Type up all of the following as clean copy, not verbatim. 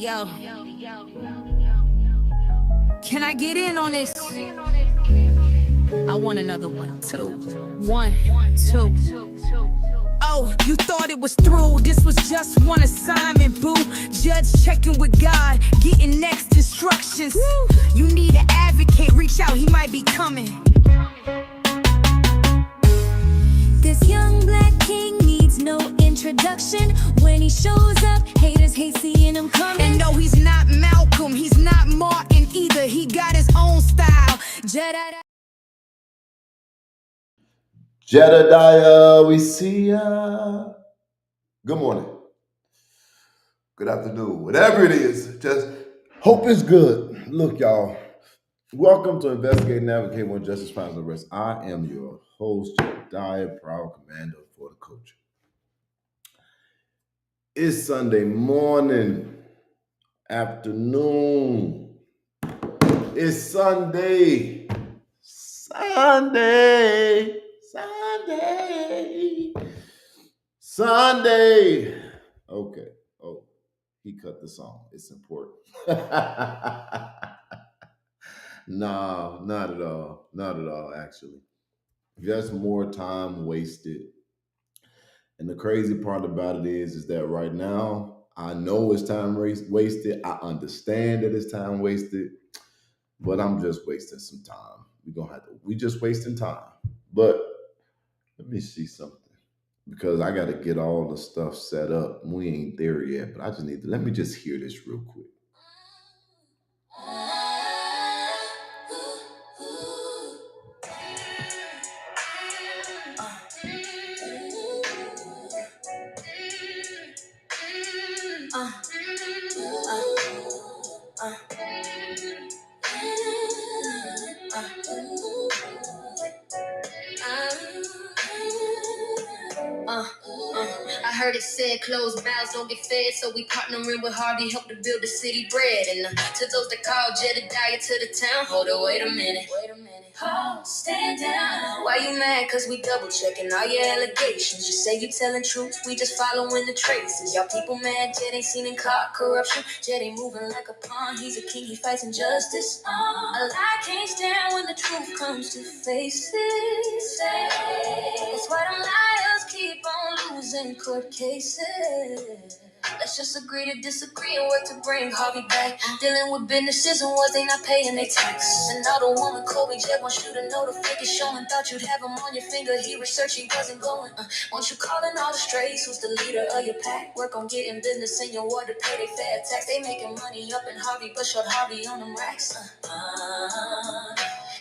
Yo, can I get in on this? I want another one, two. 1, 2. Oh, you thought it was through. This was just one assignment, boo. Judge checking with God, getting next instructions. You need an advocate, reach out, he might be coming. This young black king needs no introduction. When he shows up, haters hate seeing him coming. And no, he's not Malcolm, he's not Martin either. He got his own style. Jedediah, we see ya. Good morning. Good afternoon. Whatever it is, just hope it's good. Look, y'all. Welcome to Investigate and Navigate when Justice Finds the Rest. I am your host, Jedediah, proud commander for the culture. It's Sunday morning, afternoon. It's Sunday. Sunday. Okay. Oh, he cut the song. It's important. No, not at all. Not at all, actually. Just more time wasted. And the crazy part about it is that right now, I know it's time wasted. I understand that it's time wasted, but I'm just wasting some time. We just wasting time. But let me see something. Because I got to get all the stuff set up. We ain't there yet, but I just need to, let me just hear this real quick. I heard it said closed mouths don't get fed, so we partnering with Harvey, help to build the city bread. And to those that call Jedediah to the town, hold on, wait a minute. Oh, stand down. Why you mad? Cause we double checking all your allegations. You say you telling truth, we just following the traces. Y'all people mad, Jed ain't seen in caught corruption. Jed ain't moving like a pawn, he's a king, he fights injustice. A lie can't stand when the truth comes to face it. That's why them liars keep on losing court cases. Let's just agree to disagree and work to bring Harvey back. Dealing with businesses and was they not paying their tax. And all the woman Kobe Jet wants you to know the fake is showing. Thought you'd have him on your finger, he researched, he wasn't going. Once you calling all the strays, who's the leader of your pack? Work on getting business in your ward to pay their fair tax. They making money up in Harvey, but short Harvey on them racks.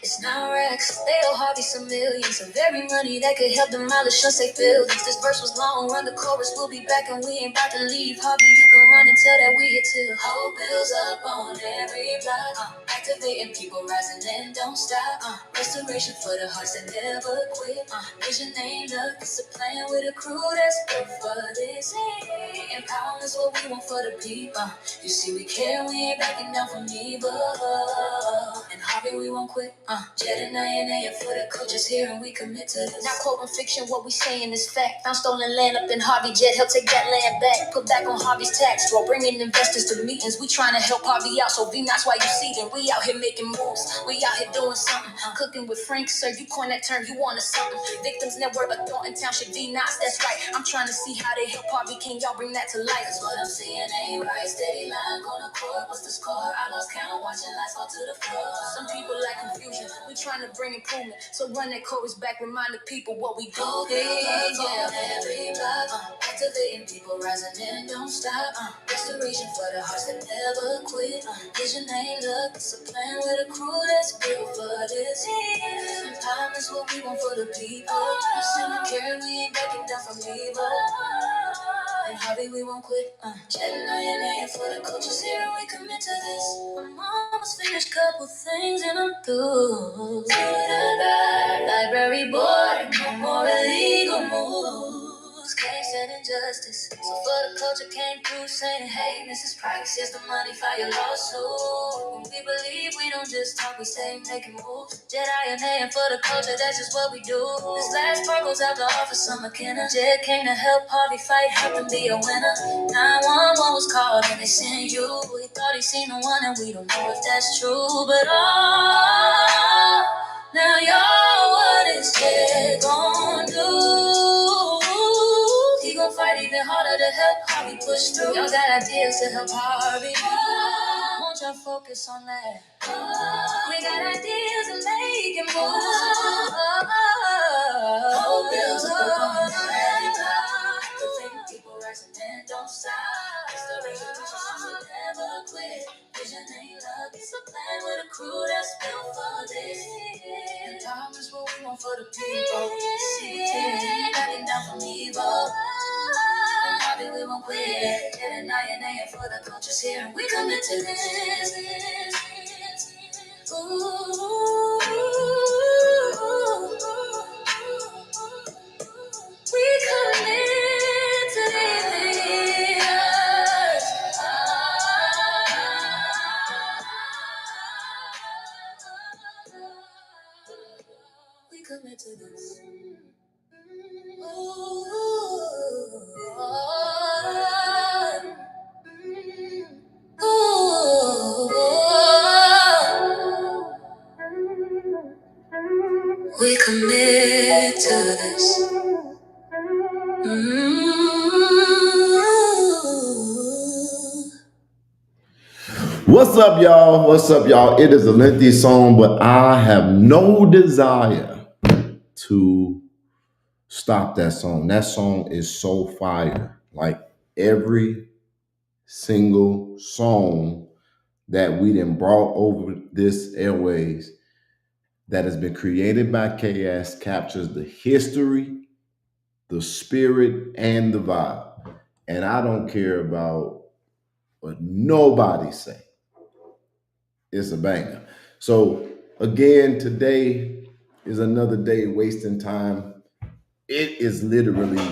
It's not racks, they owe Harvey some millions of every money that could help demolish us, they buildings. This verse was long, run the chorus, we'll be back and we ain't about to leave. Harvey, you can run and tell that we here too. Whole bills up on every block, activating people rising and don't stop. Restoration for the hearts that never quit. Vision ain't luck, it's a plan with a crew that's built for this. Empowerment's what we want for the people. You see we care, we ain't backing down from evil. And Harvey, we won't quit. Jedediah for the coaches here and we commit to this. Not quoting fiction, what we saying is fact. Found stolen land up in Harvey, Jed help take that land back. Put back on Harvey's tax roll, bringing investors to meetings. We trying to help Harvey out, so be nice while you see them. We out here making moves, we out here doing something. Cooking with Frank, sir, you coin that term, you wanted something. Victims Network, a Thornton Township, V-Knots, that's right. I'm trying to see how they help Harvey, can y'all bring that to life? Cause what I'm seeing ain't right, steady line, going to court, what's the score? I lost count, watching lights fall to the floor. Some people like confusion, we trying to bring improvement, so run that chorus back, remind the people what we do. Every block, activating people rising and don't stop. Restoration for the hearts that never quit. Vision ain't luck, it's a plan with a crew that's built for this. Empowerment's what we want for the people. Singing care, we ain't backing down from evil. And Harvey, we won't quit. Jedediah for the coaches here and we commit to this. I'm almost finished, couple things and I'm through. Library board, no more illegal moves. Can't stand injustice. justice. So for the culture came through saying, hey, Mrs. Price, here's the money for your lawsuit. When we believe we don't just talk, we stay making moves. Jedi and A, and for the culture, that's just what we do. This last part goes out to Officer McKenna. Jed came to help Harvey fight, help him be a winner. 911 was called and they sent you. He thought he seen the one and we don't know if that's true. But now y'all, what is Jed gon' do? He gon' fight even harder to help Harvey push through. Y'all got ideas to help Harvey. Won't y'all focus on that? We got ideas to make it move. Hope bills up on every block. The fake people rising and don't stop. Restoration teaches us to never quit. Vision ain't luck, it's a plan with a crew that's built for this. Empowerment is what we want for the people. See tears backing down from evil. And Bobby, we won't quit. Get an eye and A for the cultures here, and we commit to this. We commit to this. We commit to this. We commit to this. What's up, y'all? What's up, y'all? It is a lengthy song, but I have no desire to stop that song. That song is so fire. Like every single song that we done brought over this airways that has been created by KS captures the history, the spirit, and the vibe. And I don't care about what nobody say. It's a banger. So again, today is another day wasting time. It is literally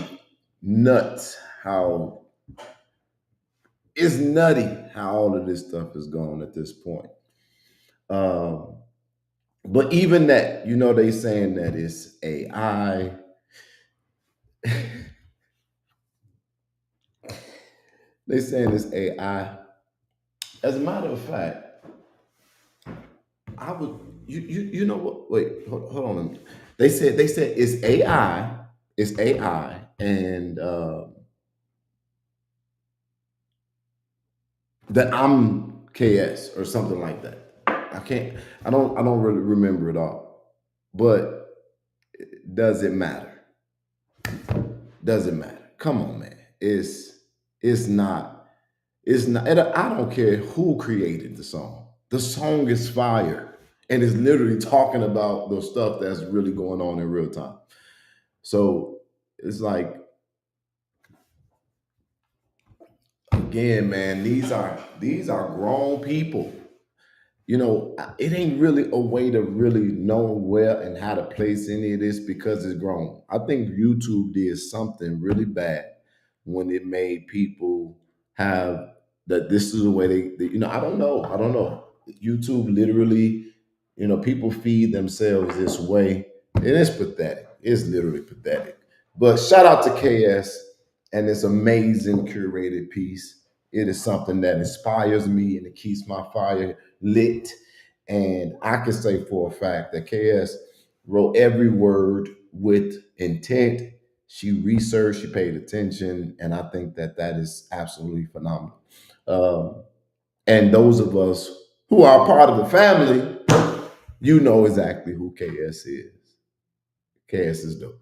nuts how it's nutty how all of this stuff is going at this point. But even that, they saying that it's AI. They saying it's AI. As a matter of fact, I would you know what? Wait, hold on a minute. They said it's AI, and that I'm KS or something like that. I don't really remember it all. But does it matter? Does it matter? Come on, man. It's not and I don't care who created the song. The song is fire and it's literally talking about the stuff that's really going on in real time. So it's like, again, man, these are grown people. It ain't really a way to really know where and how to place any of this because it's grown. I think YouTube did something really bad when it made people have that this is the way I don't know. YouTube literally, people feed themselves this way. And it's pathetic. It's literally pathetic. But shout out to KS and this amazing curated piece. It is something that inspires me and it keeps my fire lit. And I can say for a fact that KS wrote every word with intent. She researched, she paid attention, and I think that is absolutely phenomenal. And those of us who are part of the family, you know exactly who KS is. KS is dope.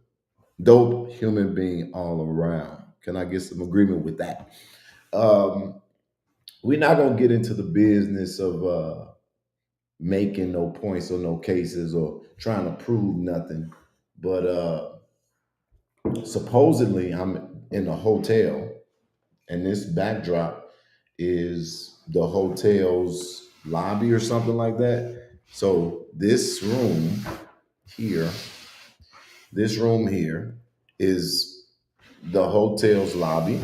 Dope human being all around. Can I get some agreement with that? We're not gonna get into the business of making no points or no cases or trying to prove nothing. But supposedly I'm in a hotel and this backdrop is the hotel's lobby or something like that. So this room here is the hotel's lobby.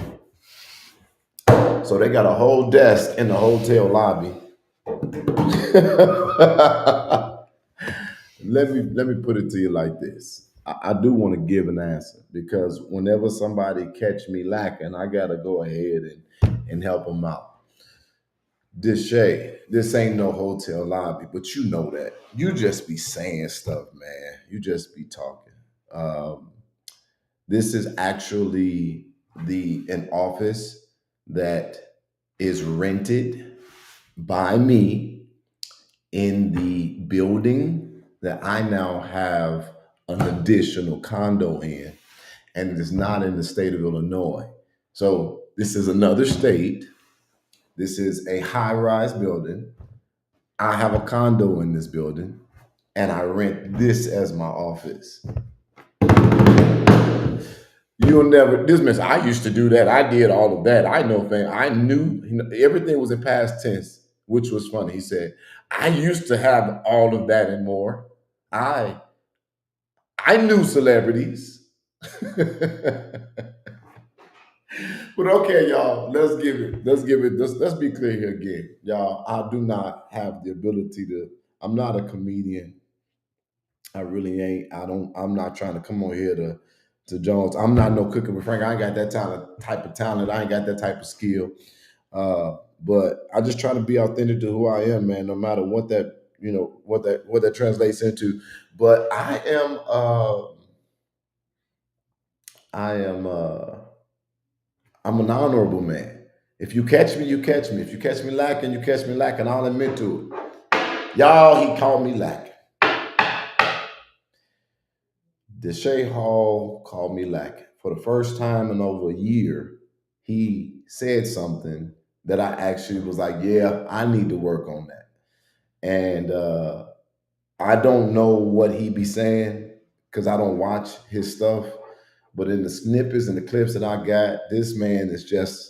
So they got a whole desk in the hotel lobby. let me put it to you like this. I do want to give an answer because whenever somebody catch me lacking, I gotta go ahead and help them out. Deshay, this ain't no hotel lobby, but you know that. You just be saying stuff, man. You just be talking. Um, this is actually the an office that is rented by me in the building that I now have an additional condo in, and it is not in the state of Illinois. So this is another state. This is a high rise building. I have a condo in this building, and I rent this as my office. You'll never dismiss. I used to do that. I did all of that. I know things. I knew, everything was in past tense, which was funny. He said, "I used to have all of that and more." I I knew celebrities. But okay, y'all, let's be clear here again. Y'all, I do not have the ability to, I'm not a comedian. I really ain't. I'm not trying to come on here to Jones. I'm not no cooking with Frank. I ain't got that type of talent. I ain't got that type of skill. But I just try to be authentic to who I am, man, no matter what that, what that translates into. But I am I'm an honorable man. If you catch me, you catch me. If you catch me lacking, you catch me lacking. I'll admit to it. Y'all, he called me lacking. Deshay Hall called me lacking. For the first time in over a year, he said something that I actually was like, yeah, I need to work on that. And I don't know what he be saying because I don't watch his stuff. But in the snippets and the clips that I got, this man is just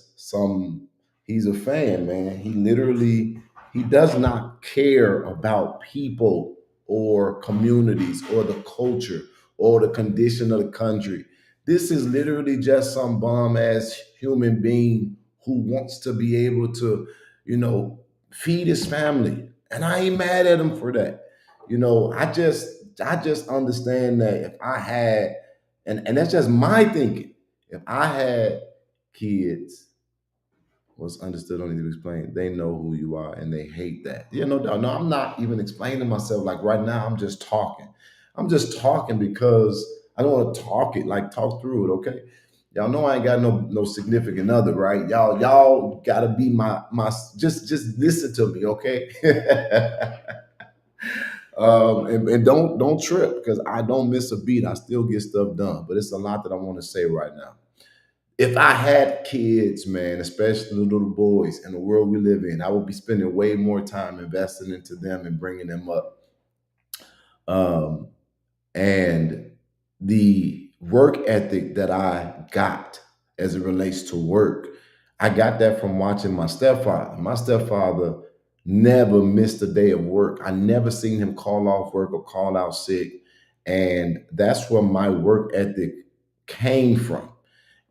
he's a fan, man. He does not care about people or communities or the culture or the condition of the country. This is literally just some bum ass human being who wants to be able to, you know, feed his family. And I ain't mad at him for that. I just understand that if I had, and that's just my thinking. If I had kids, what's understood don't need to explain. They know who you are and they hate that. No, I'm not even explaining myself. Like right now, I'm just talking. I'm just talking because I don't want to talk through it, okay? Y'all know I ain't got no significant other, right? Y'all gotta be my just listen to me, okay? And don't trip because I don't miss a beat. I still get stuff done, but it's a lot that I want to say right now. If I had kids, man, especially the little boys in the world we live in, I would be spending way more time investing into them and bringing them up. Um, and the work ethic that I got as it relates to work, I got that from watching my stepfather. My stepfather never missed a day of work. I never seen him call off work or call out sick. And that's where my work ethic came from.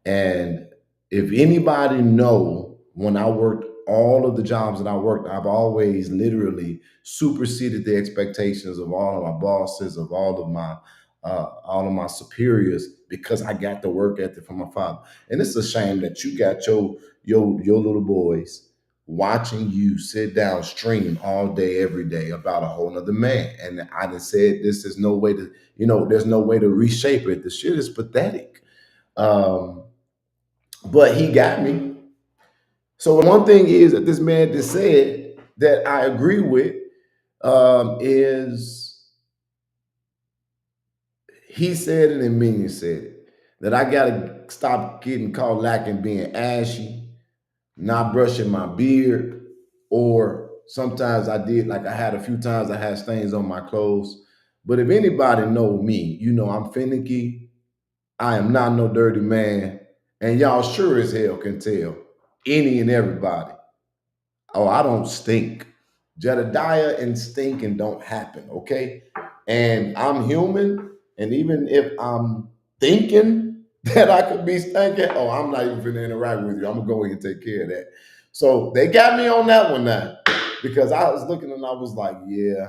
And if anybody know, when I worked all of the jobs that I worked, I've always literally superseded the expectations of all of my bosses, of all of my superiors, because I got the work ethic from my father. And it's a shame that you got your little boys watching you sit down streaming all day, every day about a whole nother man. And I just said, this is no way to, there's no way to reshape it. The shit is pathetic. Um, but he got me. So one thing is that this man just said that I agree with, is he said it and Minion said it, that I gotta stop getting caught lacking, being ashy, not brushing my beard, or sometimes I had a few times I had stains on my clothes. But if anybody know me, I'm finicky. I am not no dirty man. And y'all sure as hell can tell, any and everybody. Oh, I don't stink. Jedediah and stinking don't happen, okay? And I'm human, and even if I'm thinking, that I could be thinking, oh, I'm not even finna interact with you. I'm gonna go ahead and take care of that. So they got me on that one now because I was looking and I was like, yeah,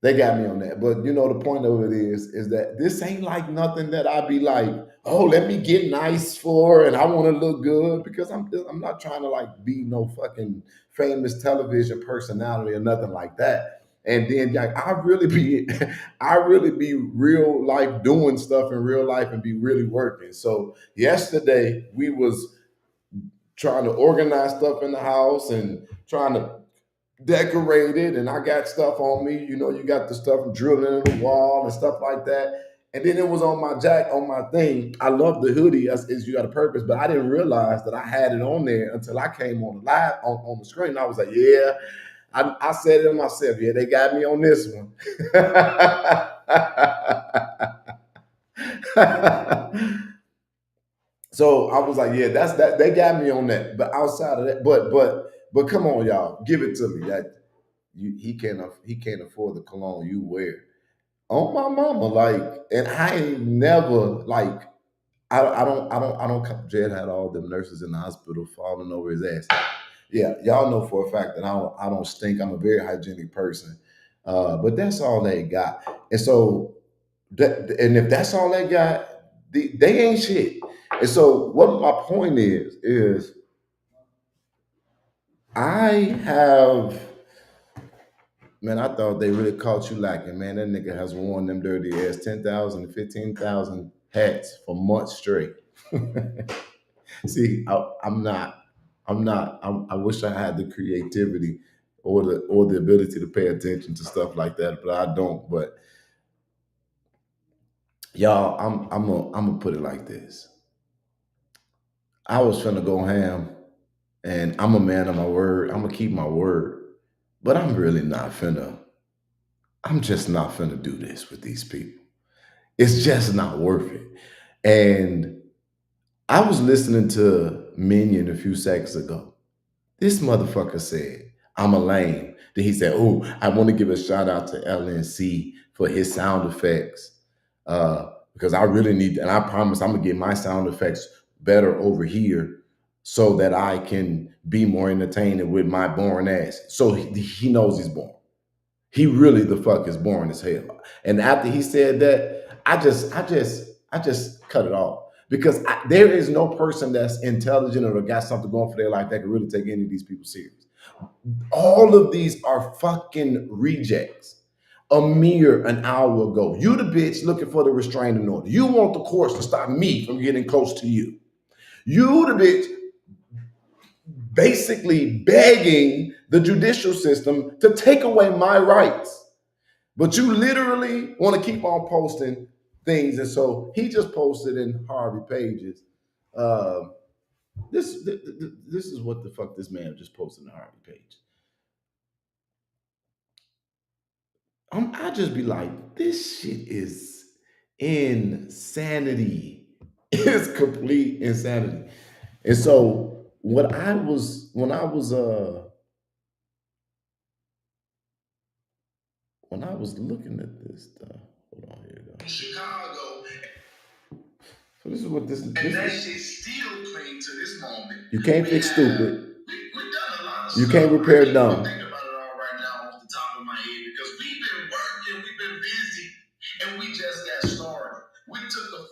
they got me on that. But you know, the point of it is that this ain't like nothing that I be like, oh, let me get nice for, and I want to look good because I'm not trying to like be no fucking famous television personality or nothing like that. And then like I really be I really be real life doing stuff in real life and be really working. So yesterday we was trying to organize stuff in the house and trying to decorated and I got stuff on me. You know, you got the stuff drilling in the wall and stuff like that. And then it was on my on my thing. I love the hoodie as you got a purpose, but I didn't realize that I had it on there until I came on the live on the screen. I was like, yeah, I said it to myself. Yeah, they got me on this one. So I was like, yeah, that's that. They got me on that. But outside of that, but come on, y'all, give it to me. That he can't afford the cologne you wear. On my mama, like, and I ain't never like I don't. Jed had all them nurses in the hospital falling over his ass. Yeah, y'all know for a fact that I don't stink. I'm a very hygienic person. But that's all they got. And so and if that's all they got, they ain't shit. And so what my point is I have, man, I thought they really caught you lacking, man. That nigga has worn them dirty ass 10,000 to 15,000 hats for months straight. See, I wish I had the creativity or the ability to pay attention to stuff like that, but I don't. But y'all, I'm gonna put it like this. I was finna go ham, and I'm a man of my word. I'm gonna keep my word, but I'm really not finna. I'm just not finna do this with these people. It's just not worth it. And I was listening to Minion a few seconds ago. This motherfucker said, I'm a lame. Then he said, oh, I want to give a shout out to LNC for his sound effects. Because I really need, and I promise I'm gonna get my sound effects better over here so that I can be more entertaining with my boring ass. So he knows he's boring. He really the fuck is boring as hell. And after he said that, I just cut it off because there is no person that's intelligent or got something going for their life that can really take any of these people serious. All of these are fucking rejects. A mere an hour ago, you the bitch looking for the restraining order. You want the courts to stop me from getting close to you. You the bitch basically begging the judicial system to take away my rights. But you literally want to keep on posting things. And so he just posted in Harvey Pages. This is what the fuck this man just posted in Harvey Page. I just be like, this shit is insanity. It's complete insanity. And so when I was looking at this stuff, hold on, here you go. Chicago. So this is what this and that shit still cling to this moment. You can't fix stupid. We've done a lot of you stuff. Can't repair dumb. Think about it all right now off the top of my head because we've been working, we've been busy, and we just got started. We took a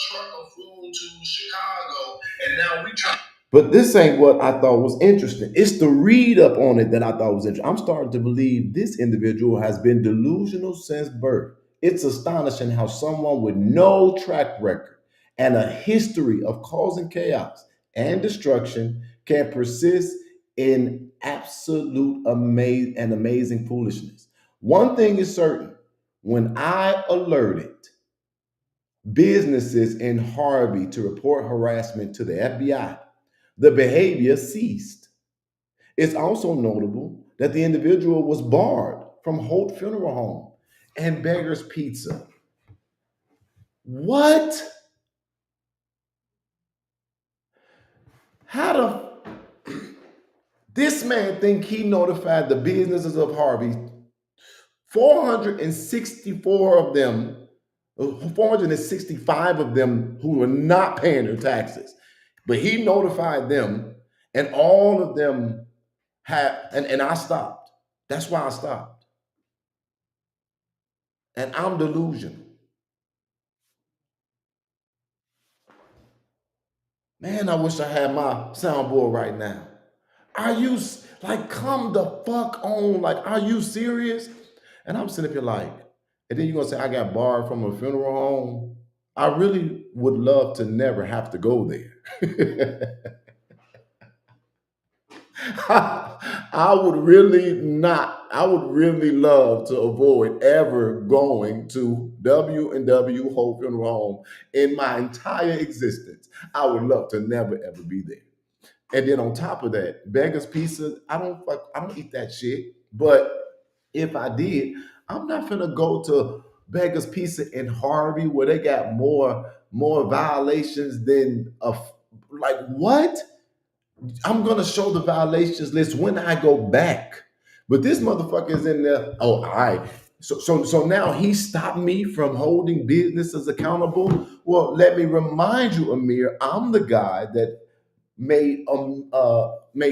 truck of food to Chicago, and now we try. But this ain't what I thought was interesting. It's the read up on it that I thought was interesting. I'm starting to believe this individual has been delusional since birth. It's astonishing how someone with no track record and a history of causing chaos and destruction can persist in absolute amazing foolishness. One thing is certain: when I alerted businesses in Harvey to report harassment to the FBI, the behavior ceased. It's also notable that the individual was barred from Holt Funeral Home and Beggar's Pizza. What? How this man think he notified the businesses of Harvey, 464 of them 465 of them who were not paying their taxes. But he notified them, and all of them had, and I stopped. That's why I stopped. And I'm delusional. Man, I wish I had my soundboard right now. Are you like, come the fuck on? Like, are you serious? And I'm sitting up here like, and then you're gonna say I got barred from a funeral home. I really would love to never have to go there. I would really not. I would really love to avoid ever going to W&W Hope Funeral Home in my entire existence. I would love to never ever be there. And then on top of that, Beggar's Pizza, I don't eat that shit. But if I did, I'm not gonna go to Beggar's Pizza in Harvey where they got more violations than like what? I'm gonna show the violations list when I go back. But this motherfucker is in there. Oh, all right. So now he stopped me from holding businesses accountable. Well, let me remind you, Amir, I'm the guy that made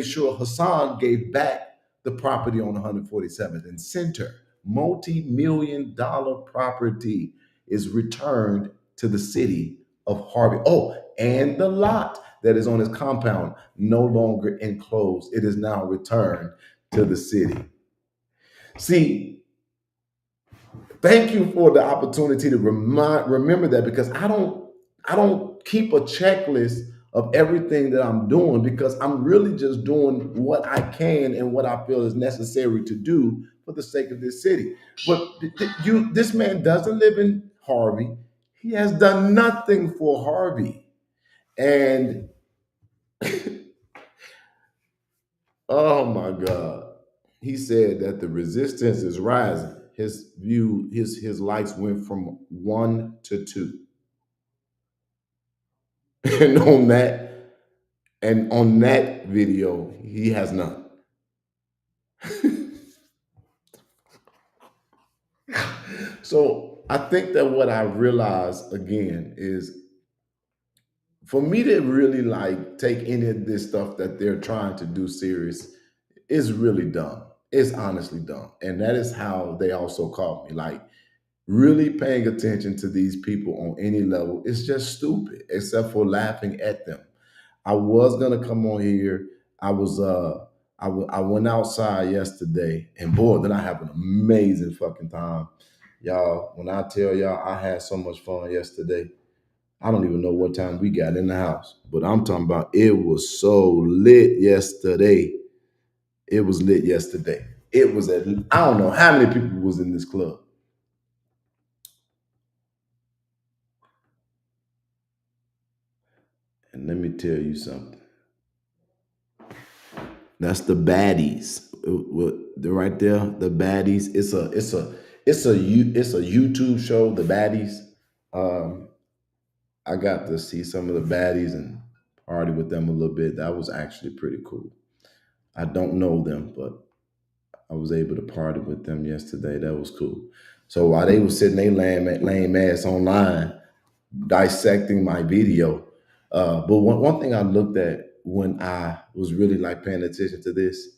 sure Hassan gave back the property on 147th and Center. Multi-million-dollar property is returned to the city of Harvey. Oh, and the lot that is on his compound no longer enclosed. It is now returned to the city. See, thank you for the opportunity to remember that, because I don't keep a checklist of everything that I'm doing, because I'm really just doing what I can and what I feel is necessary to do for the sake of this city. But this man doesn't live in Harvey. He has done nothing for Harvey. And oh my God. He said that the resistance is rising. His likes went from 1 to 2. And on that video, he has none. So I think that what I realized again is, for me to really like take any of this stuff that they're trying to do serious is really dumb. It's honestly dumb. And that is how they also called me. Like, really paying attention to these people on any level is just stupid, except for laughing at them. I was gonna come on here. I was I went outside yesterday, and boy, did I have an amazing fucking time. Y'all, when I tell y'all I had so much fun yesterday, I don't even know what time we got in the house, but I'm talking about it was so lit yesterday. It was lit yesterday. It was I don't know how many people was in this club. And let me tell you something. That's the baddies. They're right there. The baddies. It's a YouTube show. The baddies. I got to see some of the baddies and party with them a little bit. That was actually pretty cool. I don't know them, but I was able to party with them yesterday. That was cool. So while they were sitting their lame ass online dissecting my video, but one thing I looked at when I was really like paying attention to this,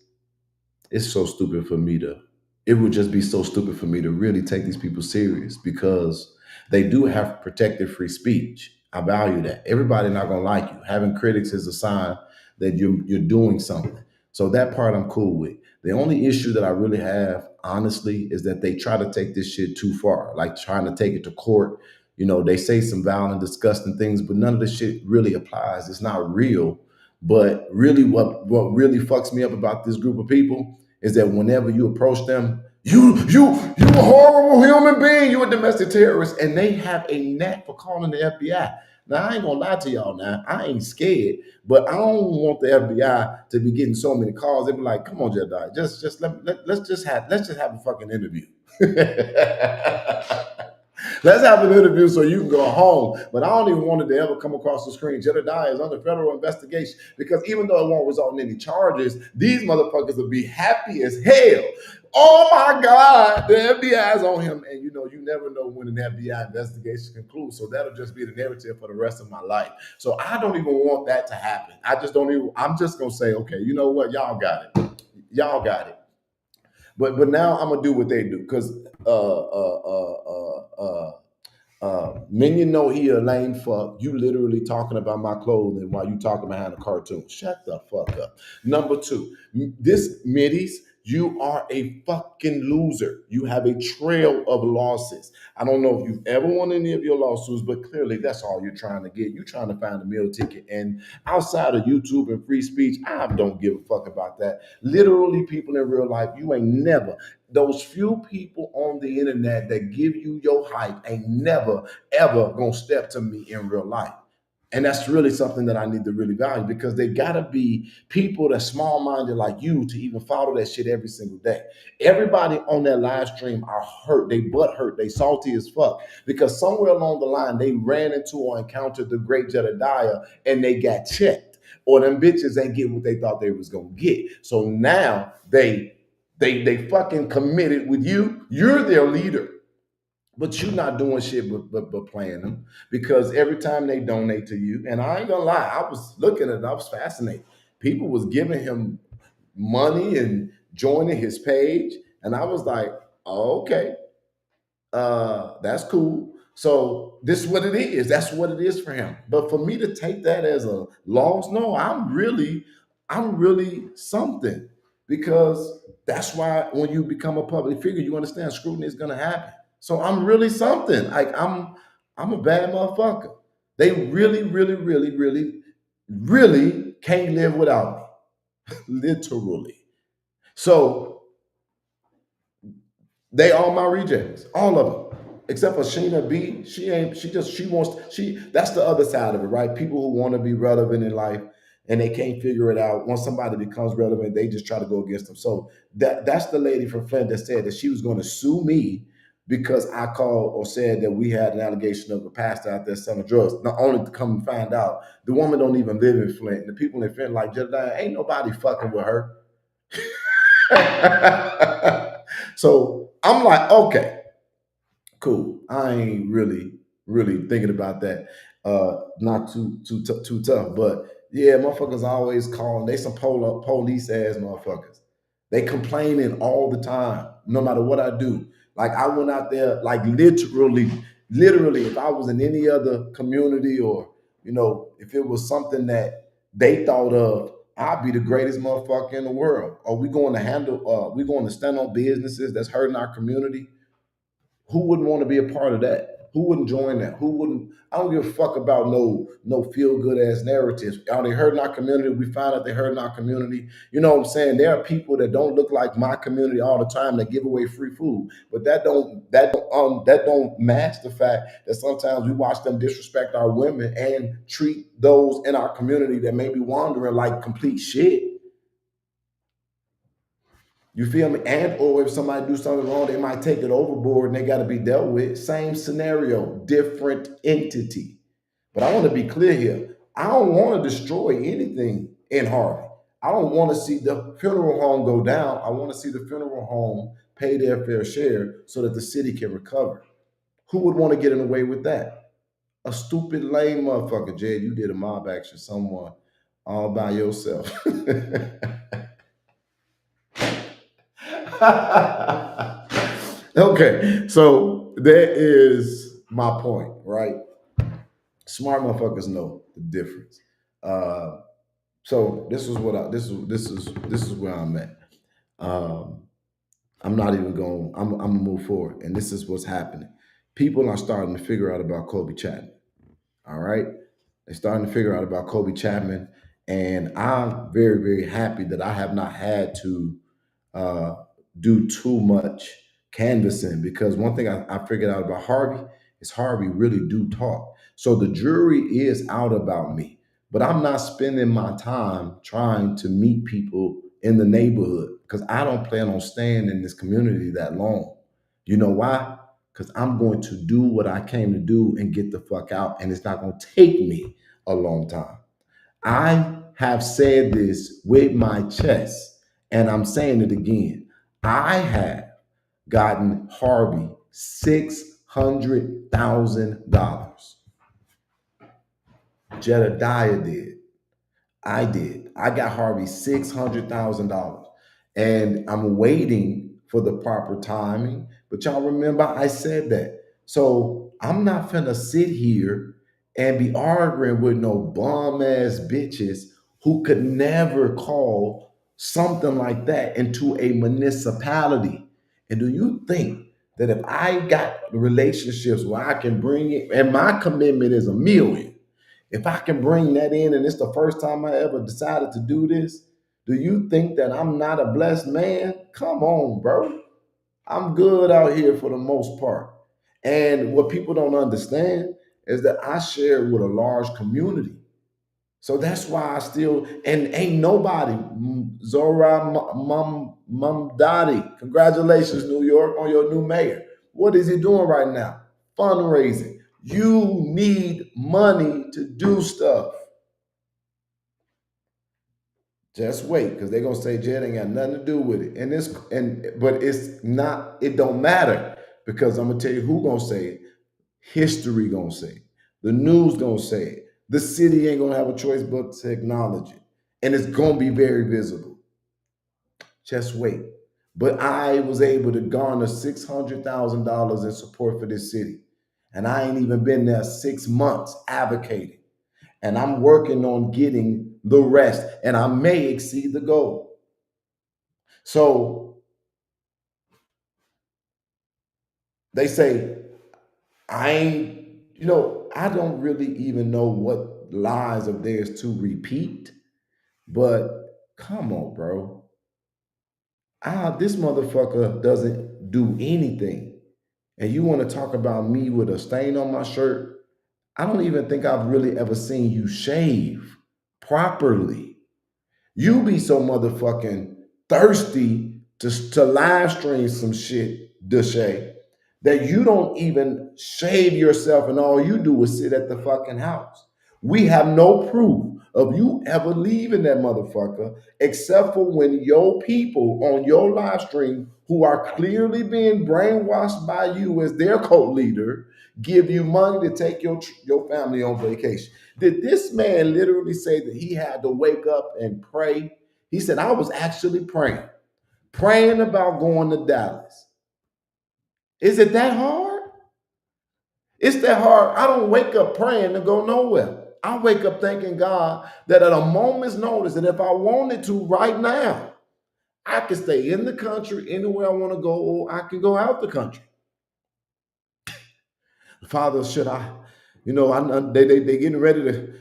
it's so stupid for me to, it would just be so stupid for me to really take these people serious, because they do have protected free speech. I value that. Everybody not gonna like you. Having critics is a sign that you're doing something. So that part I'm cool with. The only issue that I really have, honestly, is that they try to take this shit too far, like trying to take it to court. You know, they say some violent, disgusting things, but none of this shit really applies. It's not real. But really, what really fucks me up about this group of people is that whenever you approach them, you a horrible human being, you a domestic terrorist, and they have a knack for calling the FBI. Now I ain't gonna lie to y'all. Now I ain't scared, but I don't want the FBI to be getting so many calls. They be like, "Come on, Jedi, let's just have a fucking interview." Let's have an interview so you can go home. But I don't even want it to ever come across the screen. Jedediah is under federal investigation because even though it won't result in any charges, these motherfuckers will be happy as hell. Oh my God, the FBI is on him. And you know, you never know when an FBI investigation concludes. So that'll just be the narrative for the rest of my life. So I don't even want that to happen. I just don't even, I'm just gonna say, okay, you know what? Y'all got it. Y'all got it. But now I'm gonna do what they do because men, you know he a lame fuck. You literally talking about my clothing while you talking behind a cartoon. Shut the fuck up. Number two, this middies, you are a fucking loser. You have a trail of losses. I don't know if you've ever won any of your lawsuits, but clearly that's all you're trying to get. You're trying to find a meal ticket. And outside of YouTube and free speech, I don't give a fuck about that. Literally, people in real life, you ain't never. Those few people on the internet that give you your hype ain't never, ever gonna step to me in real life. And that's really something that I need to really value because they gotta be people that's small-minded like you to even follow that shit every single day. Everybody on that live stream are hurt, they butt hurt, they salty as fuck because somewhere along the line they ran into or encountered the great Jedediah and they got checked, or them bitches ain't get what they thought they was gonna get. So now they fucking committed with you. You're their leader. But you're not doing shit but playing them because every time they donate to you, and I ain't gonna lie, I was looking at it, I was fascinated. People was giving him money and joining his page, and I was like, oh, okay, that's cool. So this is what it is. That's what it is for him. But for me to take that as a loss, no, I'm really something because that's why when you become a public figure, you understand scrutiny is gonna happen. So I'm really something. Like I'm a bad motherfucker. They really can't live without me. Literally. So they all my rejects, all of them, except for Sheena B. She ain't. That's the other side of it, right? People who want to be relevant in life and they can't figure it out. Once somebody becomes relevant, they just try to go against them. So that's the lady from Flint that said that she was going to sue me because I called or said that we had an allegation of a pastor out there selling drugs. Not only to come and find out, the woman don't even live in Flint. And the people in Flint like Jedediah, ain't nobody fucking with her. So I'm like, okay, cool. I ain't really thinking about that. Not too tough, but yeah, motherfuckers always calling. They some police ass motherfuckers. They complaining all the time, no matter what I do. Like I went out there, like literally, if I was in any other community or if it was something that they thought of, I'll be the greatest motherfucker in the world. Are we going to handle? We going to stand on businesses that's hurting our community? Who wouldn't want to be a part of that? Who wouldn't join that? Who wouldn't? I don't give a fuck about no feel good ass narratives. Are they hurting our community? We find out they hurting our community. You know what I'm saying? There are people that don't look like my community all the time that give away free food, but that don't match the fact that sometimes we watch them disrespect our women and treat those in our community that may be wandering like complete shit. You feel me? And or if somebody do something wrong, they might take it overboard and they got to be dealt with. Same scenario, different entity. But I want to be clear here. I don't want to destroy anything in Harvey. I don't want to see the funeral home go down. I want to see the funeral home pay their fair share so that the city can recover. Who would want to get in the way with that? A stupid, lame motherfucker. Jed, you did a mob action, someone all by yourself. Okay, so that is my point, right? Smart motherfuckers know the difference. So this is where I'm at. I'm not even going. I'm gonna move forward, and this is what's happening. People are starting to figure out about Kobe Chapman. All right, they're starting to figure out about Kobe Chapman, and I'm very happy that I have not had to uh, do too much canvassing because one thing I figured out about Harvey is Harvey really do talk. So the jury is out about me, but I'm not spending my time trying to meet people in the neighborhood because I don't plan on staying in this community that long. You know why? because I'm going to do what I came to do and get the fuck out. And it's not going to take me a long time. I have said this with my chest, and I'm saying it again. I have gotten Harvey $600,000. Jedediah did. I did. I got Harvey $600,000. And I'm waiting for the proper timing. But y'all remember I said that. So I'm not finna sit here and be arguing with no bum ass bitches who could never call something like that into a municipality. And do you think that if I got relationships where I can bring it, and my commitment is $1 million, if I can bring that in and it's the first time I ever decided to do this, do you think that I'm not a blessed man? Come on, bro. I'm good out here for the most part. And what people don't understand is that I share with a large community. So that's why I still, and ain't nobody, Zora Mamdani, congratulations, New York, on your new mayor. What is he doing right now? Fundraising. You need money to do stuff. Just wait, because they're gonna say Jed ain't got nothing to do with it. But it's not, it don't matter, because I'm gonna tell you who gonna say it. History gonna say it. The news gonna say it. The city ain't gonna have a choice but to acknowledge it. And it's gonna be very visible. Just wait. But I was able to garner $600,000 in support for this city. And I ain't even been there 6 months advocating. And I'm working on getting the rest. And I may exceed the goal. So they say, I don't really even know what lies of theirs to repeat. But come on, bro. This motherfucker doesn't do anything. And you want to talk about me with a stain on my shirt? I don't even think I've really ever seen you shave properly. You be so motherfucking thirsty to live stream some shit, Deshae, that you don't even shave yourself and all you do is sit at the fucking house. We have no proof of you ever leaving that motherfucker except for when your people on your live stream who are clearly being brainwashed by you as their cult leader give you money to take your family on vacation. Did this man literally say that he had to wake up and pray? He said, I was actually praying about going to Dallas. Is it that hard? It's that hard. I don't wake up praying to go nowhere. I wake up thanking God that at a moment's notice, that if I wanted to right now, I can stay in the country anywhere I want to go, or I can go out the country. Father, should I, they getting ready to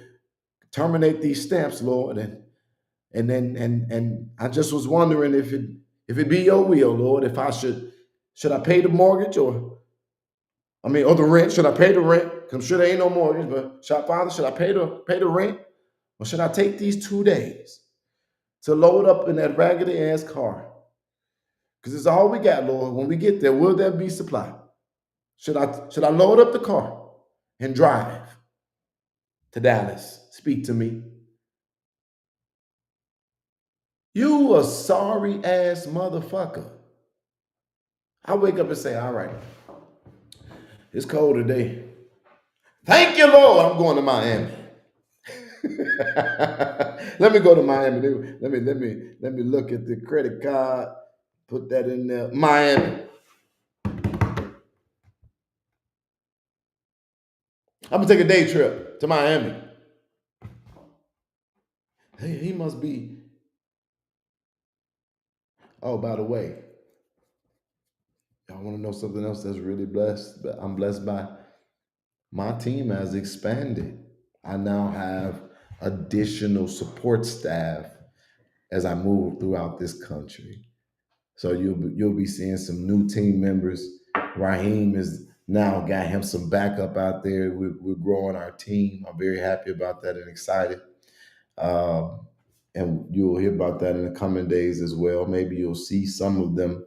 terminate these stamps, Lord, and I just was wondering if it be your will, Lord, if I should I pay the mortgage or the rent? Should I pay the rent? Because I'm sure there ain't no mortgage, but Father, should I pay the rent? Or should I take these 2 days to load up in that raggedy ass car? Because it's all we got, Lord. When we get there, will there be supply? Should I load up the car and drive to Dallas? Speak to me. You a sorry ass motherfucker. I wake up and say, all right, it's cold today. Thank you, Lord. I'm going to Miami. Let me go to Miami. Let me look at the credit card. Put that in there. Miami. I'm gonna take a day trip to Miami. Hey, he must be. Oh, by the way, y'all want to know something else that's really blessed? I'm blessed by. My team has expanded. I now have additional support staff as I move throughout this country. So you'll be seeing some new team members. Raheem is now got him some backup out there. We're growing our team. I'm very happy about that and excited. And you'll hear about that in the coming days as well. Maybe you'll see some of them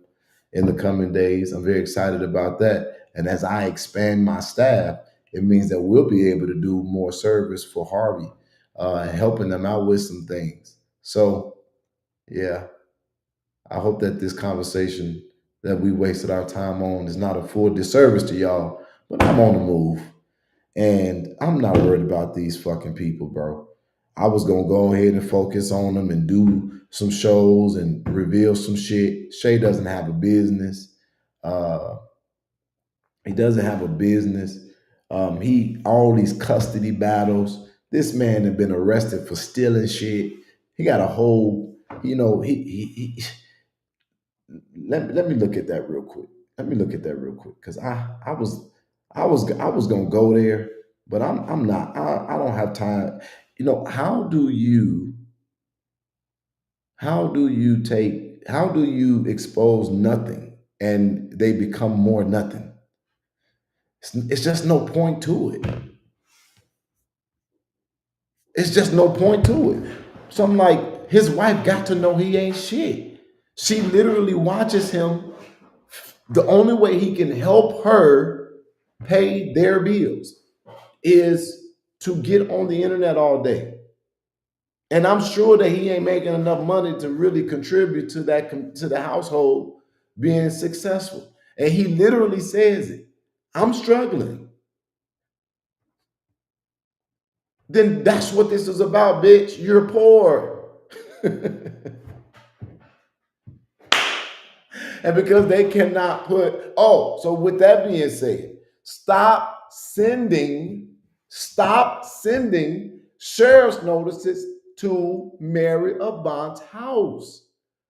in the coming days. I'm very excited about that. And as I expand my staff, it means that we'll be able to do more service for Harvey, helping them out with some things. So, yeah, I hope that this conversation that we wasted our time on is not a full disservice to y'all, but I'm on the move. And I'm not worried about these fucking people, bro. I was gonna go ahead and focus on them and do some shows and reveal some shit. Shay doesn't have a business. Uh, he doesn't have a business. He all these custody battles. This man had been arrested for stealing shit. He got a whole, he let me look at that real quick. Let me look at that real quick. Cause I was gonna go there, but I'm not. I don't have time. How do you expose nothing and they become more nothing? It's just no point to it. It's just no point to it. So I'm like, his wife got to know he ain't shit. She literally watches him. The only way he can help her pay their bills is to get on the internet all day. And I'm sure that he ain't making enough money to really contribute to the household being successful. And he literally says it. I'm struggling. Then that's what this is about, bitch. You're poor. And because they cannot so with that being said, stop sending sheriff's notices to Mary Abant's house.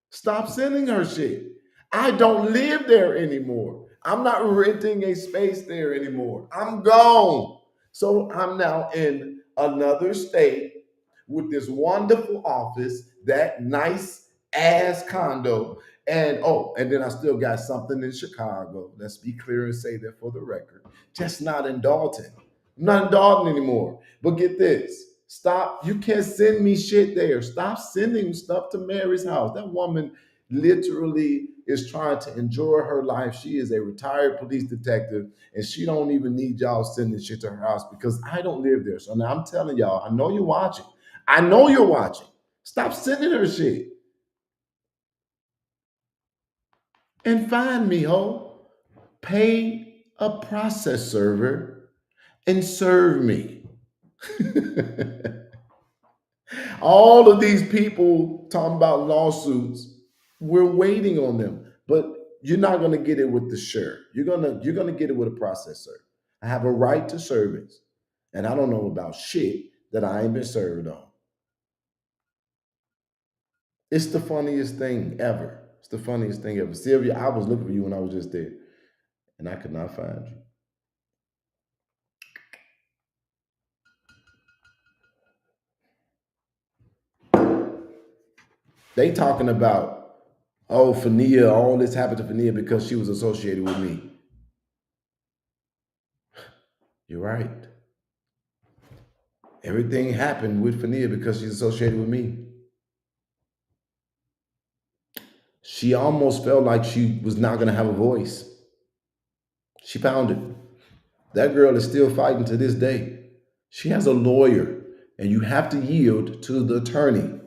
Stop sending her shit. I don't live there anymore. I'm not renting a space there anymore. I'm gone. So I'm now in another state with this wonderful office, that nice ass condo. And then I still got something in Chicago. Let's be clear and say that for the record. Just not in Dalton. I'm not in Dalton anymore. But get this. Stop. You can't send me shit there. Stop sending stuff to Mary's house. That woman literally is trying to enjoy her life. She is a retired police detective, and she don't even need y'all sending shit to her house because I don't live there. So now I'm telling y'all, I know you're watching. I know you're watching. Stop sending her shit. And find me, ho. Pay a process server and serve me. All of these people talking about lawsuits, we're waiting on them. But you're not going to get it with the sheriff. You're gonna get it with a process server. I have a right to service, and I don't know about shit that I ain't been served on. It's the funniest thing ever. It's the funniest thing ever. Sylvia, I was looking for you when I was just there, and I could not find you. They talking about, oh, Fania, all this happened to Fania because she was associated with me. You're right. Everything happened with Fania because she's associated with me. She almost felt like she was not going to have a voice. She found it. That girl is still fighting to this day. She has a lawyer, and you have to yield to the attorney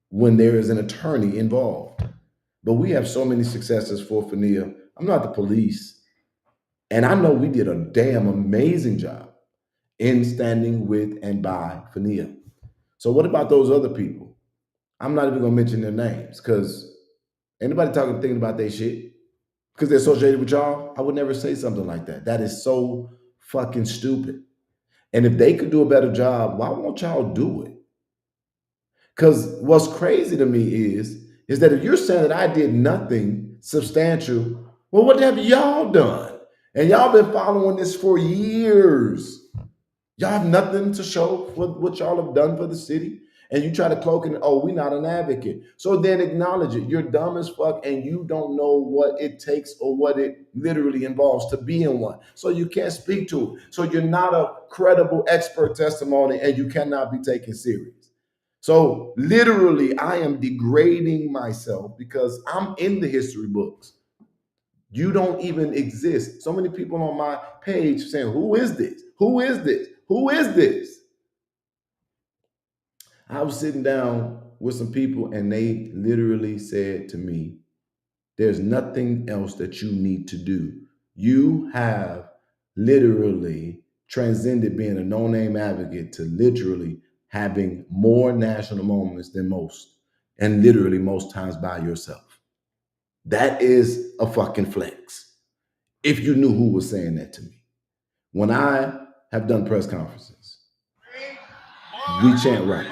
when there is an attorney involved. But we have so many successes for Fania. I'm not the police. And I know we did a damn amazing job in standing with and by Fania. So what about those other people? I'm not even gonna mention their names because anybody thinking about their shit because they're associated with y'all. I would never say something like that. That is so fucking stupid. And if they could do a better job, why won't y'all do it? Because what's crazy to me is that if you're saying that I did nothing substantial, well, what have y'all done? And y'all been following this for years. Y'all have nothing to show for what y'all have done for the city. And you try to cloak it, oh, we're not an advocate. So then acknowledge it. You're dumb as fuck and you don't know what it takes or what it literally involves to be in one. So you can't speak to it. So you're not a credible expert testimony and you cannot be taken serious. So literally, I am degrading myself because I'm in the history books. You don't even exist. So many people on my page saying, who is this? Who is this? Who is this? I was sitting down with some people and they literally said to me, there's nothing else that you need to do. You have literally transcended being a no-name advocate to literally having more national moments than most, and literally most times by yourself. That is a fucking flex. If you knew who was saying that to me. When I have done press conferences, we chant right.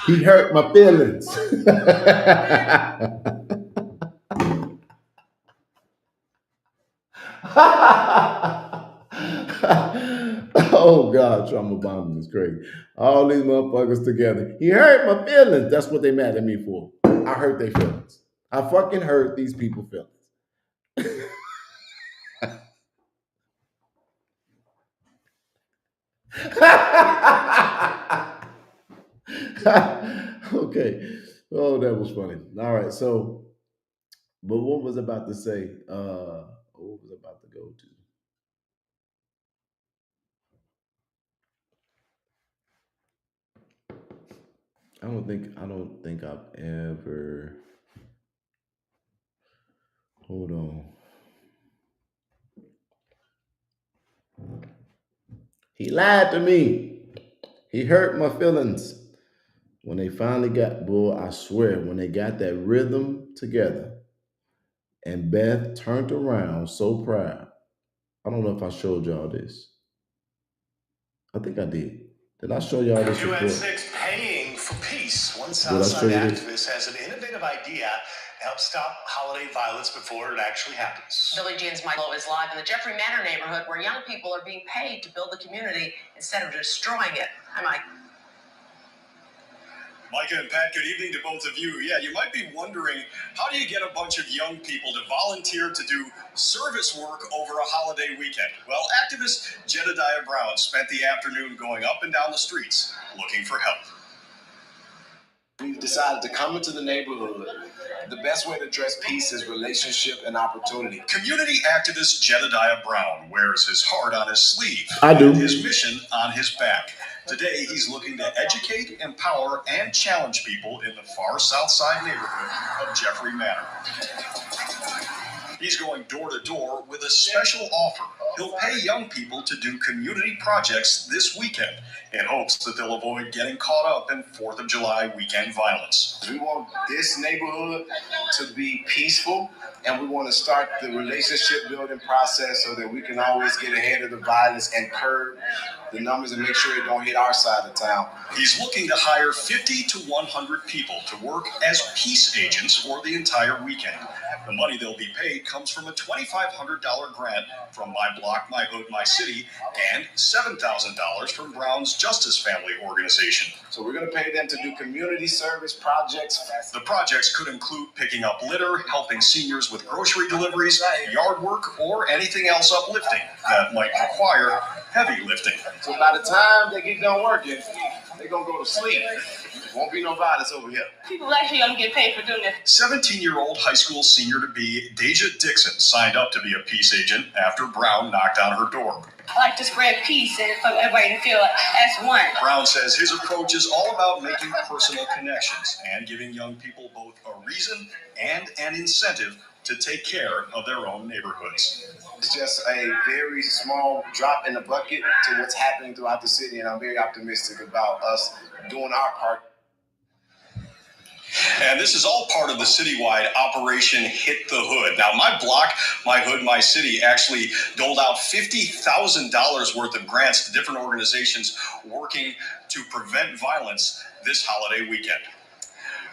He hurt my feelings. Oh God, trauma bonding is crazy. All these motherfuckers together. He hurt my feelings. That's what they mad at me for. I hurt their feelings. I fucking hurt these people's feelings. Okay. Oh, that was funny. All right. So, but what was I about to say? What was I about to go to? I don't think I've ever. Hold on. He lied to me. He hurt my feelings. When they finally got, boy, I swear, when they got that rhythm together and Beth turned around so proud. I don't know if I showed y'all this. I think I did. Did I show y'all this UN before? 6 paying for peace. One Did I show Southside you this? activist has an innovative idea to help stop holiday violence before it actually happens. Billie Jean's Michael is live in the Jeffrey Manor neighborhood where young people are being paid to build the community instead of destroying it. Hi, Mike. Micah and Pat, good evening to both of you. Yeah, you might be wondering, how do you get a bunch of young people to volunteer to do service work over a holiday weekend? Well, activist Jedediah Brown spent the afternoon going up and down the streets looking for help. We decided to come into the neighborhood. The best way to address peace is relationship and opportunity. Community activist Jedediah Brown wears his heart on his sleeve. I do. And his mission on his back. Today, he's looking to educate, empower, and challenge people in the far south side neighborhood of Jeffrey Manor. He's going door to door with a special offer. He'll pay young people to do community projects this weekend in hopes that they'll avoid getting caught up in 4th of July weekend violence. We want this neighborhood to be peaceful, and we want to start the relationship building process so that we can always get ahead of the violence and curb the numbers and make sure it don't hit our side of town. He's looking to hire 50 to 100 people to work as peace agents for the entire weekend. The money they'll be paid comes from a $2,500 grant from My Block, My Hood, My City, and $7,000 from Brown's Justice Family Organization. So we're going to pay them to do community service projects. The projects could include picking up litter, helping seniors with grocery deliveries, yard work, or anything else uplifting that might require heavy lifting. So by the time they get done working, they're going to go to sleep. Won't be no violence over here. People actually gonna get paid for doing this. 17-year-old high school senior-to-be Deja Dixon signed up to be a peace agent after Brown knocked on her door. I like to spread peace and for everybody to feel as one. Brown says his approach is all about making personal connections and giving young people both a reason and an incentive to take care of their own neighborhoods. It's just a very small drop in the bucket to what's happening throughout the city, and I'm very optimistic about us doing our part. And this is all part of the citywide Operation Hit the Hood. Now, My Block, My Hood, My City actually doled out $50,000 worth of grants to different organizations working to prevent violence this holiday weekend.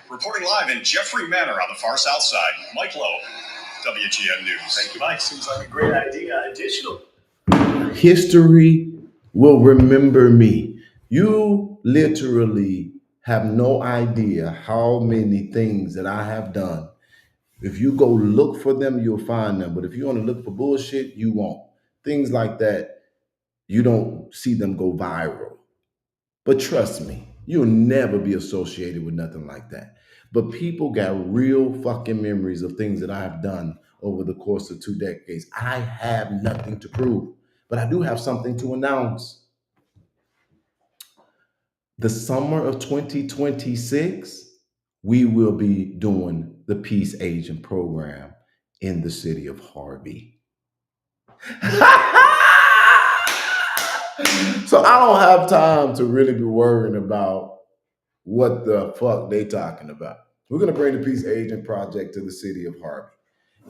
Reporting live in Jeffrey Manor on the far south side, Mike Lowe, WGN News. Thank you, Mike. Seems like a great idea. Additional. History will remember me. You literally have no idea how many things that I have done If you go look for them, you'll find them. But if you want to look for bullshit, you won't. Things like that, you don't see them go viral. But trust me, you'll never be associated with nothing like that. But people got real fucking memories of things that I've done over the course of 2 decades. I have nothing to prove, but I do have something to announce. The summer of 2026, we will be doing the Peace Agent program in the city of Harvey. So I don't have time to really be worrying about what the fuck they talking about. We're going to bring the Peace Agent Project to the city of Harvey.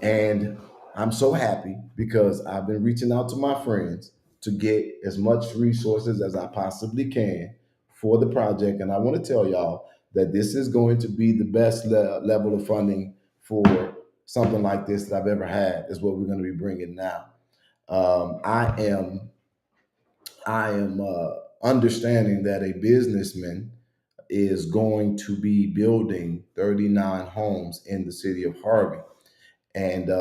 And I'm so happy because I've been reaching out to my friends to get as much resources as I possibly can for the project. And I want to tell y'all that this is going to be the best level of funding for something like this that I've ever had, is what we're going to be bringing now. I am understanding that a businessman is going to be building 39 homes in the city of Harvey. And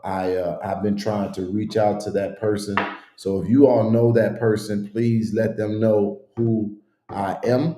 I've been trying to reach out to that person. So if you all know that person, please let them know who I am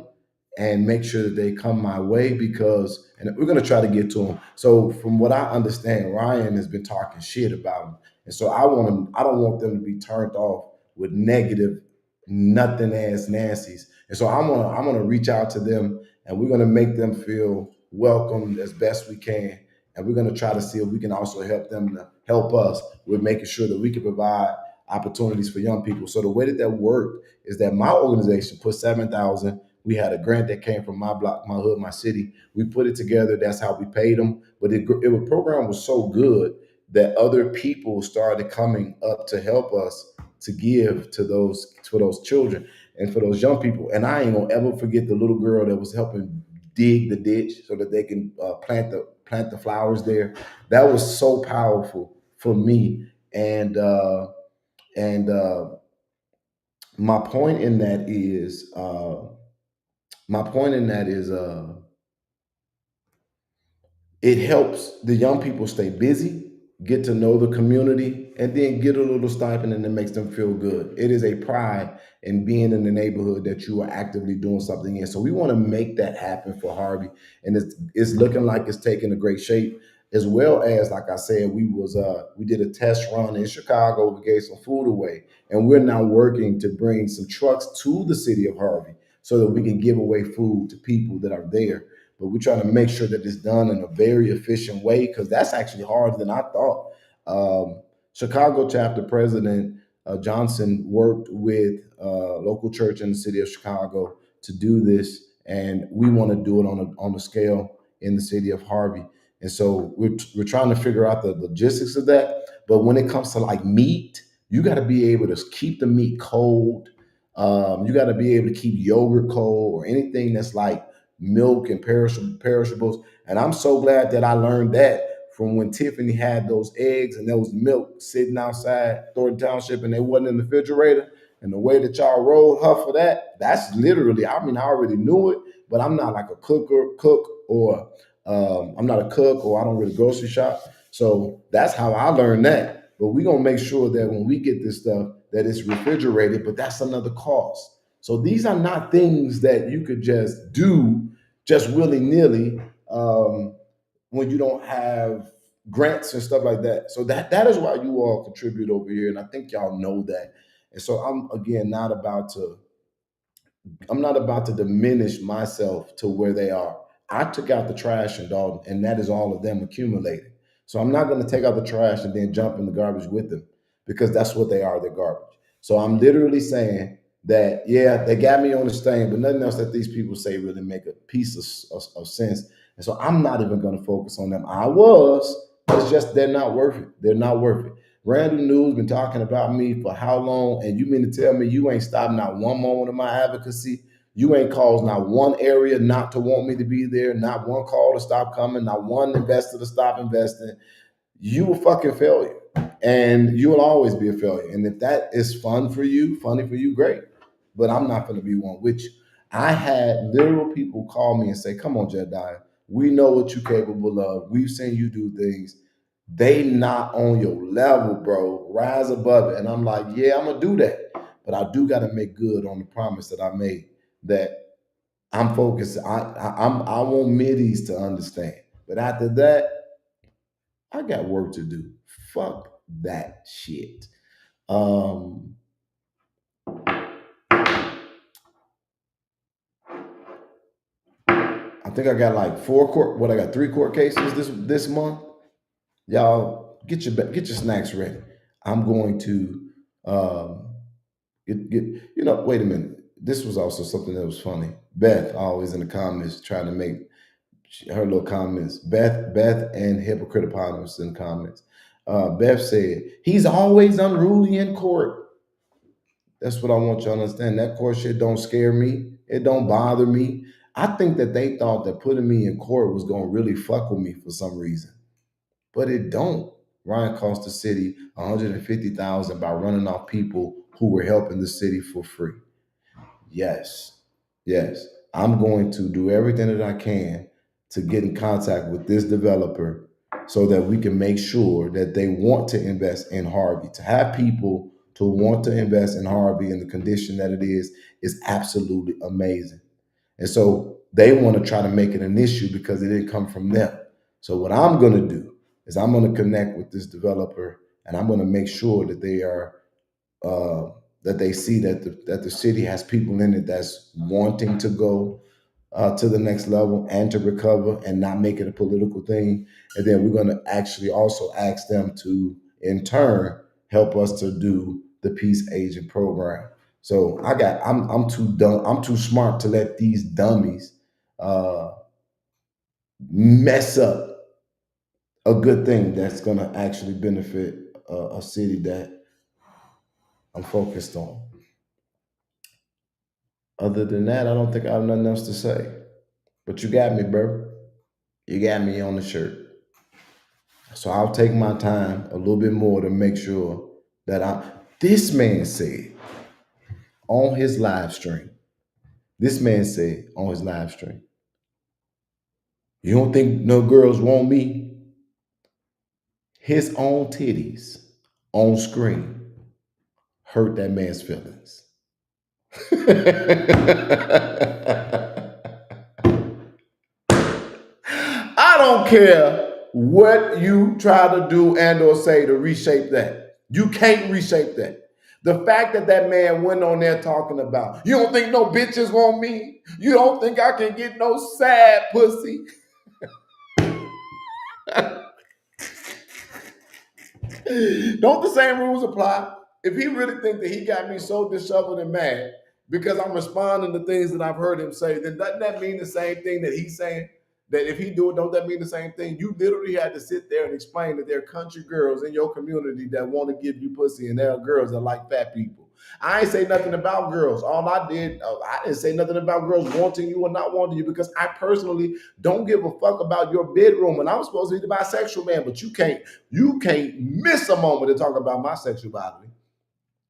and make sure that they come my way, because, and we're going to try to get to them. So from what I understand, Ryan has been talking shit about him. And so I don't want them to be turned off with negative, nothing ass Nancy's. And so I'm gonna reach out to them, and we're gonna make them feel welcomed as best we can. And we're going to try to see if we can also help them to help us with making sure that we can provide opportunities for young people. So the way that worked is that my organization put $7,000. We had a grant that came from my block, my hood, my city. We put it together. That's how we paid them. But the program was so good that other people started coming up to help us to give to those children and for those young people. And I ain't gonna ever forget the little girl that was helping dig the ditch so that they can plant the flowers there. That was so powerful for me. And my point in that is it helps the young people stay busy, get to know the community, and then get a little stipend, and it makes them feel good. It is a pride in being in the neighborhood that you are actively doing something in. So we want to make that happen for Harvey, and it's looking like it's taking a great shape. As well as, like I said, we did a test run in Chicago. We gave some food away, and we're now working to bring some trucks to the city of Harvey so that we can give away food to people that are there. But we're trying to make sure that it's done in a very efficient way, because that's actually harder than I thought. Chicago chapter president Johnson worked with local church in the city of Chicago to do this, and we want to do it on a scale in the city of Harvey. And so we're trying to figure out the logistics of that. But when it comes to like meat, you got to be able to keep the meat cold. You got to be able to keep yogurt cold, or anything that's like milk and perishables. And I'm so glad that I learned that from when Tiffany had those eggs and there was milk sitting outside Thornton Township and they wasn't in the refrigerator. And the way that y'all rolled her for that, that's literally, I mean, I already knew it, but I'm not like a cook, or I'm not a cook, or I don't really grocery shop. So that's how I learned that. But we're going to make sure that when we get this stuff, that it's refrigerated, but that's another cost. So these are not things that you could just do just willy-nilly when you don't have grants and stuff like that. So that is why you all contribute over here. And I think y'all know that. And so I'm, again, not about to diminish myself to where they are. I took out the trash in Dalton, and that is all of them accumulated. So I'm not going to take out the trash and then jump in the garbage with them, because that's what they are, they're garbage. So I'm literally saying that, yeah, they got me on the stain, but nothing else that these people say really make a piece of sense. And so I'm not even going to focus on them. I was, but it's just they're not worth it. They're not worth it. Random News been talking about me for how long? And you mean to tell me you ain't stopped not one moment of my advocacy? You ain't caused not one area not to want me to be there, not one call to stop coming, not one investor to stop investing. You a fucking failure. And you will always be a failure. And if that is funny for you, great. But I'm not going to be one with you. I had literal people call me and say, come on, Jedediah, We know what you're capable of. We've seen you do things. They not on your level, bro. Rise above it. And I'm like, yeah, I'm gonna do that. But I do gotta make good on the promise that I made that I'm focused. I want middies to understand. But after that, I got work to do. Fuck that shit. Um, I think I got like 4 court. What I got 3 court cases this month. Y'all get your snacks ready. I'm going to get. Wait a minute. This was also something that was funny. Beth always in the comments trying to make her little comments. Beth and Hypocritopotamus in the comments. Beth said he's always unruly in court. That's what I want you to understand. That court shit don't scare me. It don't bother me. I think that they thought that putting me in court was gonna really fuck with me for some reason, but it don't. Ryan cost the city $150,000 by running off people who were helping the city for free. Yes, yes. I'm going to do everything that I can to get in contact with this developer so that we can make sure that they want to invest in Harvey. To have people to want to invest in Harvey in the condition that it is absolutely amazing. And so they want to try to make it an issue because it didn't come from them. So what I'm going to do is I'm going to connect with this developer and I'm going to make sure that they are that they see that the city has people in it that's wanting to go to the next level and to recover and not make it a political thing. And then we're going to actually also ask them to, in turn, help us to do the peace agent program. So I'm too dumb. I'm too smart to let these dummies mess up a good thing that's going to actually benefit a city that I'm focused on. Other than that, I don't think I have nothing else to say. But you got me, bro. You got me on the shirt. So I'll take my time a little bit more to make sure that this man said on his live stream, you don't think no girls want me? His own titties on screen hurt that man's feelings. I don't care what you try to do and or say to reshape that. You can't reshape that. The fact that that man went on there talking about, you don't think no bitches want me? You don't think I can get no sad pussy? Don't the same rules apply? If he really think that he got me so disheveled and mad because I'm responding to things that I've heard him say, then doesn't that mean the same thing that he's saying? That if he do it, don't that mean the same thing? You literally had to sit there and explain that there are country girls in your community that want to give you pussy, and there are girls that like fat people. I ain't say nothing about girls. All I didn't say nothing about girls wanting you or not wanting you because I personally don't give a fuck about your bedroom. And I'm supposed to be the bisexual man, but you can't miss a moment to talk about my sexuality.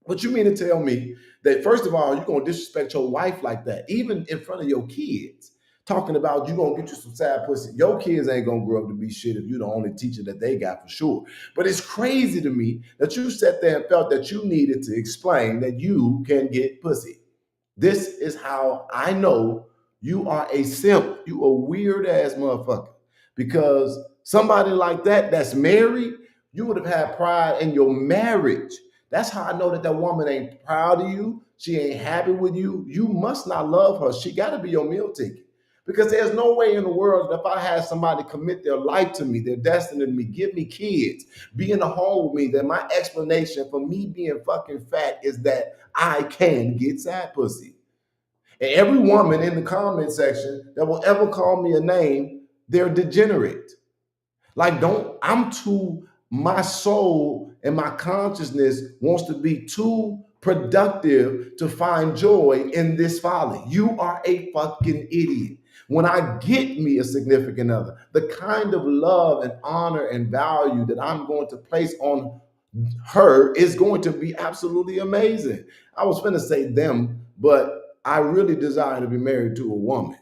But you mean to tell me that, first of all, you're going to disrespect your wife like that, even in front of your kids, talking about you going to get you some sad pussy. Your kids ain't going to grow up to be shit if you're the only teacher that they got for sure. But it's crazy to me that you sat there and felt that you needed to explain that you can get pussy. This is how I know you are a simp. You a weird ass motherfucker. Because somebody like that's married, you would have had pride in your marriage. That's how I know that woman ain't proud of you. She ain't happy with you. You must not love her. She got to be your meal ticket. Because there's no way in the world that if I had somebody commit their life to me, their destiny to me, give me kids, be in the home with me, that my explanation for me being fucking fat is that I can get sad pussy. And every woman in the comment section that will ever call me a name, they're degenerate. Like, my soul and my consciousness wants to be too productive to find joy in this folly. You are a fucking idiot. When I get me a significant other, the kind of love and honor and value that I'm going to place on her is going to be absolutely amazing. I was finna say them, but I really desire to be married to a woman.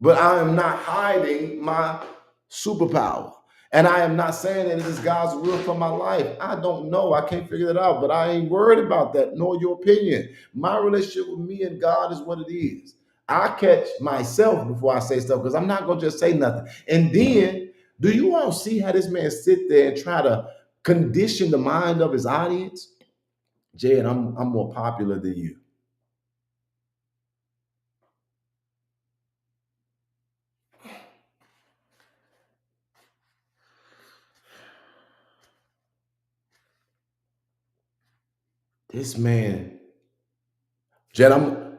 But I am not hiding my superpower. And I am not saying that it is God's will for my life. I don't know. I can't figure it out, but I ain't worried about that, nor your opinion. My relationship with me and God is what it is. I catch myself before I say stuff because I'm not going to just say nothing. And then, do you all see how this man sit there and try to condition the mind of his audience? Jed, I'm more popular than you. This man, Jed, I'm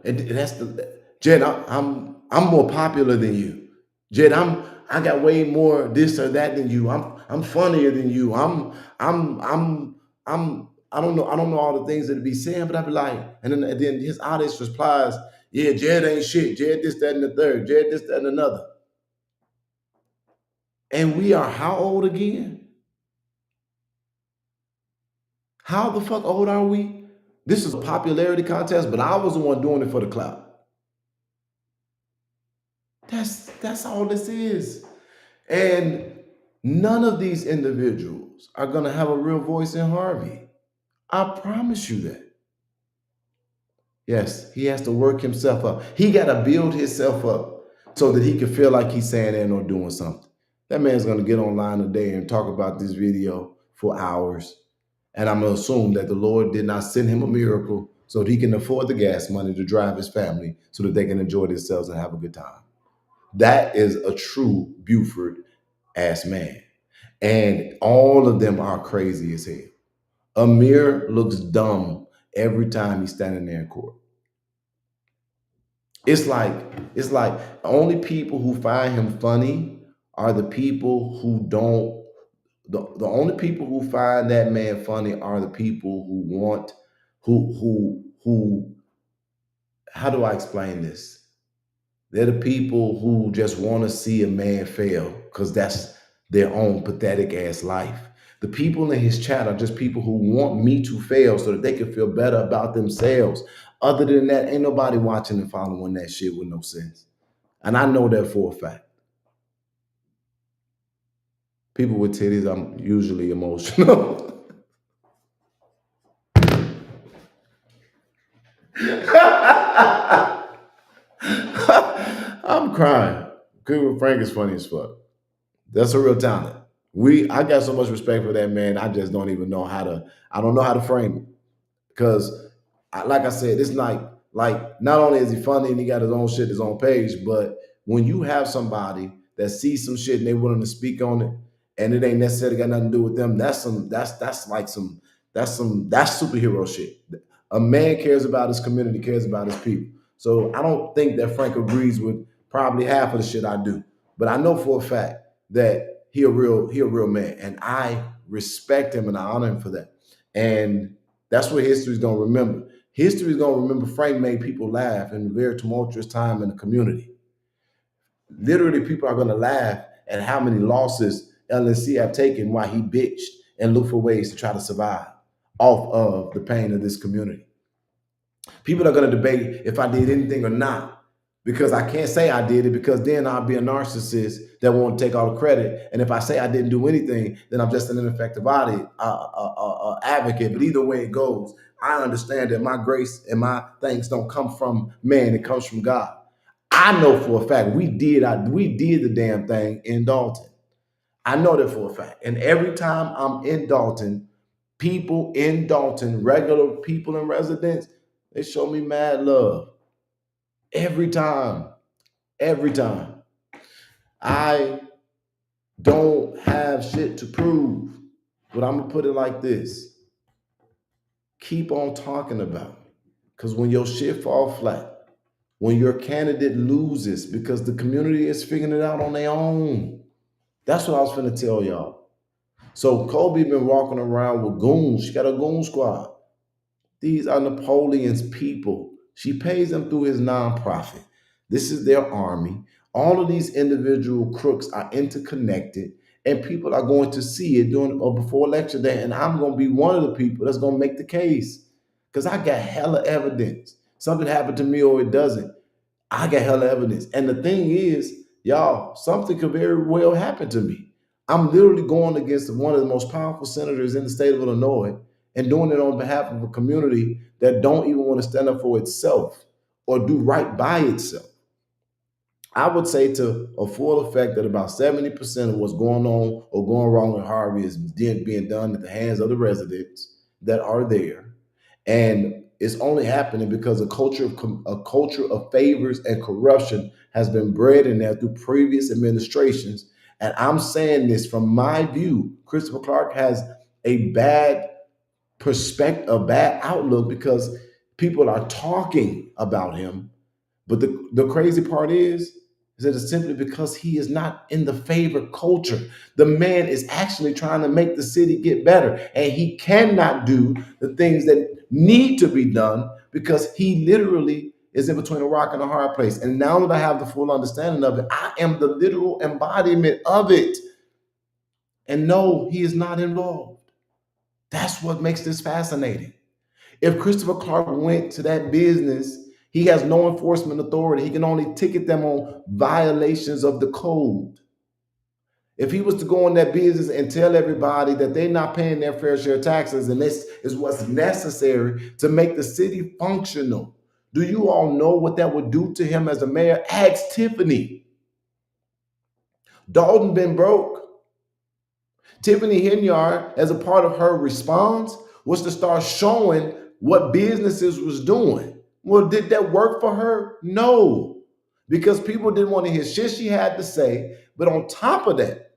more popular than you. Jed, I got way more this or that than you. I'm funnier than you. I don't know all the things that be saying, but I be like, and then his audience replies, yeah, Jed ain't shit. Jed this, that, and the third. Jed this, that, and another. And we are how old again? How the fuck old are we? This is a popularity contest, but I was the one doing it for the clout. That's all this is. And none of these individuals are going to have a real voice in Harvey. I promise you that. Yes, he has to work himself up. He got to build himself up so that he can feel like he's saying that or doing something. That man's going to get online today and talk about this video for hours. And I'm going to assume that the Lord did not send him a miracle so that he can afford the gas money to drive his family so that they can enjoy themselves and have a good time. That is a true Buford ass man. And all of them are crazy as hell. Amir looks dumb every time he's standing there in court. It's like only people who find him funny are the people who don't. The only people who find that man funny are the people who want who. How do I explain this? They're the people who just want to see a man fail because that's their own pathetic ass life. The people in his chat are just people who want me to fail so that they can feel better about themselves. Other than that, ain't nobody watching and following that shit with no sense. And I know that for a fact. People with titties, I'm usually emotional. I'm crying. Good Frank is funny as fuck. That's a real talent. I got so much respect for that man. I just don't even know how to frame it. Because like I said, it's like not only is he funny and he got his own shit, his own page, but when you have somebody that sees some shit and they willing to speak on it, and it ain't necessarily got nothing to do with them, that's superhero shit. A man cares about his community, cares about his people. So I don't think that Frank agrees with probably half of the shit I do, but I know for a fact that he a real man, and I respect him and I honor him for that. And that's what history's gonna remember. History's gonna remember Frank made people laugh in a very tumultuous time in the community. Literally, people are gonna laugh at how many losses LNC have taken while he bitched and looked for ways to try to survive off of the pain of this community. People are gonna debate if I did anything or not, because I can't say I did it, because then I'll be a narcissist that won't take all the credit. And if I say I didn't do anything, then I'm just an ineffective advocate. But either way it goes, I understand that my grace and my thanks don't come from man, it comes from God. I know for a fact we did the damn thing in Dalton. I know that for a fact. And every time I'm in Dalton, people in Dalton, regular people and residents, they show me mad love. Every time. I don't have shit to prove, but I'm gonna put it like this. Keep on talking about it. Because when your shit fall flat, when your candidate loses because the community is figuring it out on their own. That's what I was finna tell y'all. So Kobe been walking around with goons. She got a goon squad. These are Napoleon's people. She pays them through his nonprofit. This is their army. All of these individual crooks are interconnected, and people are going to see it during or before election day. And I'm going to be one of the people that's going to make the case, because I got hella evidence. Something happened to me or it doesn't. I got hella evidence. And the thing is, y'all, something could very well happen to me. I'm literally going against one of the most powerful senators in the state of Illinois and doing it on behalf of a community that don't even want to stand up for itself or do right by itself. I would say to a full effect that about 70% of what's going on or going wrong in Harvey is being done at the hands of the residents that are there. And it's only happening because a culture of favors and corruption has been bred in there through previous administrations. And I'm saying this from my view. Christopher Clark has a bad perspective, a bad outlook because people are talking about him. But the crazy part is that it's simply because he is not in the favor culture. The man is actually trying to make the city get better, and he cannot do the things that need to be done because he literally is in between a rock and a hard place. And now that I have the full understanding of it, I am the literal embodiment of it. And no, he is not involved. That's what makes this fascinating. If Christopher Clark went to that business, he has no enforcement authority. He can only ticket them on violations of the code. If he was to go in that business and tell everybody that they're not paying their fair share of taxes and this is what's necessary to make the city functional, do you all know what that would do to him as a mayor? Ask Tiffany. Dalton been broke. Tiffany Henyard, as a part of her response, was to start showing what businesses was doing. Well, did that work for her? No, because people didn't want to hear shit she had to say. But on top of that,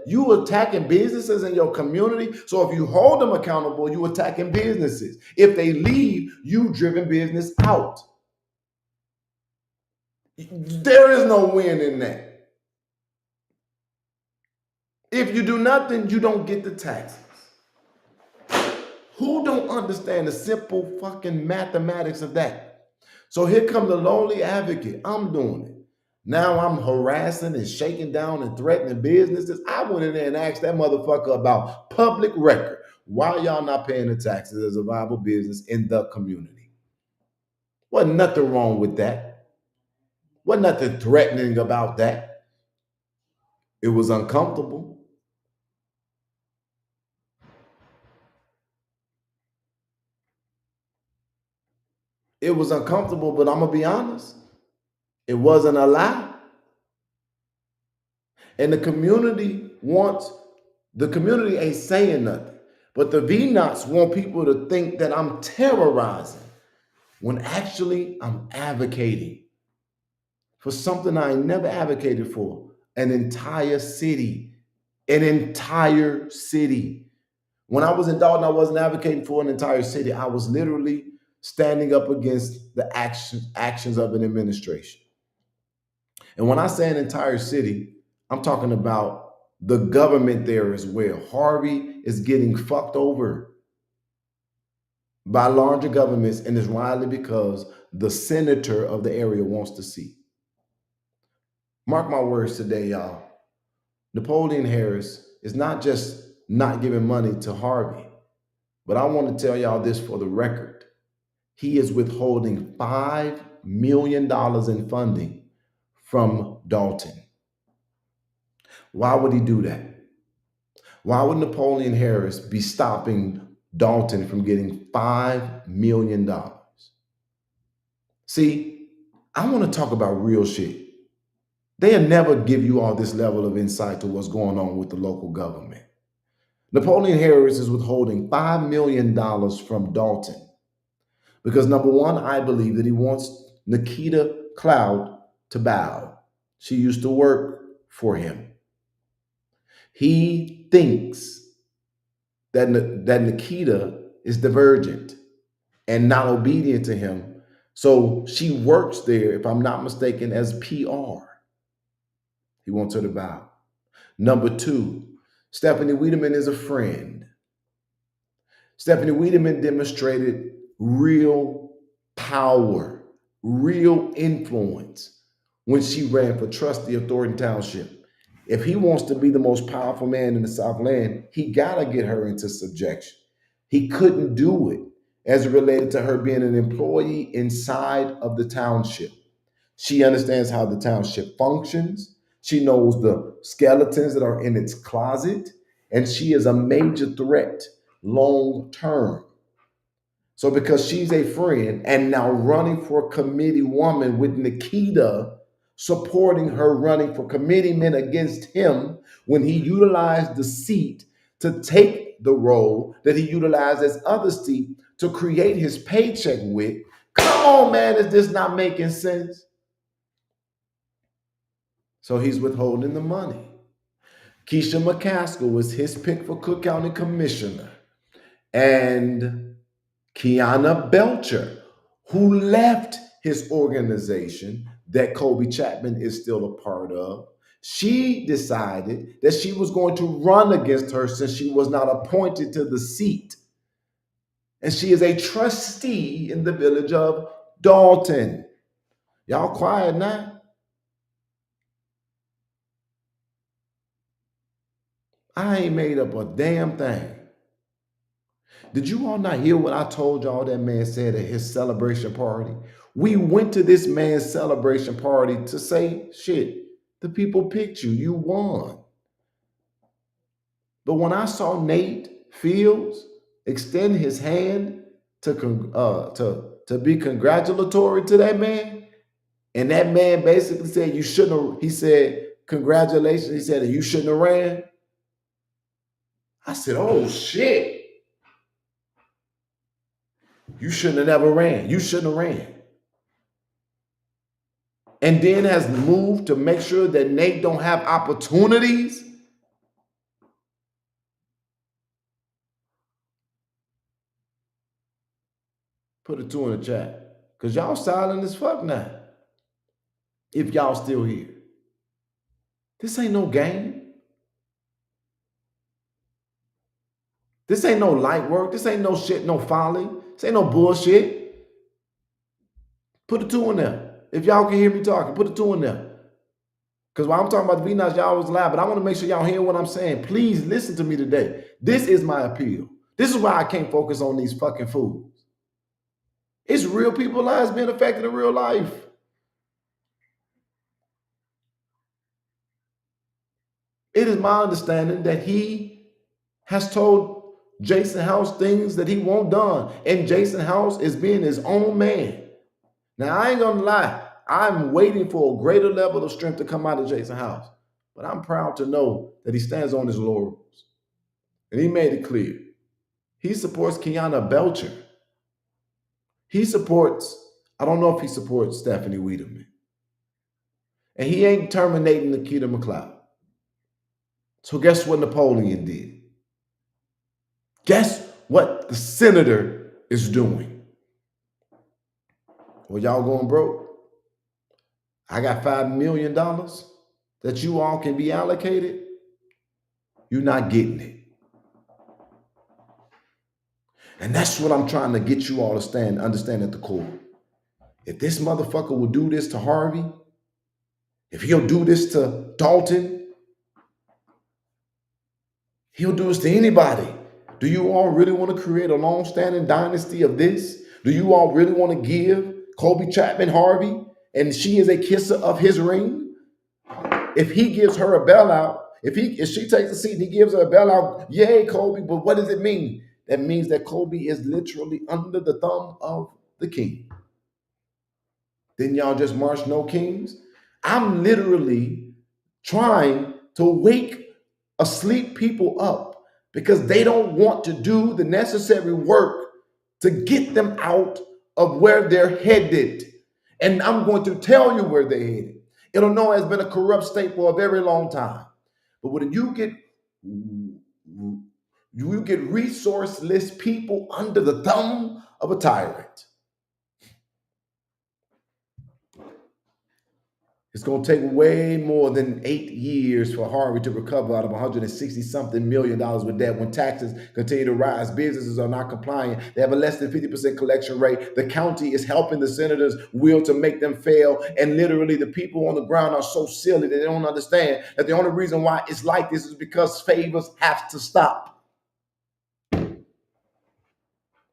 you attacking businesses in your community. So if you hold them accountable, you attacking businesses. If they leave, you driven business out. There is no win in that. If you do nothing, you don't get the taxes. Who don't understand the simple fucking mathematics of that? So here comes the lonely advocate. I'm doing it. Now I'm harassing and shaking down and threatening businesses. I went in there and asked that motherfucker about public record. Why y'all not paying the taxes as a viable business in the community? Wasn't nothing wrong with that. Wasn't nothing threatening about that. It was uncomfortable. It was uncomfortable, but I'm going to be honest. It wasn't a lie. And the community ain't saying nothing. But the V-Nots want people to think that I'm terrorizing when actually I'm advocating for something I ain't never advocated for. An entire city. When I was in Dalton, I wasn't advocating for an entire city. I was literally standing up against the actions of an administration. And when I say an entire city, I'm talking about the government there as well. Harvey is getting fucked over by larger governments, and it's widely because the senator of the area wants to see. Mark my words today, y'all. Napoleon Harris is not just not giving money to Harvey, but I want to tell y'all this for the record. He is withholding $5 million in funding from Dalton. Why would he do that? Why would Napoleon Harris be stopping Dalton from getting $5 million? See, I want to talk about real shit. They'll never give you all this level of insight to what's going on with the local government. Napoleon Harris is withholding $5 million from Dalton because, number one, I believe that he wants Nikita Cloud to bow. She used to work for him. He thinks that Nikita is divergent and not obedient to him. So she works there, if I'm not mistaken, as PR. He wants her to bow. Number two, Stephanie Wiedemann is a friend. Stephanie Wiedemann demonstrated real power, real influence when she ran for trustee of Thornton Township. If he wants to be the most powerful man in the Southland, he got to get her into subjection. He couldn't do it as it related to her being an employee inside of the township. She understands how the township functions. She knows the skeletons that are in its closet, and she is a major threat long term. So because she's a friend and now running for committee woman with Nikita supporting her running for committeeman against him when he utilized the seat to take the role that he utilized as other seat to create his paycheck with. Come on, man, is this not making sense? So he's withholding the money. Keisha McCaskill was his pick for Cook County Commissioner. And Kiana Belcher, who left his organization that Colby Chapman is still a part of, she decided that she was going to run against her since she was not appointed to the seat. And she is a trustee in the village of Dalton. Y'all quiet now? I ain't made up a damn thing. Did you all not hear what I told y'all that man said at his celebration party? We went to this man's celebration party to say, shit, the people picked you, you won. But when I saw Nate Fields extend his hand to be congratulatory to that man, and that man basically said, you shouldn't have, he said, congratulations, he said, you shouldn't have ran. I said, oh shit. You shouldn't have never ran. You shouldn't have ran. And then has moved to make sure that Nate don't have opportunities. Put a 2 in the chat. Because y'all silent as fuck now. If y'all still here. This ain't no game. This ain't no light work. This ain't no shit, no folly. This ain't no bullshit. Put a 2 in there. If y'all can hear me talking, put a 2 in there. Because while I'm talking about the V-Nuts, y'all always lie, but I want to make sure y'all hear what I'm saying. Please listen to me today. This is my appeal. This is why I can't focus on these fucking fools. It's real people's lives being affected in real life. It is my understanding that he has told Jason House things that he won't done. And Jason House is being his own man. Now, I ain't gonna lie. I'm waiting for a greater level of strength to come out of Jason House. But I'm proud to know that he stands on his laurels. And he made it clear. He supports Kiana Belcher. He supports, I don't know if he supports Stephanie Wiedemann. And he ain't terminating Nikita McLeod. So guess what Napoleon did? Guess what the senator is doing? Well, y'all going broke? I got $5 million that you all can be allocated. You're not getting it. And that's what I'm trying to get you all to understand at the core. If this motherfucker will do this to Harvey, if he'll do this to Dalton, he'll do this to anybody. Do you all really want to create a long-standing dynasty of this? Do you all really want to give Colby Chapman Harvey, and she is a kisser of his ring? If he gives her a bailout, if she takes a seat and he gives her a bailout, yay, Colby, but what does it mean? That means that Colby is literally under the thumb of the king. Didn't y'all just march no kings? I'm literally trying to wake asleep people up because they don't want to do the necessary work to get them out of where they're headed. And I'm going to tell you where they're headed. Illinois has been a corrupt state for a very long time. But when you get resourceless people under the thumb of a tyrant, it's going to take way more than 8 years for Harvey to recover out of $160-something million with debt when taxes continue to rise. Businesses are not complying. They have a less than 50% collection rate. The county is helping the senators' will to make them fail. And literally the people on the ground are so silly that they don't understand that the only reason why it's like this is because favors have to stop.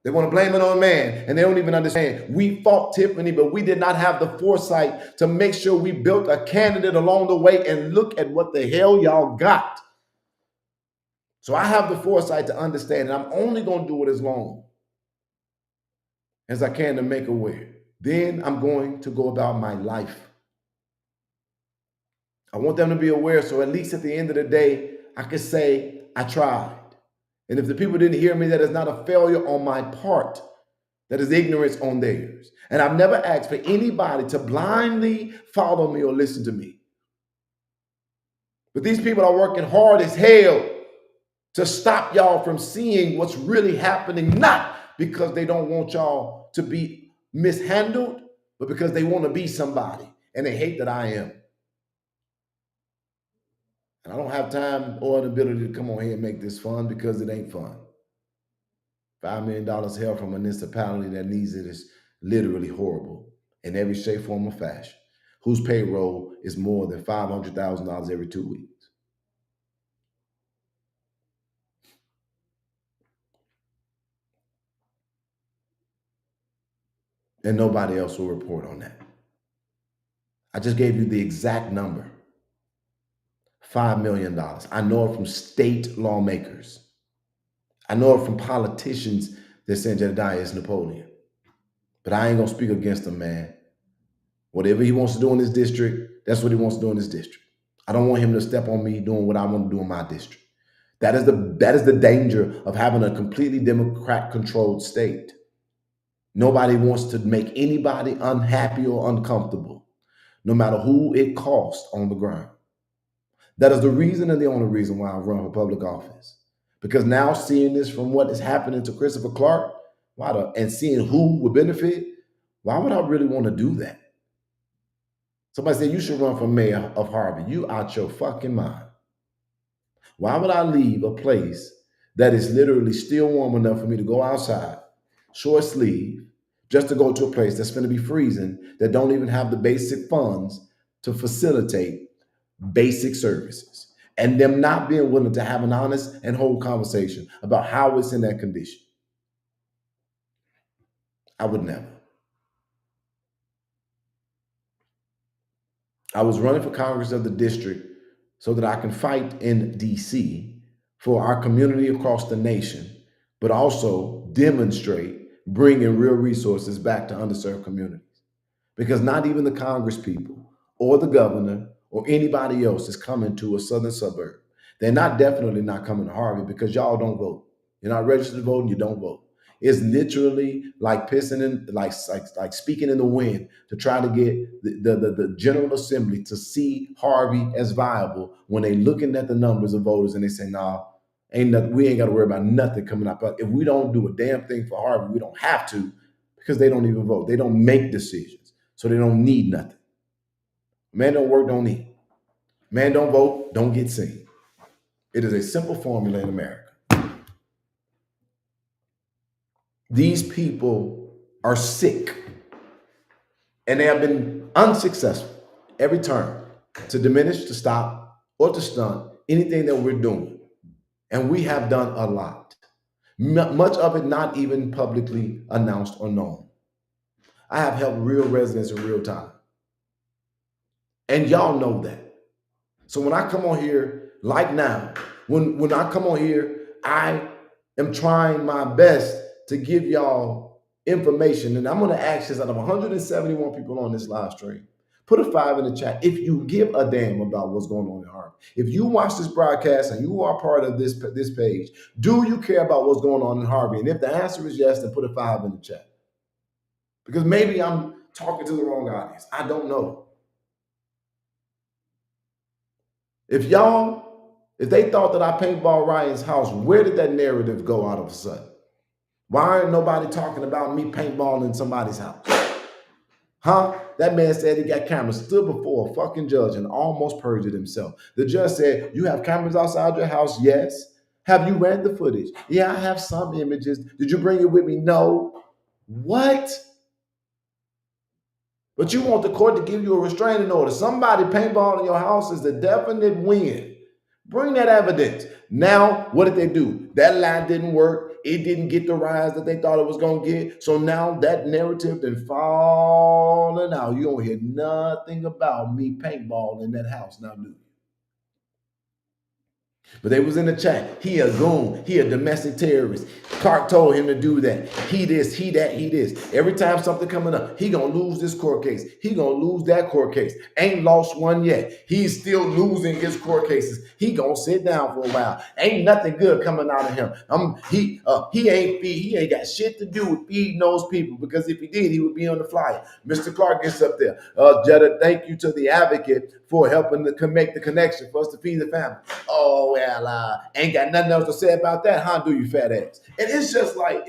They want to blame it on man, and they don't even understand. We fought Tiffany, but we did not have the foresight to make sure we built a candidate along the way, and look at what the hell y'all got. So I have the foresight to understand, and I'm only going to do it as long as I can to make aware. Then I'm going to go about my life. I want them to be aware, so at least at the end of the day, I can say I tried. And if the people didn't hear me, that is not a failure on my part. That is ignorance on theirs. And I've never asked for anybody to blindly follow me or listen to me. But these people are working hard as hell to stop y'all from seeing what's really happening, not because they don't want y'all to be mishandled, but because they want to be somebody and they hate that I am. And I don't have time or an ability to come on here and make this fun because it ain't fun. $5 million held from a municipality that needs it is literally horrible in every shape, form, or fashion, whose payroll is more than $500,000 every 2 weeks. And nobody else will report on that. I just gave you the exact number. $5 million. I know it from state lawmakers. I know it from politicians that saying Jedediah is Napoleon. But I ain't going to speak against him, man. Whatever he wants to do in his district, that's what he wants to do in his district. I don't want him to step on me doing what I want to do in my district. That is the danger of having a completely Democrat-controlled state. Nobody wants to make anybody unhappy or uncomfortable, no matter who it costs on the ground. That is the reason and the only reason why I run for public office. Because now seeing this from what is happening to Christopher Clark, and seeing who would benefit, why would I really want to do that? Somebody said, you should run for mayor of Harvey. You out your fucking mind. Why would I leave a place that is literally still warm enough for me to go outside, short sleeve, just to go to a place that's going to be freezing, that don't even have the basic funds to facilitate basic services, and them not being willing to have an honest and whole conversation about how it's in that condition? I would never. I was running for Congress of the district so that I can fight in DC for our community across the nation, but also demonstrate bringing real resources back to underserved communities. Because not even the Congress people or the governor or anybody else is coming to a southern suburb. They're definitely not coming to Harvey because y'all don't vote. You're not registered to vote and you don't vote. It's literally like pissing in, like speaking in the wind to try to get the General Assembly to see Harvey as viable when they looking at the numbers of voters and they say, nah, we ain't got to worry about nothing coming up. But if we don't do a damn thing for Harvey, we don't have to, because they don't even vote. They don't make decisions, so they don't need nothing. Man don't work, don't eat. Man don't vote, don't get seen. It is a simple formula in America. These people are sick, and they have been unsuccessful every turn to diminish, to stop, or to stunt anything that we're doing. And we have done a lot. Much of it not even publicly announced or known. I have helped real residents in real time. And y'all know that. So when I come on here, like now, when I come on here, I am trying my best to give y'all information. And I'm going to ask this out of 171 people on this live stream. Put a 5 in the chat if you give a damn about what's going on in Harvey. If you watch this broadcast and you are part of this page, do you care about what's going on in Harvey? And if the answer is yes, then put a 5 in the chat. Because maybe I'm talking to the wrong audience. I don't know. If they thought that I paintball Ryan's house, where did that narrative go out of a sudden? Why ain't nobody talking about me paintballing somebody's house? Huh? That man said he got cameras, stood before a fucking judge and almost perjured himself. The judge said, you have cameras outside your house? Yes. Have you read the footage? Yeah, I have some images. Did you bring it with me? No. What? But you want the court to give you a restraining order. Somebody paintballing your house is a definite win. Bring that evidence. Now, what did they do? That lie didn't work. it didn't get the rise that they thought it was going to get. So now that narrative then falling out. You don't hear nothing about me paintball in that house now, do you? But they was in the chat. He a goon. He a domestic terrorist. Clark told him to do that. He this, he that, he this. Every time something coming up, he gonna lose this court case. He gonna lose that court case. Ain't lost one yet. He's still losing his court cases. He gonna sit down for a while. Ain't nothing good coming out of him. He ain't got shit to do with feeding those people, because if he did, he would be on the flyer. Mr. Clark gets up there. Jetta, thank you to the advocate for helping to make the connection for us to feed the family. Oh, well, ain't got nothing else to say about that, huh? Do you fat ass? And it's just like,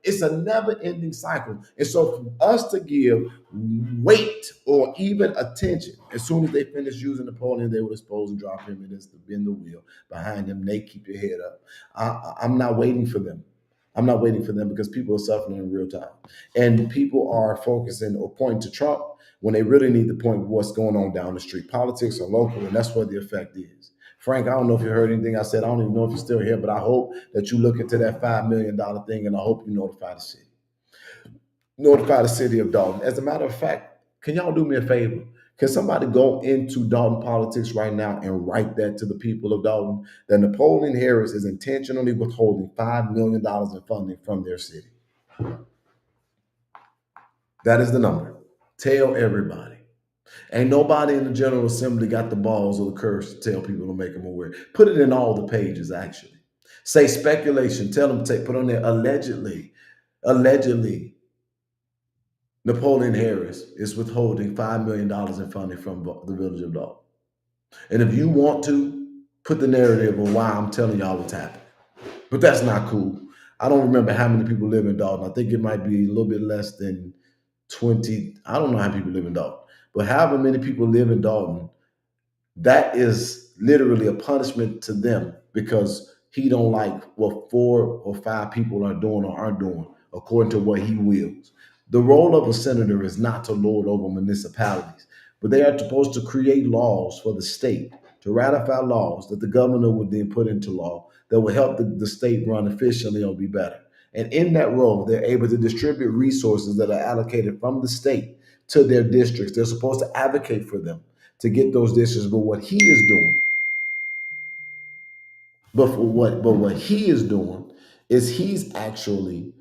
it's a never-ending cycle. And so for us to give weight or even attention, as soon as they finish using Napoleon, they would expose and drop him. It is to bend the wheel behind him. They keep your head up. I'm not waiting for them. I'm not waiting for them, because people are suffering in real time. And people are focusing or pointing to Trump when they really need to point what's going on down the street. Politics are local, and that's where the effect is. Frank, I don't know if you heard anything I said. I don't even know if you're still here, but I hope that you look into that $5 million thing, and I hope you notify the city. Notify the city of Dalton. As a matter of fact, can y'all do me a favor? Can somebody go into Dalton politics right now and write that to the people of Dalton, that Napoleon Harris is intentionally withholding $5 million in funding from their city? That is the number. Tell everybody. Ain't nobody in the General Assembly got the balls or the courage to tell people to make them aware. Put it in all the pages, actually. Say speculation. Tell them to put on there allegedly, Napoleon Harris is withholding $5 million in funding from the village of Dalton. And if you want to, put the narrative on why I'm telling y'all what's happening. But that's not cool. I don't remember how many people live in Dalton. I think it might be a little bit less than 20. I don't know how people live in Dalton. But however many people live in Dalton, that is literally a punishment to them, because he don't like what 4 or 5 people are doing or aren't doing according to what he wills. The role of a senator is not to lord over municipalities, but they are supposed to create laws for the state, to ratify laws that the governor would then put into law that will help the state run efficiently or be better. And in that role, they're able to distribute resources that are allocated from the state to their districts. They're supposed to advocate for them to get those districts. But what he is doing, what he is doing is he's actually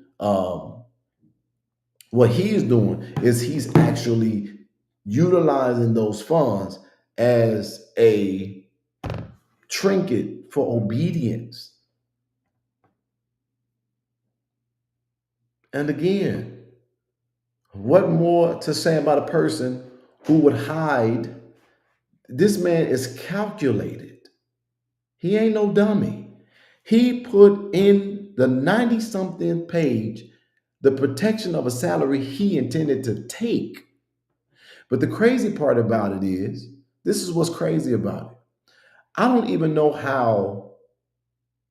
utilizing those funds as a trinket for obedience. And again, what more to say about a person who would hide? This man is calculated. He ain't no dummy. He put in the 90-something page the protection of a salary he intended to take. But the crazy part about it is, this is what's crazy about it. I don't even know how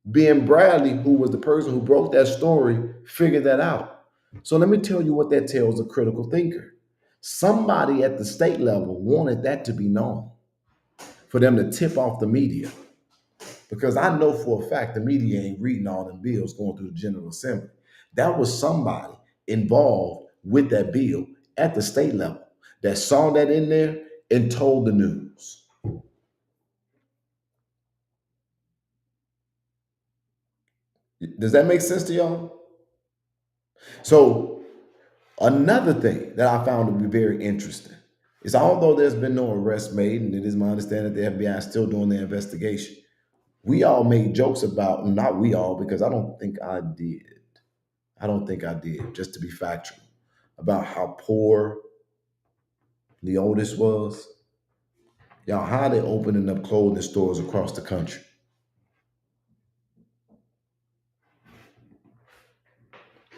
Ben Bradley, who was the person who broke that story, figured that out. So let me tell you what that tells a critical thinker. Somebody at the state level wanted that to be known, for them to tip off the media. Because I know for a fact the media ain't reading all them bills going through the General Assembly. That was somebody involved with that bill at the state level that saw that in there and told the news. Does that make sense to y'all? So another thing that I found to be very interesting is, although there's been no arrest made, and it is my understanding that the FBI is still doing their investigation, we all made jokes about, not we all, because I don't think I did, just to be factual, about how poor Leotis was. Y'all, how they opening up clothing stores across the country.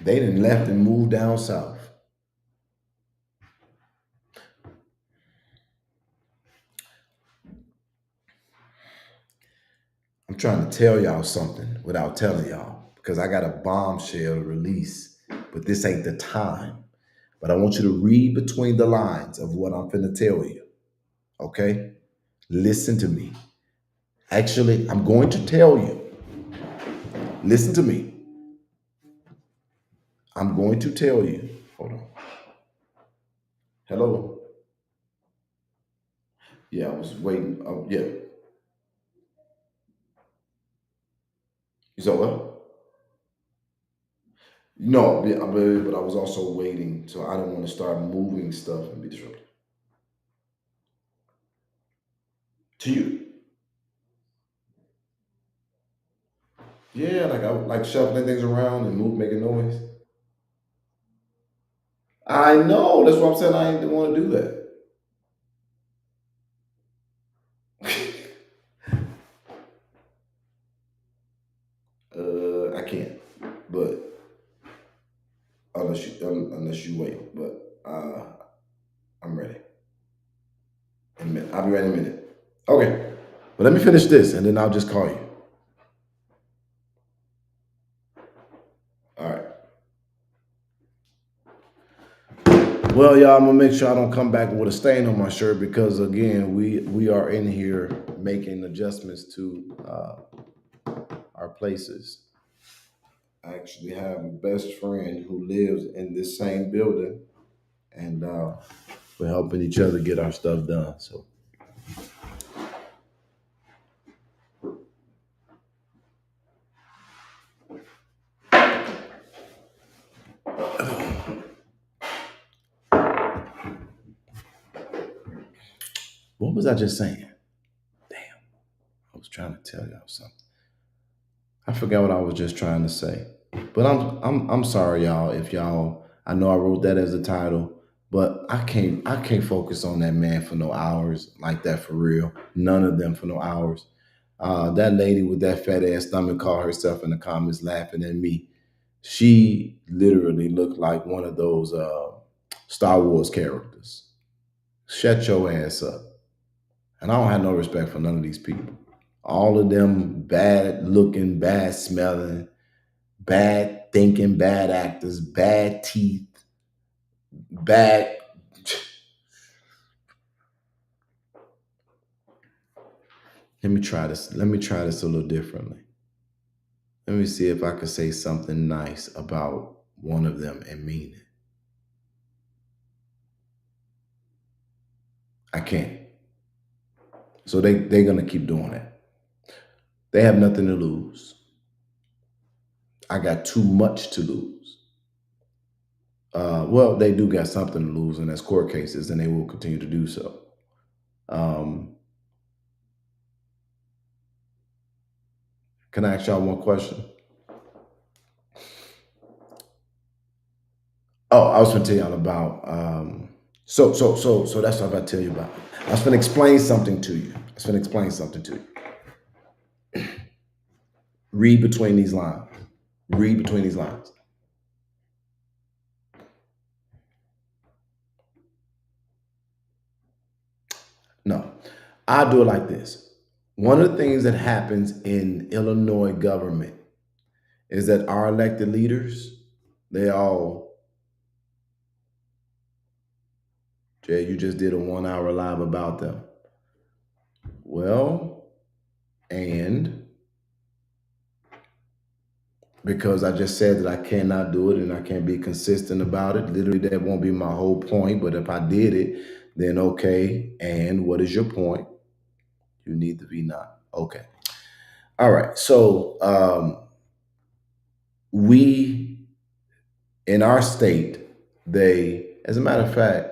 They done left and moved down south. I'm trying to tell y'all something without telling y'all, because I got a bombshell to release, but this ain't the time. But I want you to read between the lines of what I'm finna tell you, okay? Listen to me. Actually, I'm going to tell you Listen to me. I'm going to tell you. Hold on. Hello. Yeah, I was waiting. Yeah. You saw what? No, yeah, but I was also waiting, so I don't want to start moving stuff and be disruptive. To you. Yeah, like I like shuffling things around and making noise. I know. That's what I'm saying. I didn't want to do that. I can't, but unless you wait. But I'm ready. In a minute. I'll be ready in a minute. Okay, but let me finish this, and then I'll just call you. All right. Well, y'all, I'm gonna make sure I don't come back with a stain on my shirt because again, we are in here making adjustments to our places. I actually have a best friend who lives in this same building, and we're helping each other get our stuff done. So. What was I just saying? Damn, I was trying to tell y'all something. I forgot what I was just trying to say. But I'm sorry, y'all. If y'all, I know I wrote that as a title, but I can't focus on that man for no hours like that for real. None of them for no hours. That lady with that fat ass stomach called herself in the comments laughing at me. She literally looked like one of those Star Wars characters. Shut your ass up. And I don't have no respect for none of these people. All of them bad looking, bad smelling, bad thinking, bad actors, bad teeth, bad. Let me try this. Let me try this a little differently. Let me see if I could say something nice about one of them and mean it. I can't. So they're gonna keep doing that. They have nothing to lose. I got too much to lose. Well, they do got something to lose, and that's court cases, and they will continue to do so. Can I ask y'all one question? Oh, I was going to tell y'all about. So that's what I'm about to tell you about. I was going to explain something to you. Read between these lines. Read between these lines. No, I do it like this. One of the things that happens in Illinois government is that our elected leaders, they all, Jay, you just did a 1 hour live about them. Well, and because I just said that I cannot do it and I can't be consistent about it, literally that won't be my whole point. But if I did it, then okay. And what is your point? You need to be not. Okay. All right. So we, in our state, they, as a matter of fact,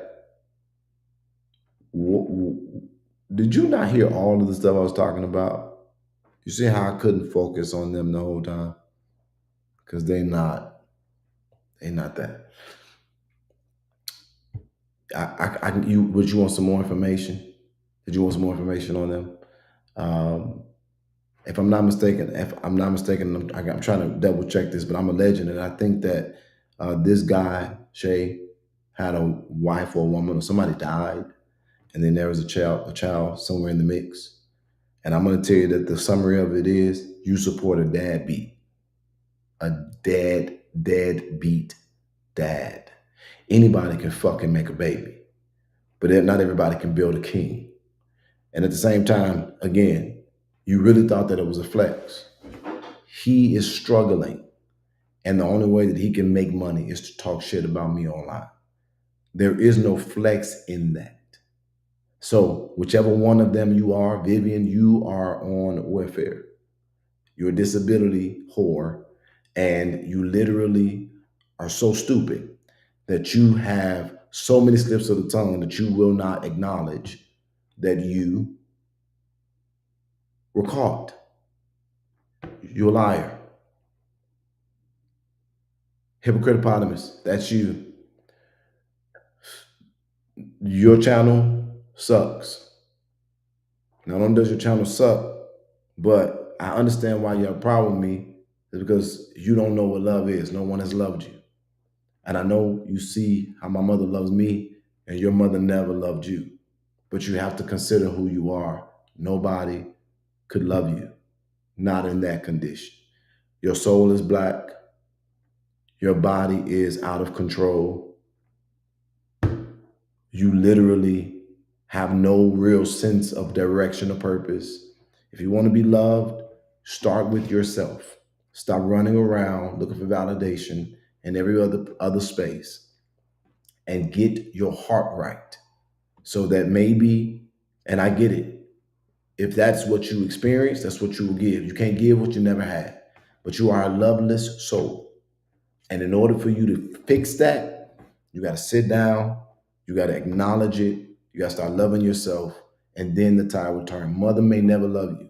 did you not hear all of the stuff I was talking about? You see how I couldn't focus on them the whole time? Because they're not that. Would you want some more information? Did you want some more information on them? If I'm not mistaken, I'm trying to double check this, but I'm a legend, and I think that this guy Shay had a wife or a woman or somebody died, and then there was a child somewhere in the mix. And I'm going to tell you that the summary of it is you support a deadbeat dad. Anybody can fucking make a baby, but not everybody can build a king. And at the same time, again, you really thought that it was a flex. he is struggling. And the only way that he can make money is to talk shit about me online. There is no flex in that. So, whichever one of them you are, Vivian, you are on welfare. You're a disability whore, and you literally are so stupid that you have so many slips of the tongue that you will not acknowledge that you were caught. You're a liar. Hypocritopotamus, that's you. Your channel sucks. Not only does your channel suck, but I understand why you have a problem with me is because you don't know what love is. No one has loved you. And I know you see how my mother loves me and your mother never loved you. But you have to consider who you are. Nobody could love you, not in that condition. Your soul is black. Your body is out of control. You literally have no real sense of direction or purpose. If you want to be loved, start with yourself. Stop running around looking for validation in every other space and get your heart right so that maybe, and I get it, if that's what you experience, that's what you will give. You can't give what you never had, but you are a loveless soul. And in order for you to fix that, you got to sit down, you got to acknowledge it, you got to start loving yourself, and then the tide will turn. Mother may never love you,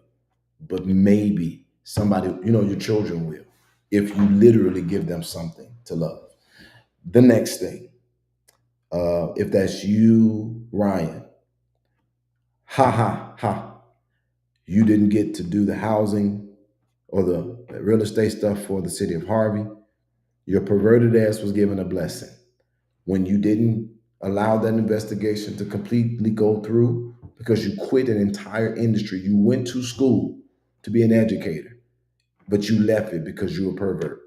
but maybe somebody, your children will, if you literally give them something to love. The next thing, if that's you, Ryan, ha ha ha, you didn't get to do the housing or the real estate stuff for the city of Harvey. Your perverted ass was given a blessing when you didn't allow that investigation to completely go through because you quit an entire industry. You went to school to be an educator, but you left it because you were a pervert.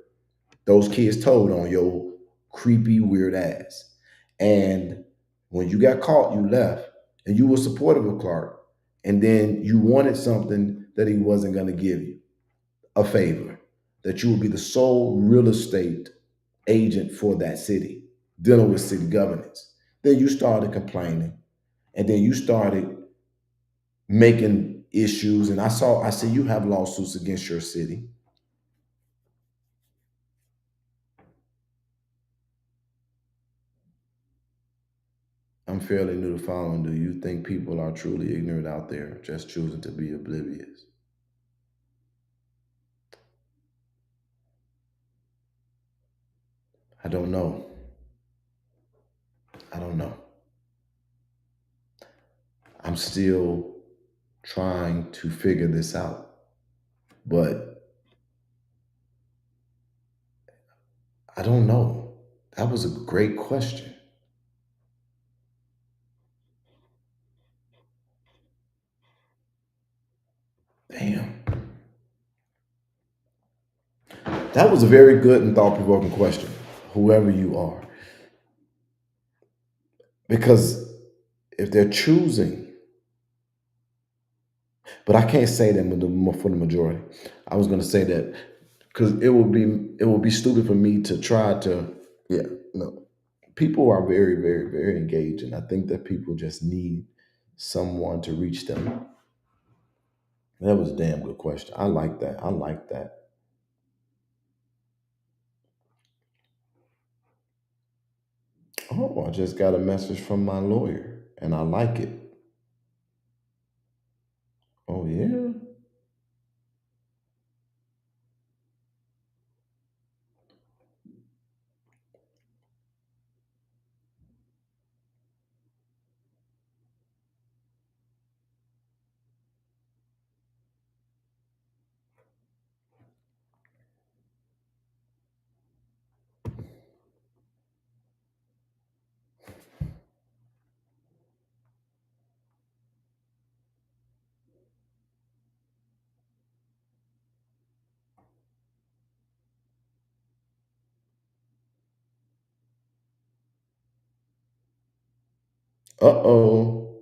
Those kids told on your creepy, weird ass. And when you got caught, you left and you were supportive of Clark. And then you wanted something that he wasn't going to give you, a favor, that you would be the sole real estate agent for that city, dealing with city governance. Then you started complaining, and then you started making issues. And I see you have lawsuits against your city. I'm fairly new to following. Do you think people are truly ignorant out there, just choosing to be oblivious? I don't know. I don't know. I'm still trying to figure this out. But I don't know. That was a great question. Damn. That was a very good and thought-provoking question, whoever you are. Because if they're choosing, but I can't say that for the majority. I was going to say that because it would be stupid for me to try to, no. People are very, very, very engaged, and I think that people just need someone to reach them. That was a damn good question. I like that. I like that. Oh, I just got a message from my lawyer, and I like it. Oh, yeah? Uh-oh.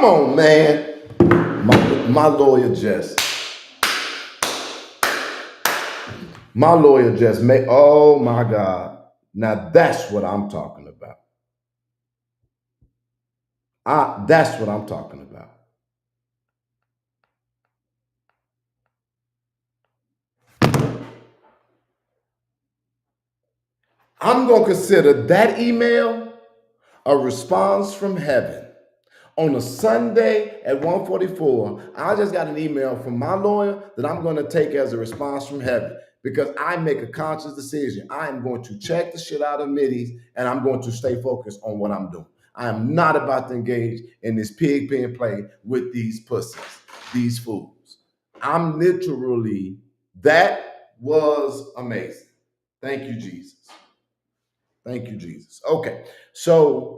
Come on, man. My lawyer just made, oh my God. Now that's what I'm talking about. That's what I'm talking about. I'm going to consider that email a response from heaven. On a Sunday at 1:44, I just got an email from my lawyer that I'm going to take as a response from heaven because I make a conscious decision. I am going to check the shit out of middies and I'm going to stay focused on what I'm doing. I am not about to engage in this pig pen play with these pussies, these fools. I'm literally, that was amazing. Thank you, Jesus. Thank you, Jesus. Okay, so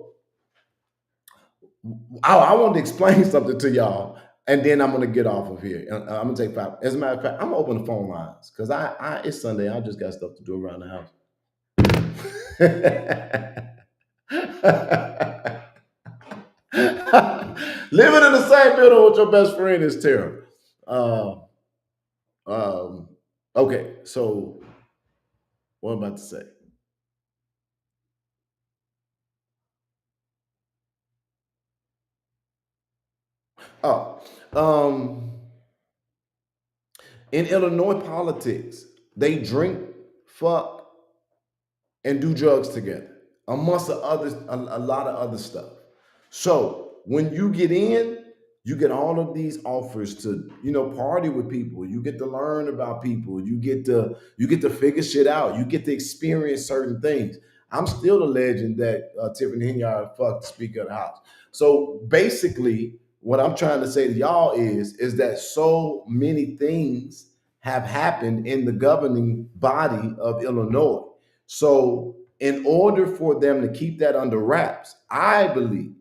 I want to explain something to y'all, and then I'm going to get off of here. I'm going to take 5. As a matter of fact, I'm going to open the phone lines because it's Sunday. I just got stuff to do around the house. Living in the same building with your best friend is terrible. Okay, so what am I about to say? In Illinois politics, they drink, fuck, and do drugs together, amongst a lot of other stuff. So when you get in, you get all of these offers to, party with people. You get to learn about people. You get to figure shit out. You get to experience certain things. I'm still the legend that Tiffany Henyard fucked the Speaker of the House. So basically, what I'm trying to say to y'all is that so many things have happened in the governing body of Illinois. So in order for them to keep that under wraps, I believe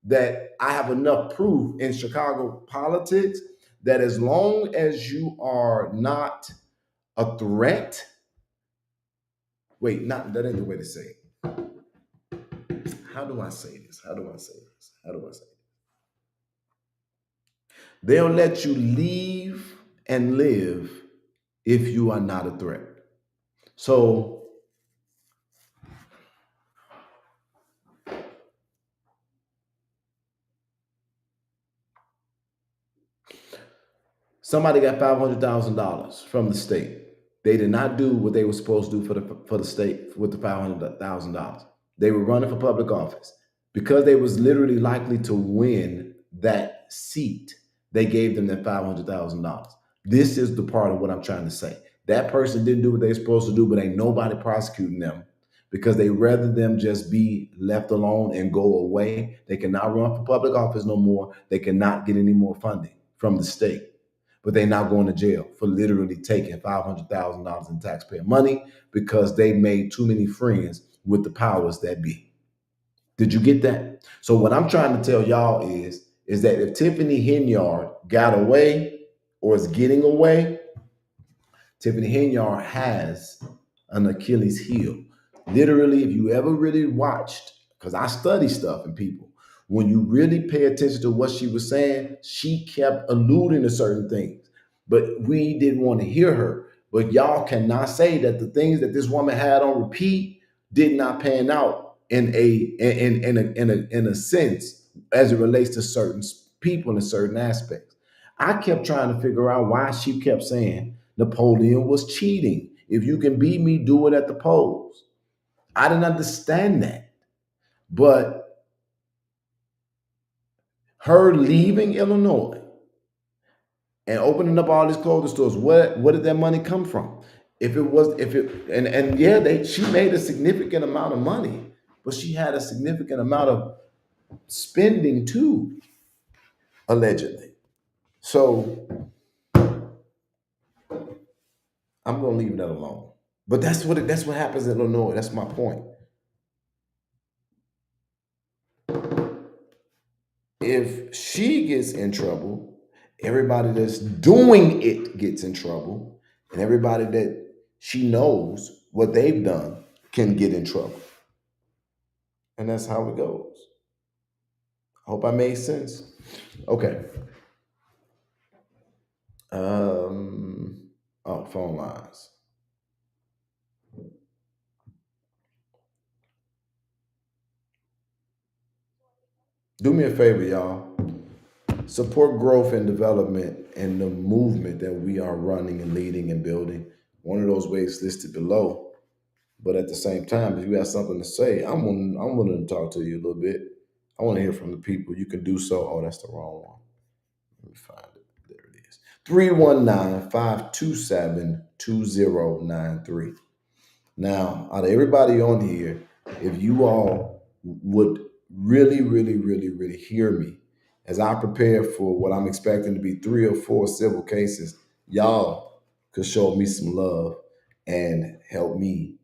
that I have enough proof in Chicago politics that as long as you are not a threat, that ain't the way to say it. How do I say this? They'll let you leave and live if you are not a threat. So somebody got $500,000 from the state. They did not do what they were supposed to do for the state with the $500,000. They were running for public office. Because they was literally likely to win that seat, they gave them that $500,000. This is the part of what I'm trying to say. That person didn't do what they were supposed to do, but ain't nobody prosecuting them because they rather them just be left alone and go away. They cannot run for public office no more. They cannot get any more funding from the state. But they're not going to jail for literally taking $500,000 in taxpayer money because they made too many friends with the powers that be. Did you get that? So what I'm trying to tell y'all is that if Tiffany Henyard got away or is getting away, Tiffany Henyard has an Achilles heel. Literally, if you ever really watched, because I study stuff in people, when you really pay attention to what she was saying, she kept alluding to certain things, but we didn't want to hear her. But y'all cannot say that the things that this woman had on repeat did not pan out in a sense as it relates to certain people in certain aspects. I kept trying to figure out why she kept saying Napoleon was cheating. If you can beat me, do it at the polls. I didn't understand that. But her leaving Illinois and opening up all these clothing stores, what did that money come from? She made a significant amount of money, but she had a significant amount of spending too, allegedly. So I'm gonna leave that alone. But that's what happens in Illinois. That's my point. If she gets in trouble, everybody that's doing it gets in trouble, and everybody that she knows what they've done can get in trouble. And that's how it goes. Hope I made sense. Okay. Phone lines. Do me a favor, y'all. Support growth and development and the movement that we are running and leading and building. One of those ways listed below. But at the same time, if you have something to say, I'm willing to talk to you a little bit. I want to hear from the people. You can do so. Oh, that's the wrong one. Let me find it. There it is. 319-527-2093. Now, out of everybody on here, if you all would really, really, really, really hear me as I prepare for what I'm expecting to be 3 or 4 civil cases, y'all could show me some love and help me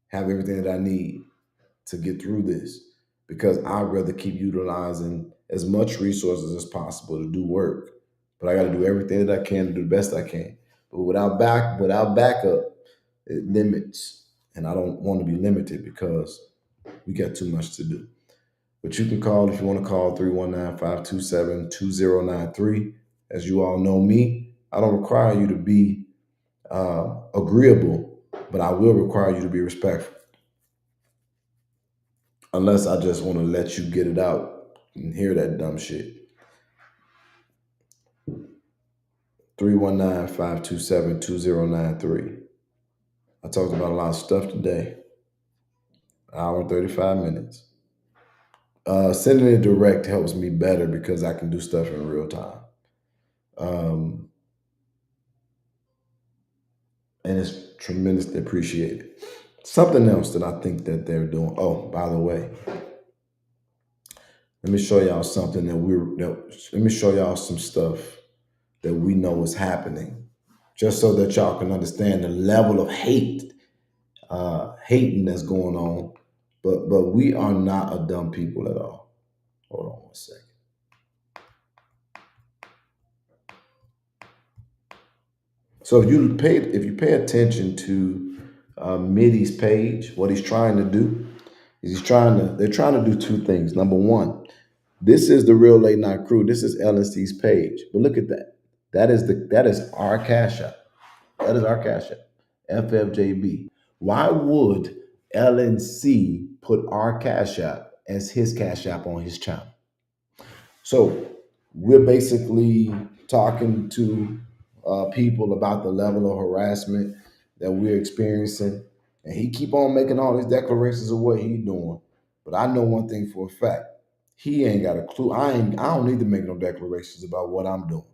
have everything that I need to get through this, because I'd rather keep utilizing as much resources as possible to do work. But I got to do everything that I can to do the best I can. But without backup, it limits. And I don't want to be limited because we got too much to do. But you can call if you want to call 319-527-2093. As you all know me, I don't require you to be agreeable, but I will require you to be respectful. Unless I just want to let you get it out and hear that dumb shit. 319-527-2093. I talked about a lot of stuff today. Hour and 35 minutes. Sending it direct helps me better because I can do stuff in real time. And it's tremendously appreciated. Something else that I think that they're doing. Oh, by the way, let me show y'all something let me show y'all some stuff that we know is happening, just so that y'all can understand the level of hating that's going on. But we are not a dumb people at all. Hold on one second. So if you pay attention to Mitty's page, what he's trying to do is they're trying to do 2 things. Number one, this is the Real Late Night Crew. This is LNC's page. But look at that. That is our Cash App. That is our Cash App. FFJB. Why would LNC put our Cash App as his Cash App on his channel? So we're basically talking to people about the level of harassment that we're experiencing. And he keep on making all these declarations of what he's doing. But I know one thing for a fact. He ain't got a clue. I don't need to make no declarations about what I'm doing.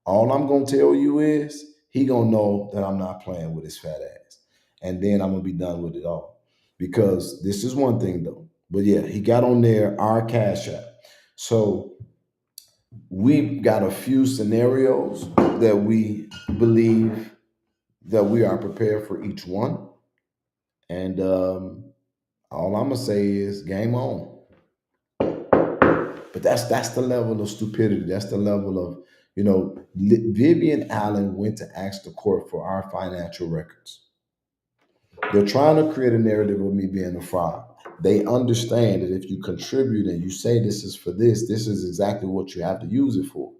All I'm going to tell you is he going to know that I'm not playing with his fat ass. And then I'm going to be done with it all. Because this is one thing, though. But yeah, he got on there, our Cash App. So we've got a few scenarios that we believe that we are prepared for each one. And all I'm going to say is game on. But that's the level of stupidity. That's the level of, Vivian Allen went to ask the court for our financial records. They're trying to create a narrative of me being a fraud. They understand that if you contribute and you say this is for this is exactly what you have to use it for.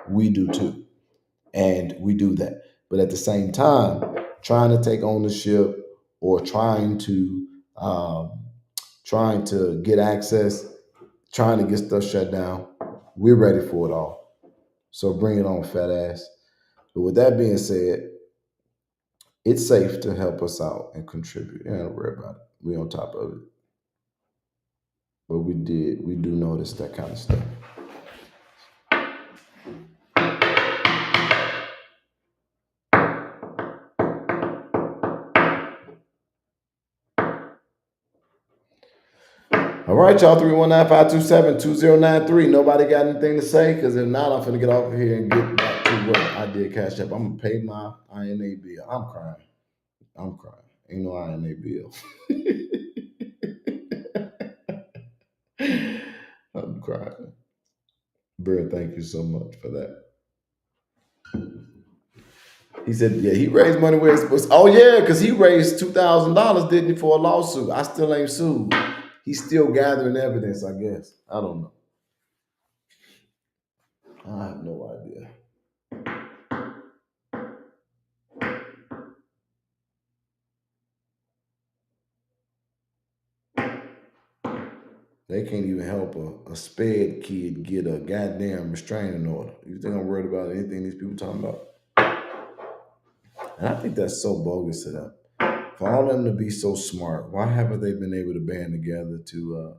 We do too. And we do that. But at the same time, trying to take ownership or trying to get access, trying to get stuff shut down, we're ready for it all. So bring it on, fat ass. But with that being said, it's safe to help us out and contribute. Don't worry about it. We're on top of it. But we do notice that kind of stuff. All right, y'all, 319-527-2093. Nobody got anything to say? Because if not, I'm finna get off of here and get back to what I did Cash App. I'm going to pay my INA bill. I'm crying. Ain't no INA bill. I'm crying. Bro, thank you so much for that. He said, yeah, he raised money where it's supposed to. Oh, yeah, because he raised $2,000, didn't he, for a lawsuit. I still ain't sued. He's still gathering evidence, I guess. I don't know. I have no idea. They can't even help a sped kid get a goddamn restraining order. You think I'm worried about anything these people talking about? And I think that's so bogus to them. For all of them to be so smart, why haven't they been able to band together to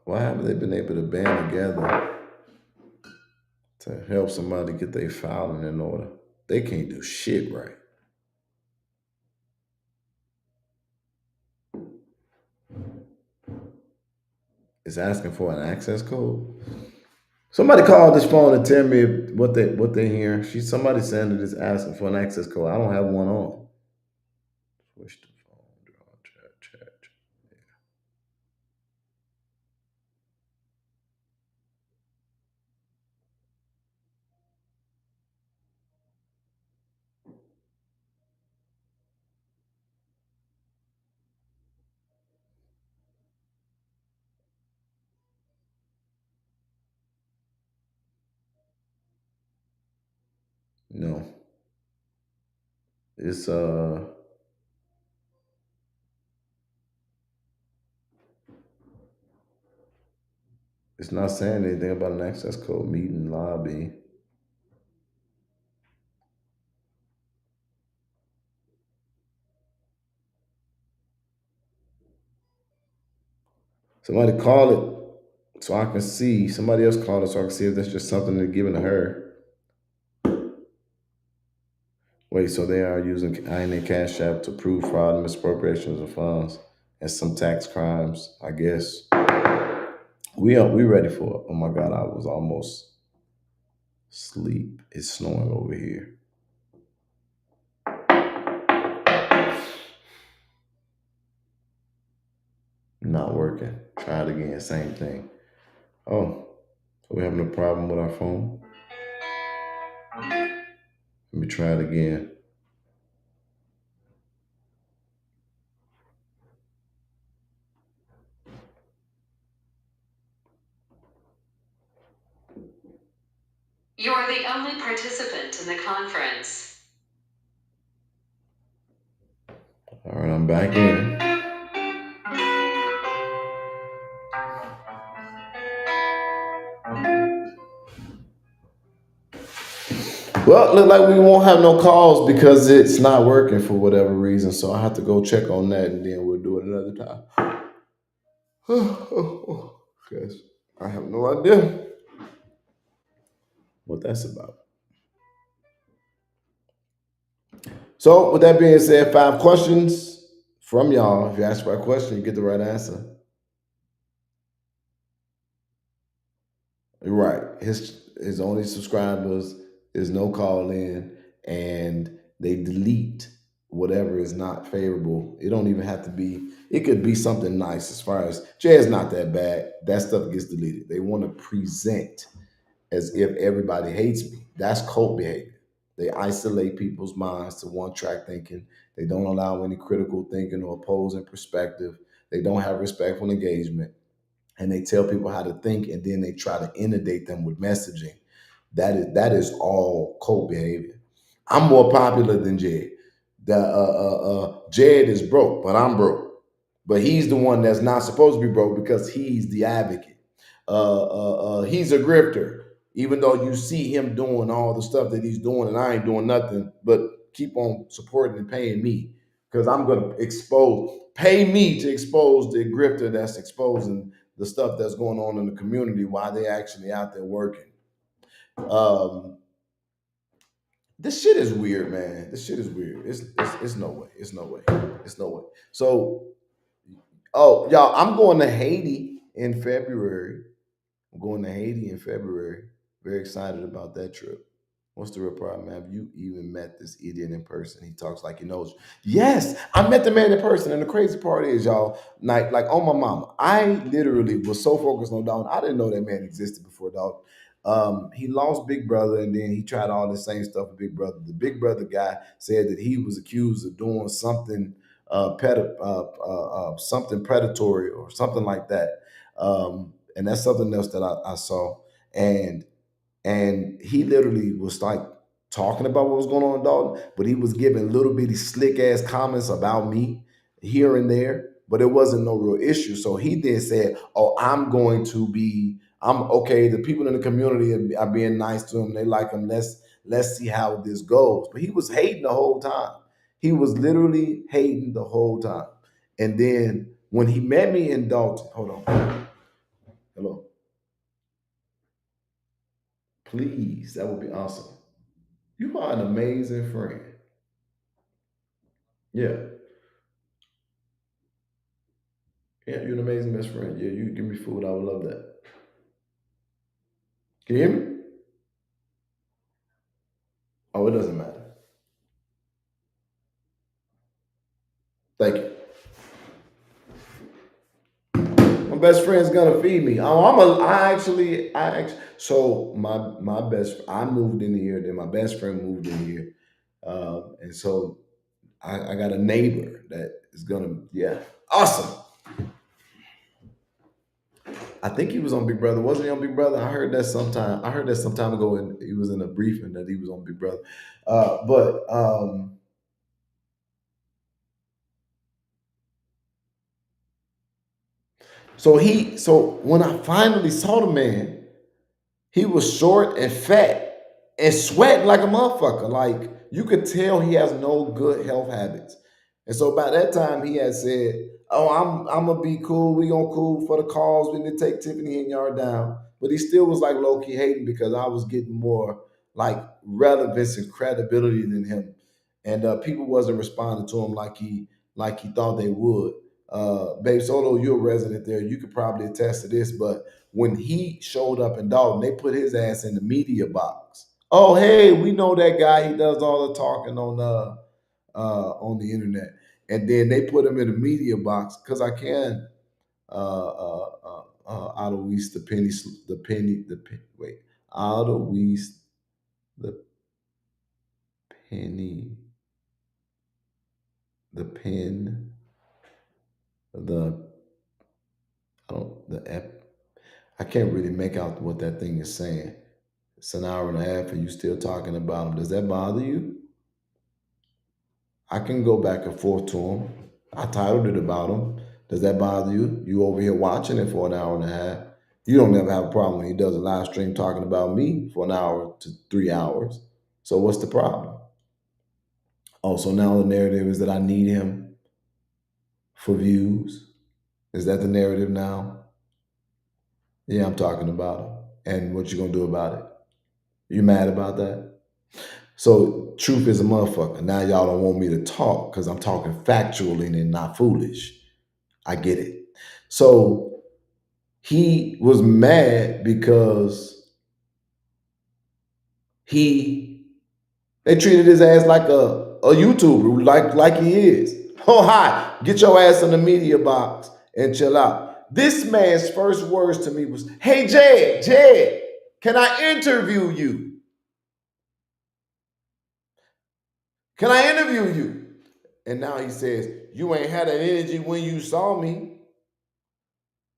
why haven't they been able to band together to help somebody get their filing in order? They can't do shit right. It's asking for an access code. Somebody called this phone and tell me what they hear. Somebody saying that it's asking for an access code. I don't have one on. Switch the phone. Draw, chat. No. It's it's not saying anything about an access code meeting lobby. Somebody call it so I can see. Somebody else call it so I can see if that's just something they're giving to her. Wait, so they are using INA Cash App to prove fraud and misappropriations of funds and some tax crimes, I guess. We ready for it. Oh my God, I was almost asleep. It's snowing over here. Not working. Try it again. Same thing. Oh, so we're having a problem with our phone. Let me try it again. You are the only participant in the conference. All right, I'm back in. Well, look like we won't have no calls because it's not working for whatever reason. So I have to go check on that and then we'll do it another time. Guys, I have no idea what that's about. So, with that being said, 5 questions from y'all. If you ask the right question, you get the right answer. You're right. His only subscribers is no call in, and they delete whatever is not favorable. It don't even have to be. It could be something nice. As far as Jay's not that bad. That stuff gets deleted. They want to present as if everybody hates me. That's cult behavior. They isolate people's minds to one track thinking. They don't allow any critical thinking or opposing perspective. They don't have respectful engagement. And they tell people how to think, and then they try to inundate them with messaging. That is all cult behavior. I'm more popular than Jed. Jed is broke, but I'm broke. But he's the one that's not supposed to be broke because he's the advocate. He's a grifter, even though you see him doing all the stuff that he's doing, and I ain't doing nothing but keep on supporting and paying me because I'm gonna pay me to expose the grifter that's exposing the stuff that's going on in the community while they're actually out there working. Um, this shit is weird, man. This shit is weird. It's no way. It's no way. It's no way. So, oh, y'all, I'm going to Haiti in February. I'm going to Haiti in February. Very excited about that trip. What's the real problem, man? Have you even met this idiot in person? He talks like he knows you. Yes, I met the man in person. And the crazy part is, y'all, like on my mama, I literally was so focused on dog. I didn't know that man existed before, dog. He lost Big Brother, and then he tried all the same stuff with Big Brother. The Big Brother guy said that he was accused of doing something something predatory or something like that. And that's something else that I saw. And he literally was like talking about what was going on in Dalton, but he was giving little bitty slick ass comments about me here and there, but it wasn't no real issue. So he then said, "Oh, I'm okay. The people in the community are being nice to him. They like him. Let's see how this goes." But he was hating the whole time. He was literally hating the whole time. And then when he met me in Dalton, hold on, hello, please, that would be awesome. You are an amazing friend. Yeah. Yeah, you're an amazing best friend. Yeah, you give me food. I would love that. Can you hear me? Oh, it doesn't matter. Thank you. My best friend's gonna feed me. So my best, I moved in here, then my best friend moved in here. And so I got a neighbor that is gonna, yeah, awesome. I think he was on Big Brother. Wasn't he on Big Brother? I heard that some time ago, and he was in a briefing that he was on Big Brother. But so when I finally saw the man, he was short and fat and sweating like a motherfucker. Like you could tell he has no good health habits. And so by that time he had said, "Oh, I'm gonna be cool. We gonna cool for the cause. We need to take Tiffany and Yard down." But he still was like low key hating because I was getting more like relevance and credibility than him, and people wasn't responding to him like he thought they would. Babe Soto, you're a resident there. You could probably attest to this, but when he showed up in Dalton, they put his ass in the media box. Oh, hey, we know that guy. He does all the talking on the internet, and then they put him in the media box because I can out of Weast out of Weast the penny the pen the the ep. I can't really make out what that thing is saying. It's an hour and a half, and you still talking about him. Does that bother you? I can go back and forth to him. I titled it about him. Does that bother you? You over here watching it for an hour and a half. You don't never have a problem when he does a live stream talking about me for an hour to 3 hours. So what's the problem? Oh, so now the narrative is that I need him for views. Is that the narrative now? Yeah, I'm talking about him. And what you gonna do about it? You mad about that? So truth is a motherfucker. Now y'all don't want me to talk because I'm talking factually and not foolish. I get it. So he was mad because they treated his ass like a YouTuber, like he is. Oh hi, get your ass in the media box and chill out. This man's first words to me was, "Hey Jed, can I interview you? Can I interview you?" And now he says, "You ain't had that energy when you saw me."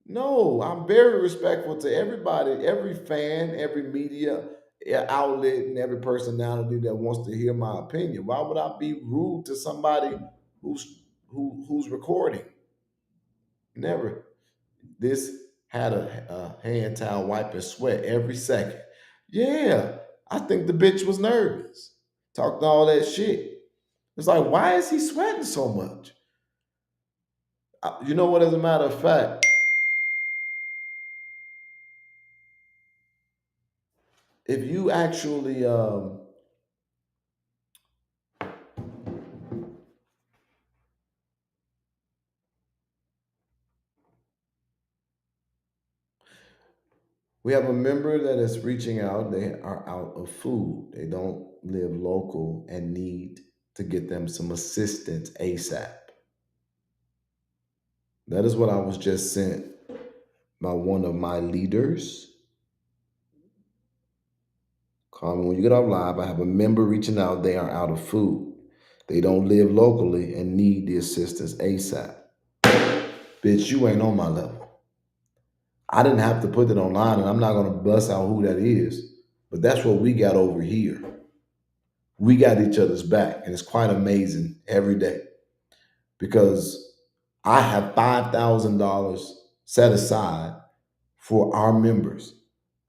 No, I'm very respectful to everybody, every fan, every media outlet, and every personality that wants to hear my opinion. Why would I be rude to somebody who's recording? Never. This had a hand towel wiping sweat every second. Yeah, I think the bitch was nervous. Talked all that shit. It's like, why is he sweating so much? You know what? As a matter of fact, if you actually we have a member that is reaching out. They are out of food. They don't live local and need to get them some assistance ASAP. That is what I was just sent by one of my leaders. Carmen, when you get off live, I have a member reaching out. They are out of food. They don't live locally and need the assistance ASAP. Bitch, you ain't on my level. I didn't have to put it online, and I'm not going to bust out who that is, but that's what we got over here. We got each other's back, and it's quite amazing every day because I have $5,000 set aside for our members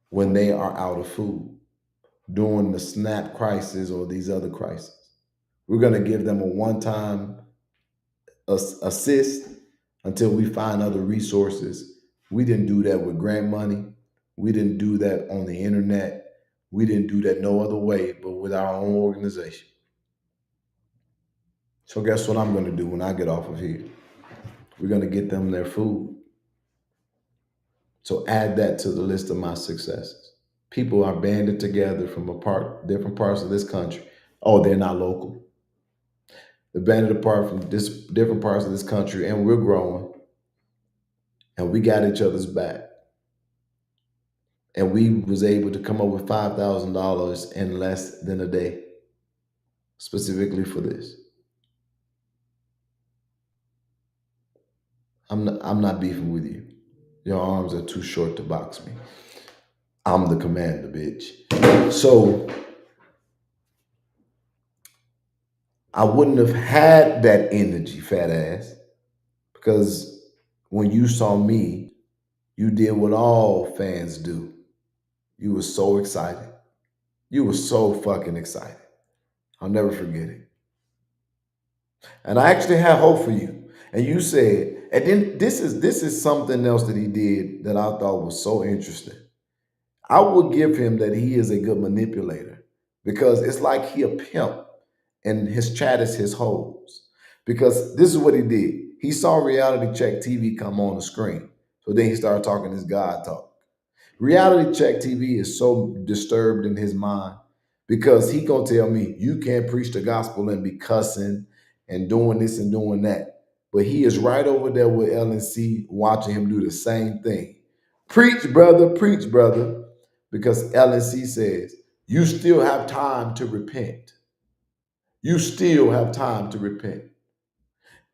when they are out of food during the SNAP crisis or these other crises. We're going to give them a one-time assist until we find other resources. We didn't do that with grant money. We didn't do that on the internet. We didn't do that no other way but with our own organization. So guess what I'm going to do when I get off of here? We're going to get them their food. So add that to the list of my successes. People are banded together from different parts of this country. Oh, they're not local. They're banded apart from different parts of this country, and we're growing. And we got each other's back. And we was able to come up with $5,000 in less than a day, specifically for this. I'm not beefing with you. Your arms are too short to box me. I'm the commander, bitch. So I wouldn't have had that energy, fat ass, because when you saw me, you did what all fans do. You were so excited. You were so fucking excited. I'll never forget it. And I actually had hope for you. And you said, and then this is something else that he did that I thought was so interesting. I would give him that he is a good manipulator because it's like he a pimp and his chat is his hoes. Because this is what he did. He saw Reality Check TV come on the screen. So then he started talking his God talk. Reality Check TV is so disturbed in his mind because he gonna tell me you can't preach the gospel and be cussing and doing this and doing that. But he is right over there with LNC watching him do the same thing. Preach, brother, because LNC says you still have time to repent. You still have time to repent.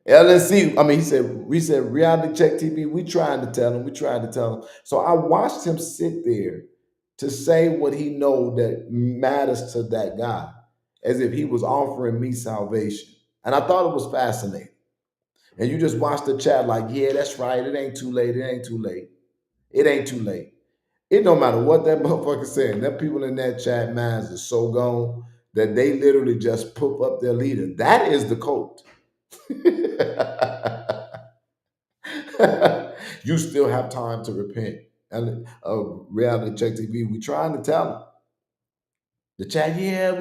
LNC, we said Reality Check TV, we trying to tell him. So I watched him sit there to say what he know that matters to that guy, as if he was offering me salvation. And I thought it was fascinating. And you just watch the chat like, yeah, that's right. It ain't too late. It ain't too late. It ain't too late. It don't matter what that motherfucker saying. Them people in that chat minds are so gone that they literally just poop up their leader. That is the cult. You still have time to repent. And Reality Check TV, we trying to tell them. The chat, yeah,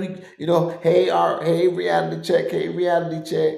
hey Reality Check.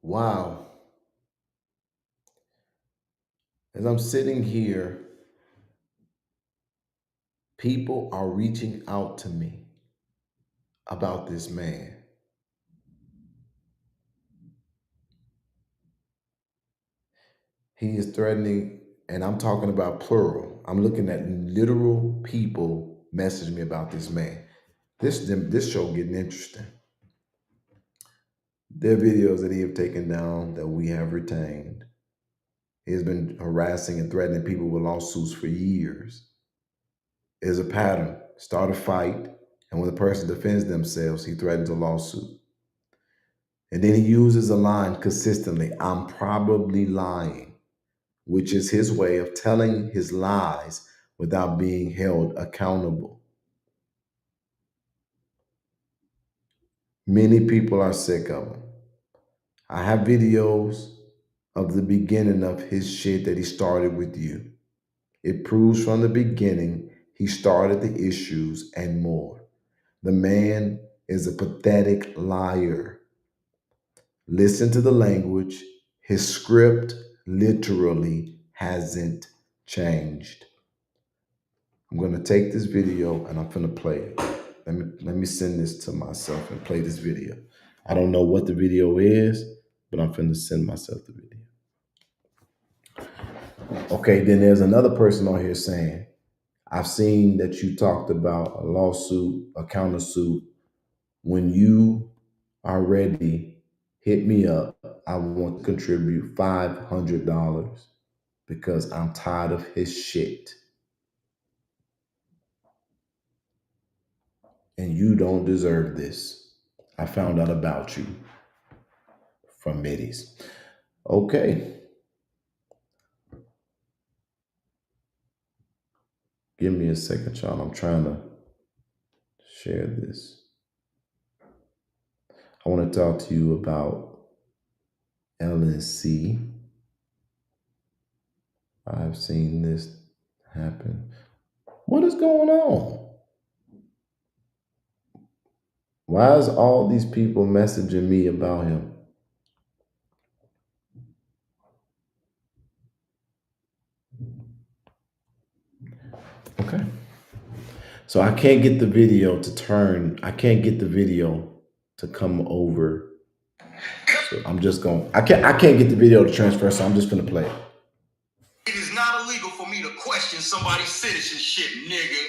Wow. As I'm sitting here, people are reaching out to me about this man. He is threatening, and I'm talking about plural. I'm looking at literal people message me about this man. This show getting interesting. There are videos that he have taken down that we have retained. He has been harassing and threatening people with lawsuits for years. There's a pattern. Start a fight, and when the person defends themselves, he threatens a lawsuit. And then he uses a line consistently, I'm probably lying, which is his way of telling his lies without being held accountable. Many people are sick of him. I have videos of the beginning of his shit that he started with you. It proves from the beginning he started the issues and more. The man is a pathetic liar. Listen to the language. His script literally hasn't changed. I'm going to take this video and I'm going to play it. Let me send this to myself and play this video. I don't know what the video is, but I'm going to send myself the video. Okay, then there's another person on here saying, I've seen that you talked about a lawsuit, a countersuit. When you are ready, hit me up. I want to contribute $500 because I'm tired of his shit. And you don't deserve this. I found out about you from Middies. Okay. Give me a second, y'all. I'm trying to share this. I want to talk to you about LNC. I've seen this happen. What is going on? Why is all these people messaging me about him? Okay. So I can't get the video to turn. I can't get the video to come over. So I'm just going. I can't get the video to transfer. So I'm just gonna play it. It is not illegal for me to question somebody's citizenship, nigga.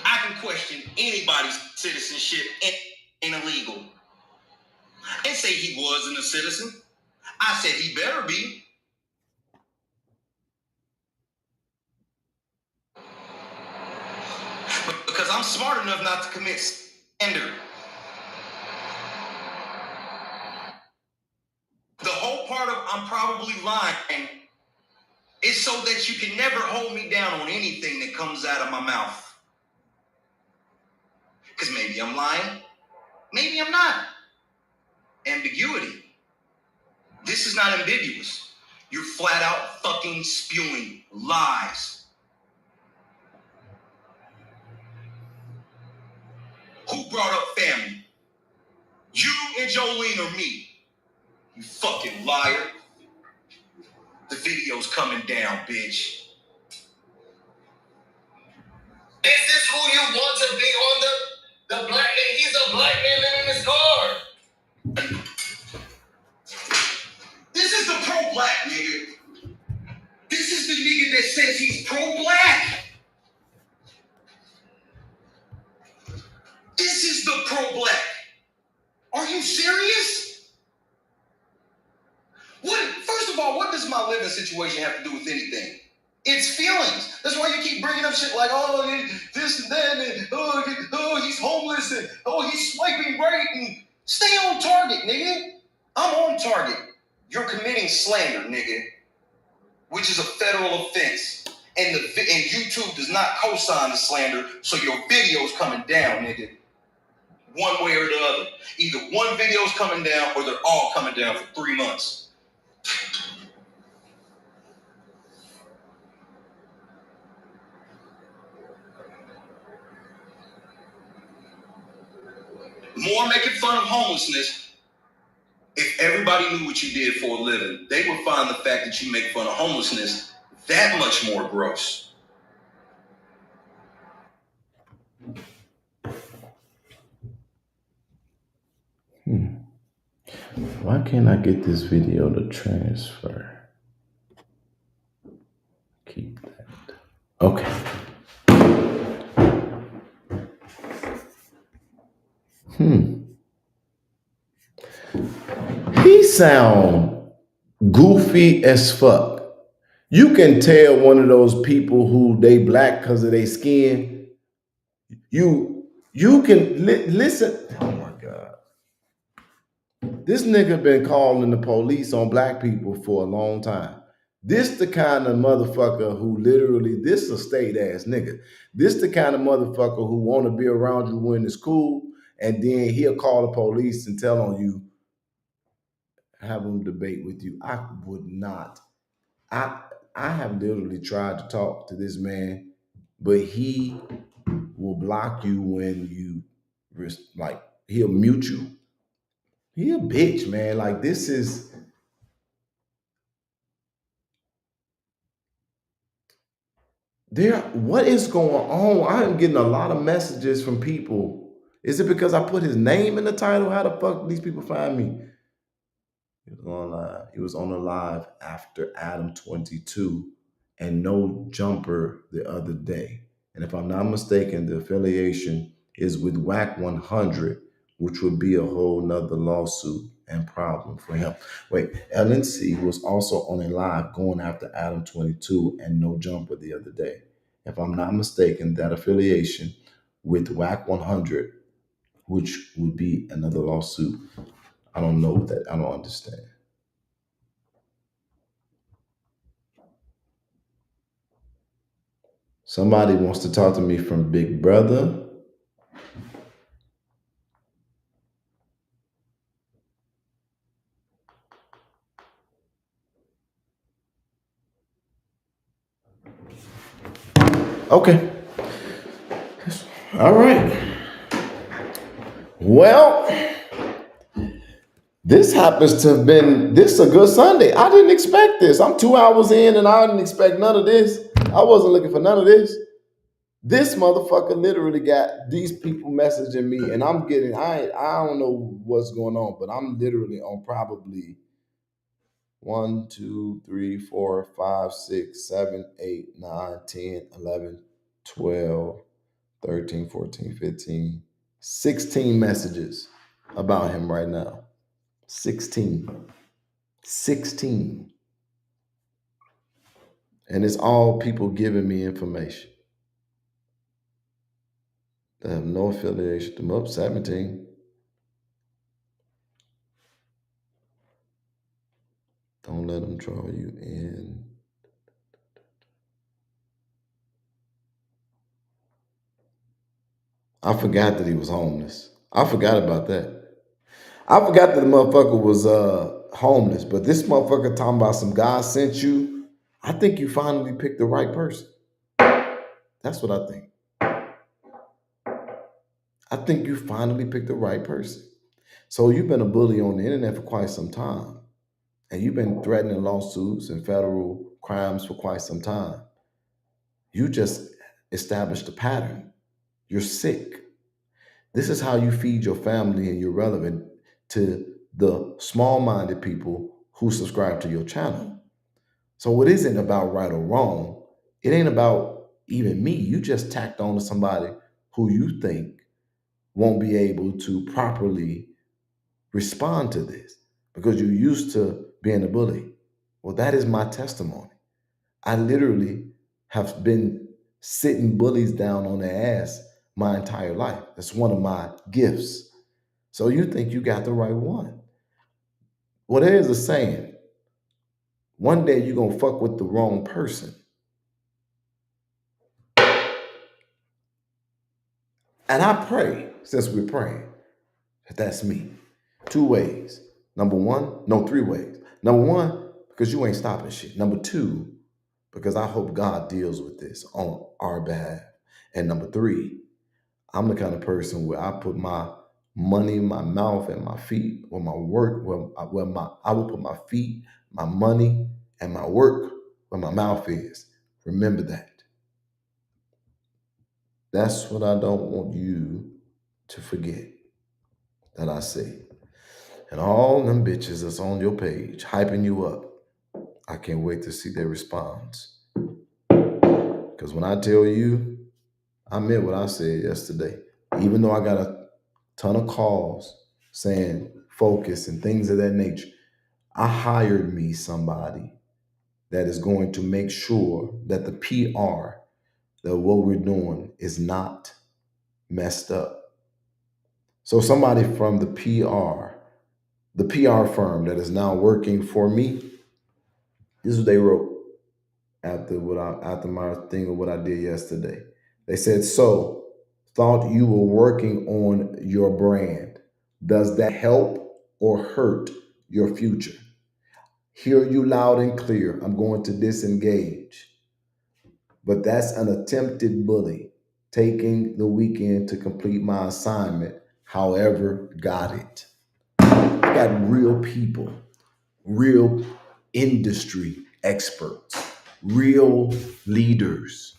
I can question anybody's citizenship. Ain't illegal. And say he wasn't a citizen. I said he better be. Because I'm smart enough not to commit slander. The whole part of I'm probably lying is so that you can never hold me down on anything that comes out of my mouth. Because maybe I'm lying, maybe I'm not. Ambiguity. This is not ambiguous. You're flat out fucking spewing lies. Who brought up family? You and Jolene or me? You fucking liar. The video's coming down, bitch. Is this who you want to be on the black man? He's a black man living in his car. This is the pro-black nigga. This is the nigga that says he's pro-black. This is the pro-black. Are you serious? First of all, what does my living situation have to do with anything? It's feelings. That's why you keep bringing up shit like, oh, this and that, and oh, he's homeless, and oh, he's swiping right, and stay on target, nigga. I'm on target. You're committing slander, nigga, which is a federal offense. And YouTube does not co-sign the slander, so your video's coming down, nigga. One way or the other. Either one video's coming down or they're all coming down for 3 months. More making fun of homelessness. If everybody knew what you did for a living, they would find the fact that you make fun of homelessness that much more gross. Why can't I get this video to transfer? Keep that. Okay. He sound goofy as fuck. You can tell one of those people who they black because of their skin. You can listen. Oh my God. This nigga been calling the police on black people for a long time. This the kind of motherfucker who literally, this a state ass nigga. This the kind of motherfucker who want to be around you when it's cool, and then he'll call the police and tell on you, have them debate with you. I would not. I I have literally tried to talk to this man, but he will block you when you like he'll mute you. He a bitch, man. Like this is there. What is going on? I am getting a lot of messages from people. Is it because I put his name in the title? How the fuck these people find me? He was on live. He was on a live after Adam 22 and No Jumper the other day. And if I'm not mistaken, the affiliation is with WAC 100, which would be a whole nother lawsuit and problem for him. Wait, LNC was also on a live going after Adam 22 and No Jumper the other day. If I'm not mistaken, that affiliation with WAC 100, which would be another lawsuit. I don't know what that, I don't understand. Somebody wants to talk to me from Big Brother. Okay. All right. Well, this happens to have been, this is a good Sunday. I didn't expect this. I'm 2 hours in and I didn't expect none of this. I wasn't looking for none of this. This motherfucker literally got these people messaging me and I'm getting, I don't know what's going on, but I'm literally on probably 1, 2, 3, 4, 5, 6, 7, 8, 9, 10, 11, 12, 13, 14, 15, 16 messages about him right now. 16. And it's all people giving me information. They have no affiliation to them. Up 17. Don't let them draw you in. I forgot that he was homeless. I forgot about that. I forgot that the motherfucker was homeless, but this motherfucker talking about some God sent you. I think you finally picked the right person. That's what I think. I think you finally picked the right person. So you've been a bully on the internet for quite some time, and you've been threatening lawsuits and federal crimes for quite some time. You just established a pattern. You're sick. This is how you feed your family, and you're relevant to the small-minded people who subscribe to your channel. So it isn't about right or wrong. It ain't about even me. You just tacked on to somebody who you think won't be able to properly respond to this because you're used to being a bully. Well, that is my testimony. I literally have been sitting bullies down on their ass my entire life. That's one of my gifts. So you think you got the right one. Well, there's a saying, one day you're going to fuck with the wrong person. And I pray, since we're praying, that's me. 2 ways. Number one, no, 3 ways. Number one, because you ain't stopping shit. Number 2, because I hope God deals with this on our behalf. And number 3, I'm the kind of person where I put my money, my mouth, and my feet, or my work, I will put my feet, my money, and my work where my mouth is. Remember that. That's what I don't want you to forget that I say. And all them bitches that's on your page, hyping you up, I can't wait to see their response. Because when I tell you, I meant what I said yesterday. Even though I got a ton of calls saying focus and things of that nature, I hired me somebody that is going to make sure that the PR, that what we're doing is not messed up. So somebody from the PR the PR firm that is now working for me, this is what they wrote after my thing of what I did yesterday. They said, "So, thought you were working on your brand. Does that help or hurt your future? Hear you loud and clear. I'm going to disengage. But that's an attempted bully, taking the weekend to complete my assignment. However, got it." I got real people, real industry experts, real leaders,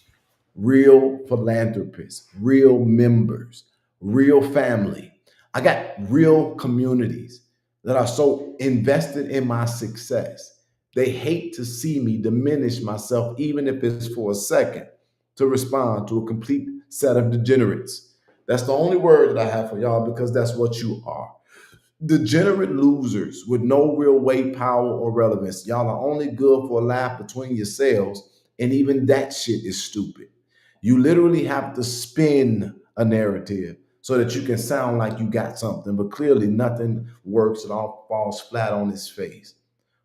real philanthropists, real members, real family. I got real communities that are so invested in my success. They hate to see me diminish myself, even if it's for a second, to respond to a complete set of degenerates. That's the only word that I have for y'all, because that's what you are. Degenerate losers with no real weight, power, or relevance. Y'all are only good for a laugh between yourselves, and even that shit is stupid. You literally have to spin a narrative so that you can sound like you got something, but clearly nothing works. It all falls flat on its face.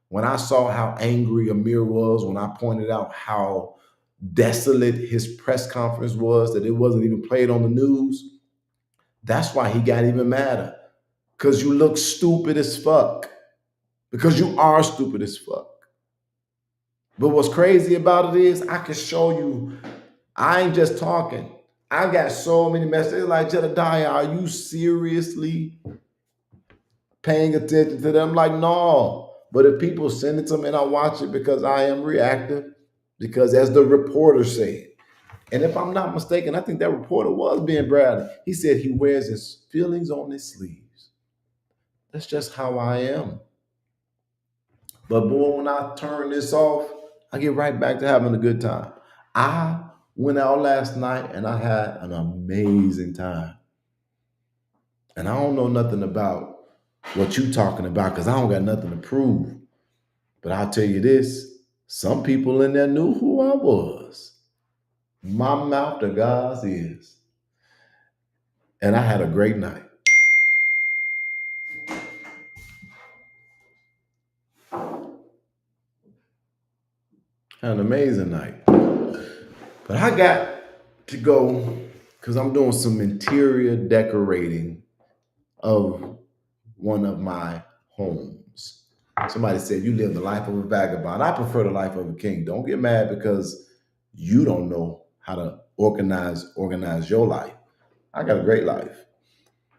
When I saw how angry Amir was, when I pointed out how desolate his press conference was, that it wasn't even played on the news, that's why he got even madder. Because you look stupid as fuck. Because you are stupid as fuck. But what's crazy about it is I can show you, I ain't just talking. I got so many messages like, Jedediah, are you seriously paying attention to them? Like, no. But if people send it to me and I watch it, because I am reactive, because as the reporter said, and if I'm not mistaken, I think that reporter was Ben Bradley. He said he wears his feelings on his sleeves. That's just how I am. But boy, when I turn this off, I get right back to having a good time. I went out last night and I had an amazing time. And I don't know nothing about what you talking about, because I don't got nothing to prove. But I'll tell you this, some people in there knew who I was. My mouth to God's ears. And I had a great night. Had an amazing night. But I got to go, because I'm doing some interior decorating of one of my homes. Somebody said, you live the life of a vagabond. I prefer the life of a king. Don't get mad because you don't know how to organize your life. I got a great life.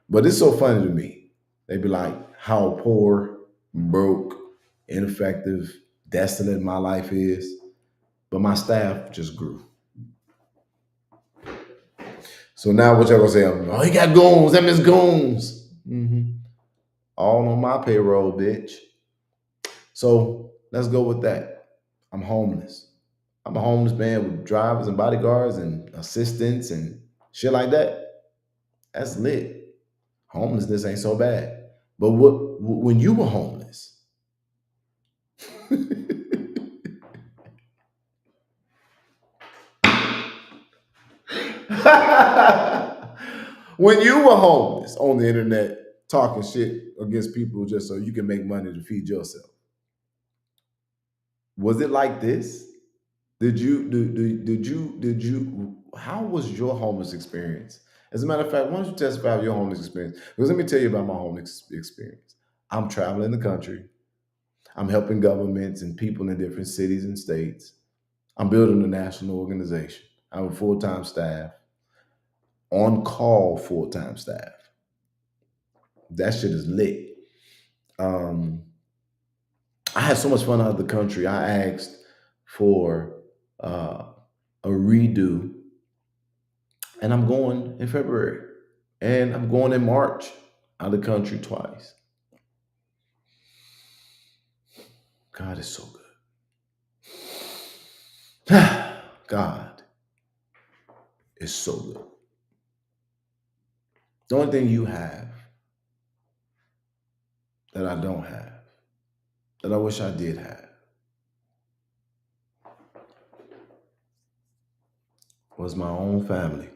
But it's so funny to me. They be like, how poor, broke, ineffective, desolate my life is. But my staff just grew. So now what y'all gonna say? Oh, he got goons. Them is goons. All on my payroll, bitch. So let's go with that. I'm homeless. I'm a homeless man with drivers and bodyguards and assistants and shit like that. That's lit. Homelessness ain't so bad. But when you were homeless, when you were homeless on the internet talking shit against people just so you can make money to feed yourself, was it like this? Did you how was your homeless experience? As a matter of fact, why don't you testify of your homeless experience? Because let me tell you about my homeless experience. I'm traveling the country. I'm helping governments and people in different cities and states. I'm building a national organization. I have a full-time staff, on call full-time staff. That shit is lit. I had so much fun out of the country. I asked for a redo, and I'm going in February, and I'm going in March out of the country twice. God is so good. God is so good. The only thing you have that I don't have, that I wish I did have, was my own family.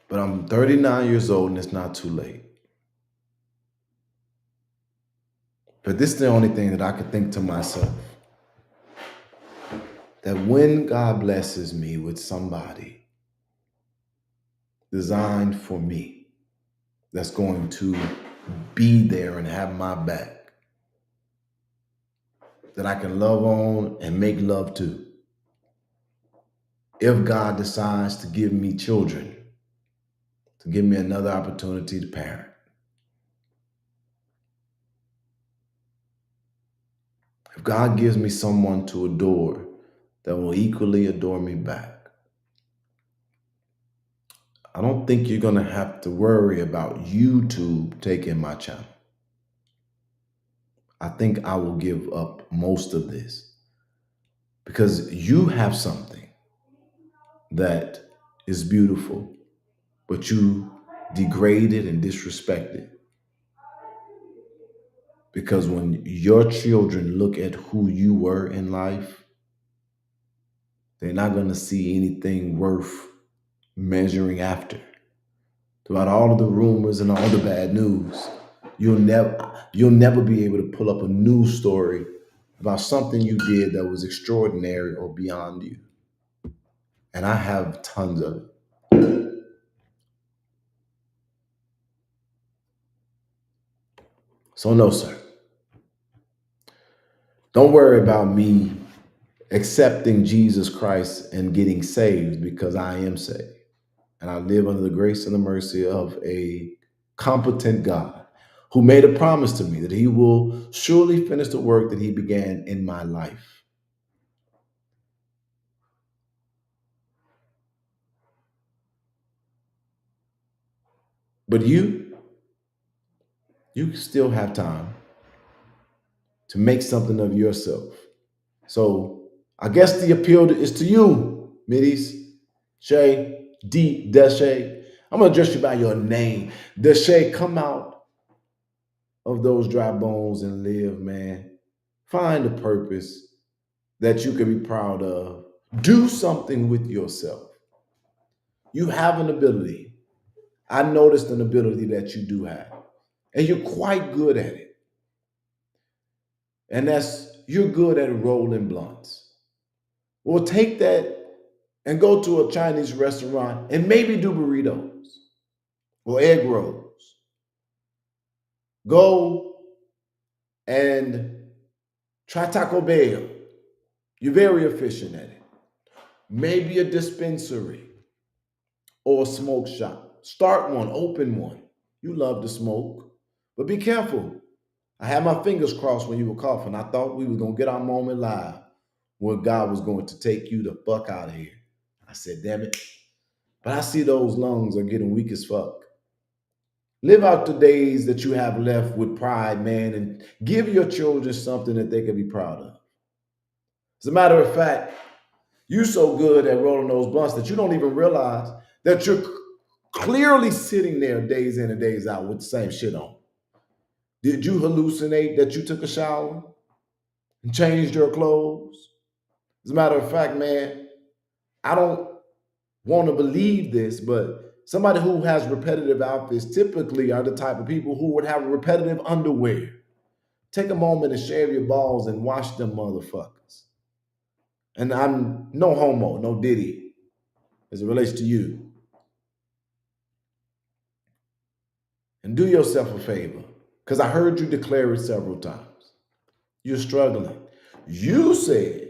But I'm 39 years old and it's not too late. But this is the only thing that I could think to myself. That when God blesses me with somebody designed for me, that's going to be there and have my back, that I can love on and make love to. If God decides to give me children, to give me another opportunity to parent. If God gives me someone to adore that will equally adore me back, I don't think you're going to have to worry about YouTube taking my channel. I think I will give up most of this because you have something that is beautiful, but you degrade it and disrespect it. Because when your children look at who you were in life, they're not going to see anything worth measuring after. Throughout all of the rumors and all the bad news, you'll never be able to pull up a news story about something you did that was extraordinary or beyond you. And I have tons of it. So no, sir. Don't worry about me accepting Jesus Christ and getting saved, because I am saved. And I live under the grace and the mercy of a competent God who made a promise to me that he will surely finish the work that he began in my life. But you still have time to make something of yourself. So I guess the appeal is to you, middies. Shay, D, Deshay. I'm going to address you by your name. Deshay, come out of those dry bones and live, man. Find a purpose that you can be proud of. Do something with yourself. You have an ability. I noticed an ability that you do have, and you're quite good at it. And you're good at rolling blunts. Well, take that and go to a Chinese restaurant and maybe do burritos or egg rolls. Go and try Taco Bell. You're very efficient at it. Maybe a dispensary or a smoke shop. Start one, open one. You love to smoke, but be careful. I had my fingers crossed when you were coughing. I thought we were going to get our moment live where God was going to take you the fuck out of here. I said, damn it. But I see those lungs are getting weak as fuck. Live out the days that you have left with pride, man, and give your children something that they can be proud of. As a matter of fact, you're so good at rolling those blunts that you don't even realize that you're clearly sitting there days in and days out with the same shit on. Did you hallucinate that you took a shower and changed your clothes? As a matter of fact, man, I don't want to believe this, but somebody who has repetitive outfits typically are the type of people who would have repetitive underwear. Take a moment and shave your balls and wash them motherfuckers. And I'm no homo, no diddy, as it relates to you. And do yourself a favor, because I heard you declare it several times. You're struggling. You said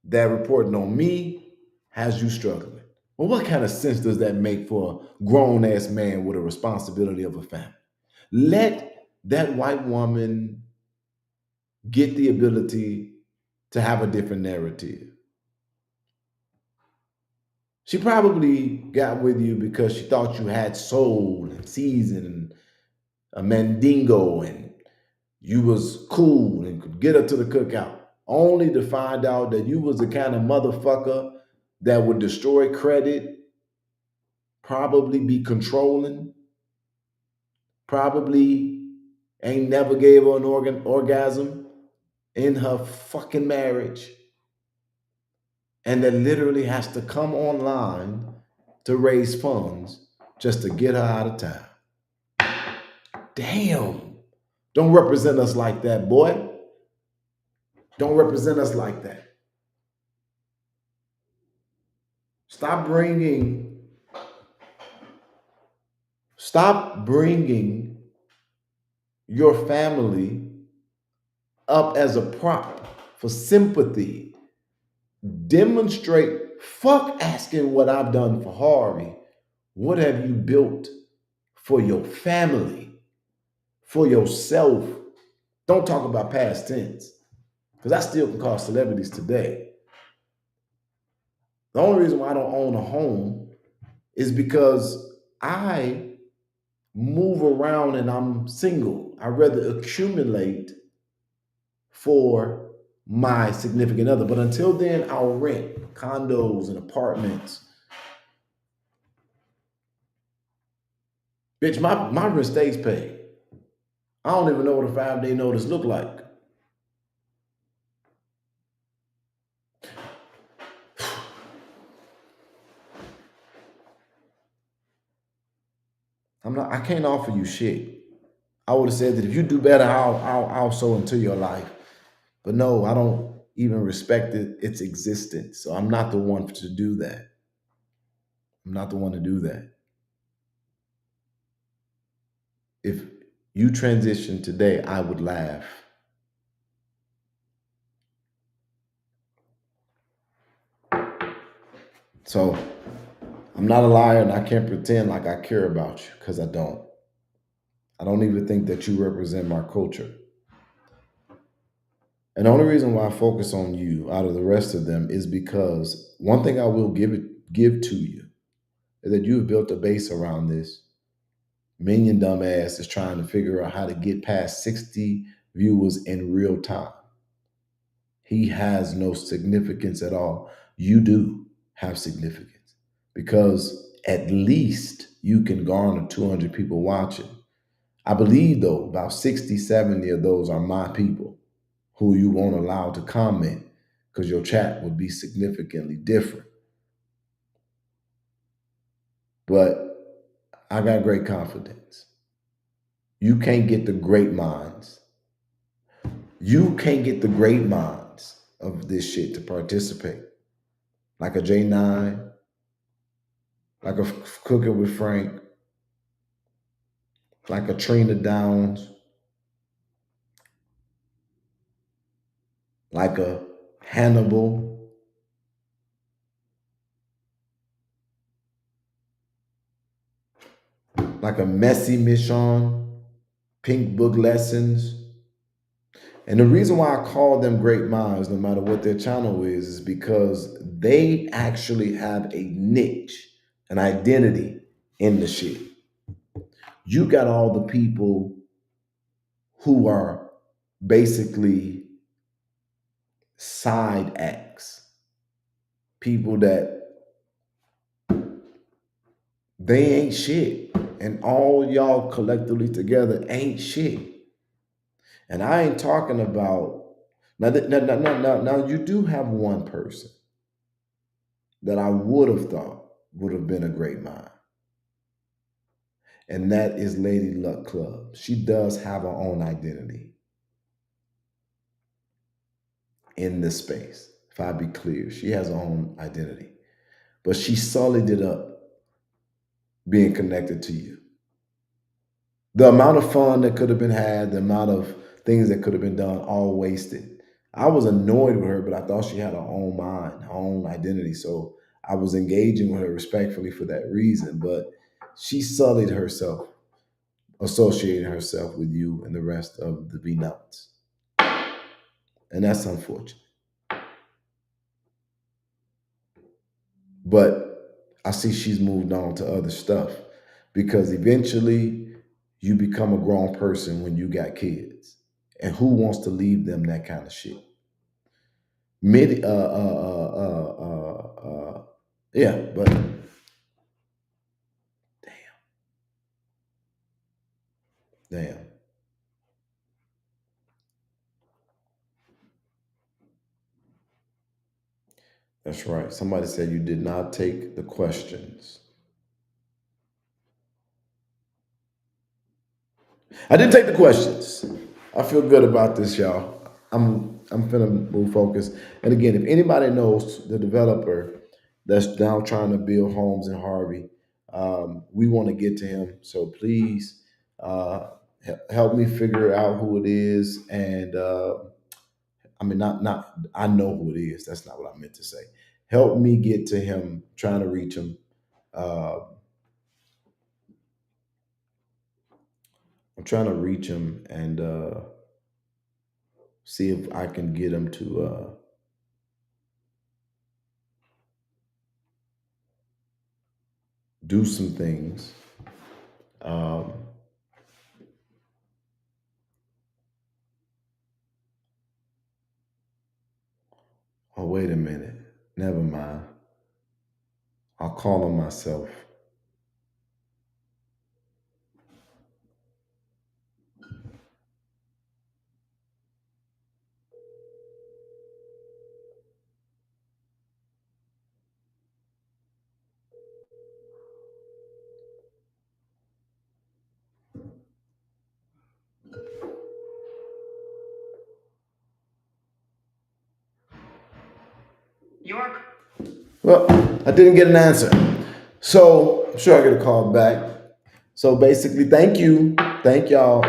that reporting on me has you struggling. Well, what kind of sense does that make for a grown-ass man with a responsibility of a family? Let that white woman get the ability to have a different narrative. She probably got with you because she thought you had soul and season and a mandingo and you was cool and could get her to the cookout, only to find out that you was the kind of motherfucker that would destroy credit, probably be controlling, probably ain't never gave her an orgasm in her fucking marriage, and that literally has to come online to raise funds just to get her out of town. Damn. Don't represent us like that, boy. Don't represent us like that. Stop bringing your family up as a prop for sympathy. Demonstrate, fuck asking what I've done for Harvey. What have you built for your family, for yourself? Don't talk about past tense, because I still can call celebrities today. The only reason why I don't own a home is because I move around and I'm single. I rather accumulate for my significant other. But until then, I'll rent condos and apartments. Bitch, my rent stays paid. I don't even know what a 5-day notice look like. I can't offer you shit. I would have said that if you do better, I'll sow into your life. But no, I don't even respect its existence. So I'm not the one to do that. I'm not the one to do that. If you transition today, I would laugh. So I'm not a liar, and I can't pretend like I care about you, because I don't. I don't even think that you represent my culture. And the only reason why I focus on you out of the rest of them is because one thing I will give to you is that you have built a base around this. Minion dumbass is trying to figure out how to get past 60 viewers in real time. He has no significance at all. You do have significance, because at least you can garner 200 people watching. I believe, though, about 60, 70 of those are my people who you won't allow to comment, because your chat would be significantly different. But I got great confidence. You can't get the great minds. You can't get the great minds of this shit to participate. Like a J9, like a Cooking with Frank, like a Trina Downs, like a Hannibal, like a Messy Michonne, Pink Book Lessons. And the reason why I call them great minds, no matter what their channel is because they actually have a niche, an identity in the shit. You got all the people who are basically side acts, people that they ain't shit, and all y'all collectively together ain't shit. And I ain't talking about now. You do have one person that I would have thought would have been a great mind, and that is Lady Luck Club. She does have her own identity in this space. If I be clear, she has her own identity, but she sullied it up being connected to you. The amount of fun that could have been had, the amount of things that could have been done, all wasted. I was annoyed with her, but I thought she had her own mind, her own identity. So I was engaging with her respectfully for that reason, but she sullied herself, associating herself with you and the rest of the V-Nuts. And that's unfortunate. But I see she's moved on to other stuff, because eventually you become a grown person when you got kids. And who wants to leave them that kind of shit? Yeah, but damn. That's right. Somebody said you did not take the questions. I didn't take the questions. I feel good about this, y'all. I'm finna move focus. And again, if anybody knows the developer that's now trying to build homes in Harvey, we want to get to him. So please help me figure out who it is. And I mean, not I know who it is. That's not what I meant to say. Help me get to him. Trying to reach him. Uh, I'm trying to reach him and see if I can get him to do some things. Um, oh, wait a minute. Never mind. I'll call him myself. Your Well, I didn't get an answer. So I'm sure I get a call back. So basically, thank you. Thank y'all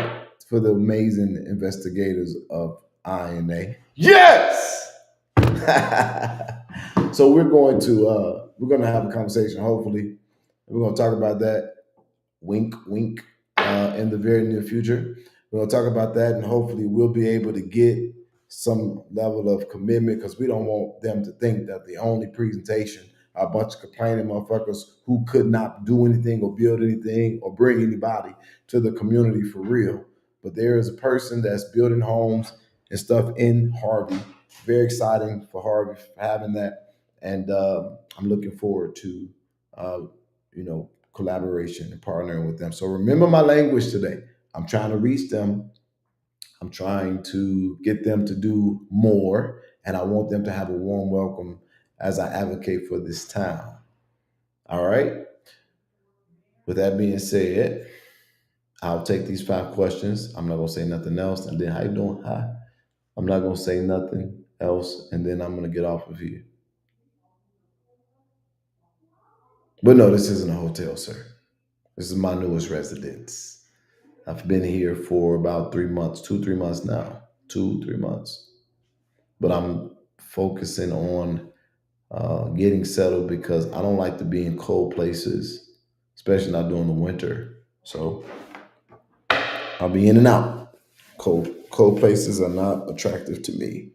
for the amazing investigators of INA. Yes! So we're gonna have a conversation, hopefully. We're gonna talk about that. Wink, wink. In the very near future, we're gonna talk about that, and hopefully, we'll be able to get some level of commitment because we don't want them to think that the only presentation are a bunch of complaining motherfuckers who could not do anything or build anything or bring anybody to the community for real. But there is a person that's building homes and stuff in Harvey. Very exciting for Harvey for having that, and I'm looking forward to uh, collaboration and partnering with them. So remember my language today. I'm trying to reach them. I'm trying to get them to do more, and I want them to have a warm welcome as I advocate for this town. All right. With that being said, I'll take these 5 questions. I'm not gonna say nothing else. And then how you doing? Hi. I'm not gonna say nothing else, and then I'm gonna get off of here. But no, this isn't a hotel, sir. This is my newest residence. I've been here for about 3 months, 2, 3 months now, 2, 3 months. But I'm focusing on getting settled because I don't like to be in cold places, especially not during the winter. So I'll be in and out. Cold places are not attractive to me.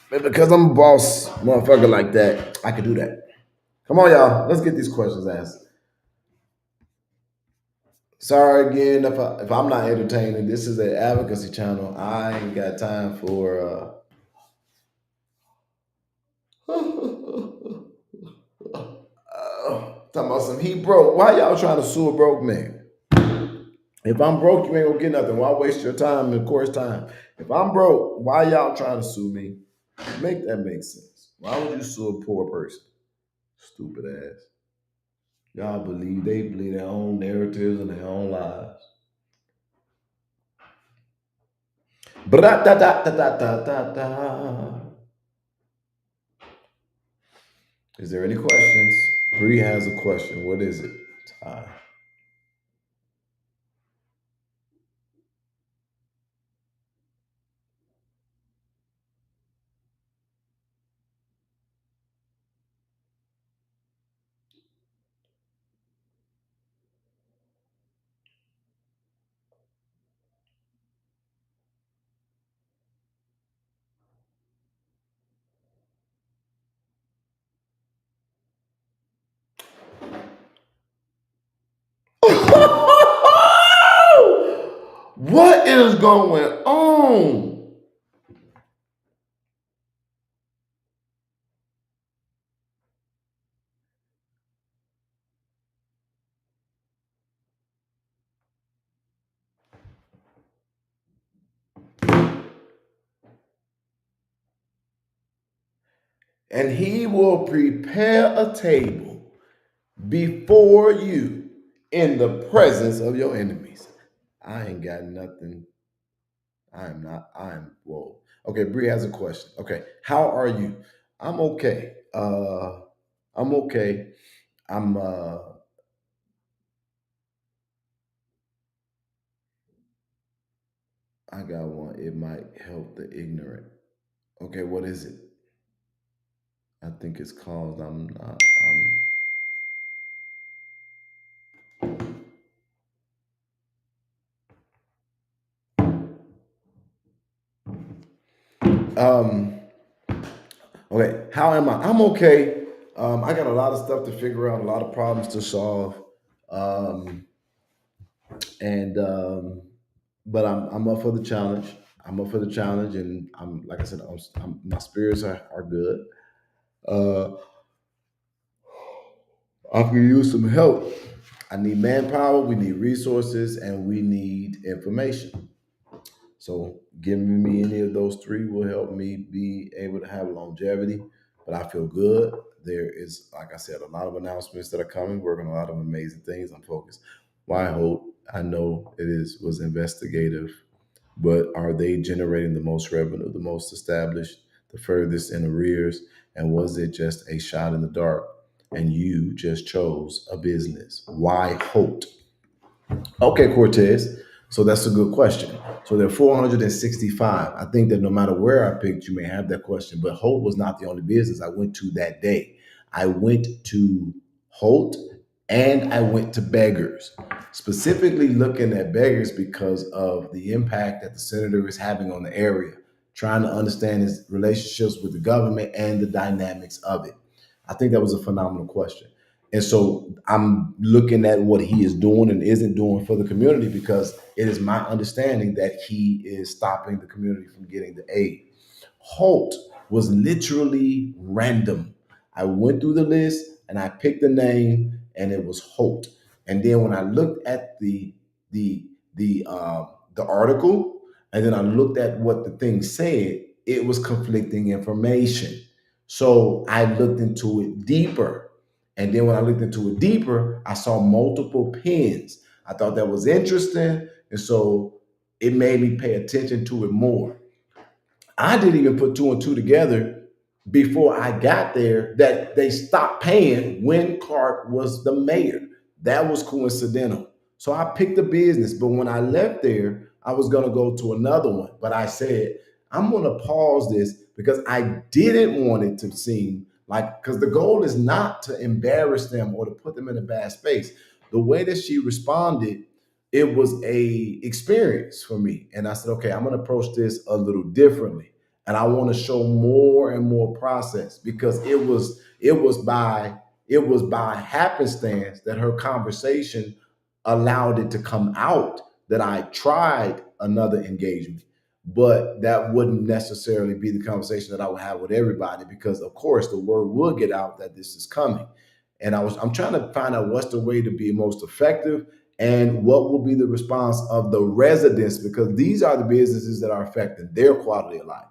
But because I'm a boss motherfucker like that, I can do that. Come on, y'all. Let's get these questions answered. Sorry again if I'm not entertaining. This is an advocacy channel. I ain't got time for talking about some he broke. Why y'all trying to sue a broke man? If I'm broke, you ain't gonna get nothing. Why waste your time and of course time? If I'm broke, why y'all trying to sue me? Make that make sense. Why would you sue a poor person? Stupid ass. They believe their own narratives and their own lives. Bra-da-da-da-da-da-da. Is there any questions? Bree has a question. What is it? Ty. What is going on? And he will prepare a table before you in the presence of your enemies. I ain't got nothing. Whoa. Okay, Bree has a question. Okay, how are you? I'm okay. I'm okay. I'm I got one. It might help the ignorant. Okay, what is it? I think it's called I'm not I'm okay. How am I? I'm okay. I got a lot of stuff to figure out, a lot of problems to solve. Um and but I'm up for the challenge. I'm up for the challenge, and I'm like I said, my spirits are good. Uh, I can use some help. I need manpower. We need resources, and we need information. So giving me any of those three will help me be able to have longevity. But I feel good. There is, like I said, a lot of announcements that are coming. Working on a lot of amazing things. I'm focused. Why hope? I know was investigative, but are they generating the most revenue, the most established, the furthest in arrears? And was it just a shot in the dark? And you just chose a business. Why Holt? Okay, Cortez. So that's a good question. So there are 465. I think that no matter where I picked, you may have that question. But Holt was not the only business I went to that day. I went to Holt and I went to Beggars, specifically looking at Beggars because of the impact that the senator is having on the area, trying to understand his relationships with the government and the dynamics of it. I think that was a phenomenal question. And so I'm looking at what he is doing and isn't doing for the community because it is my understanding that he is stopping the community from getting the aid. Holt was literally random. I went through the list and I picked the name and it was Holt. And then when I looked at the article and then I looked at what the thing said, it was conflicting information. So I looked into it deeper. And then when I looked into it deeper, I saw multiple pins. I thought that was interesting. And so it made me pay attention to it more. I didn't even put two and two together before I got there that they stopped paying when Clark was the mayor. That was coincidental. So I picked a business, but when I left there, I was going to go to another one. But I said, I'm going to pause this because I didn't want it to seem like, because the goal is not to embarrass them or to put them in a bad space. The way that she responded, it was a experience for me. And I said, okay, I'm going to approach this a little differently. And I want to show more and more process because it was by happenstance that her conversation allowed it to come out that I tried another engagement. But that wouldn't necessarily be the conversation that I would have with everybody because of course the word will get out that this is coming. And I'm trying to find out what's the way to be most effective and what will be the response of the residents because these are the businesses that are affecting their quality of life.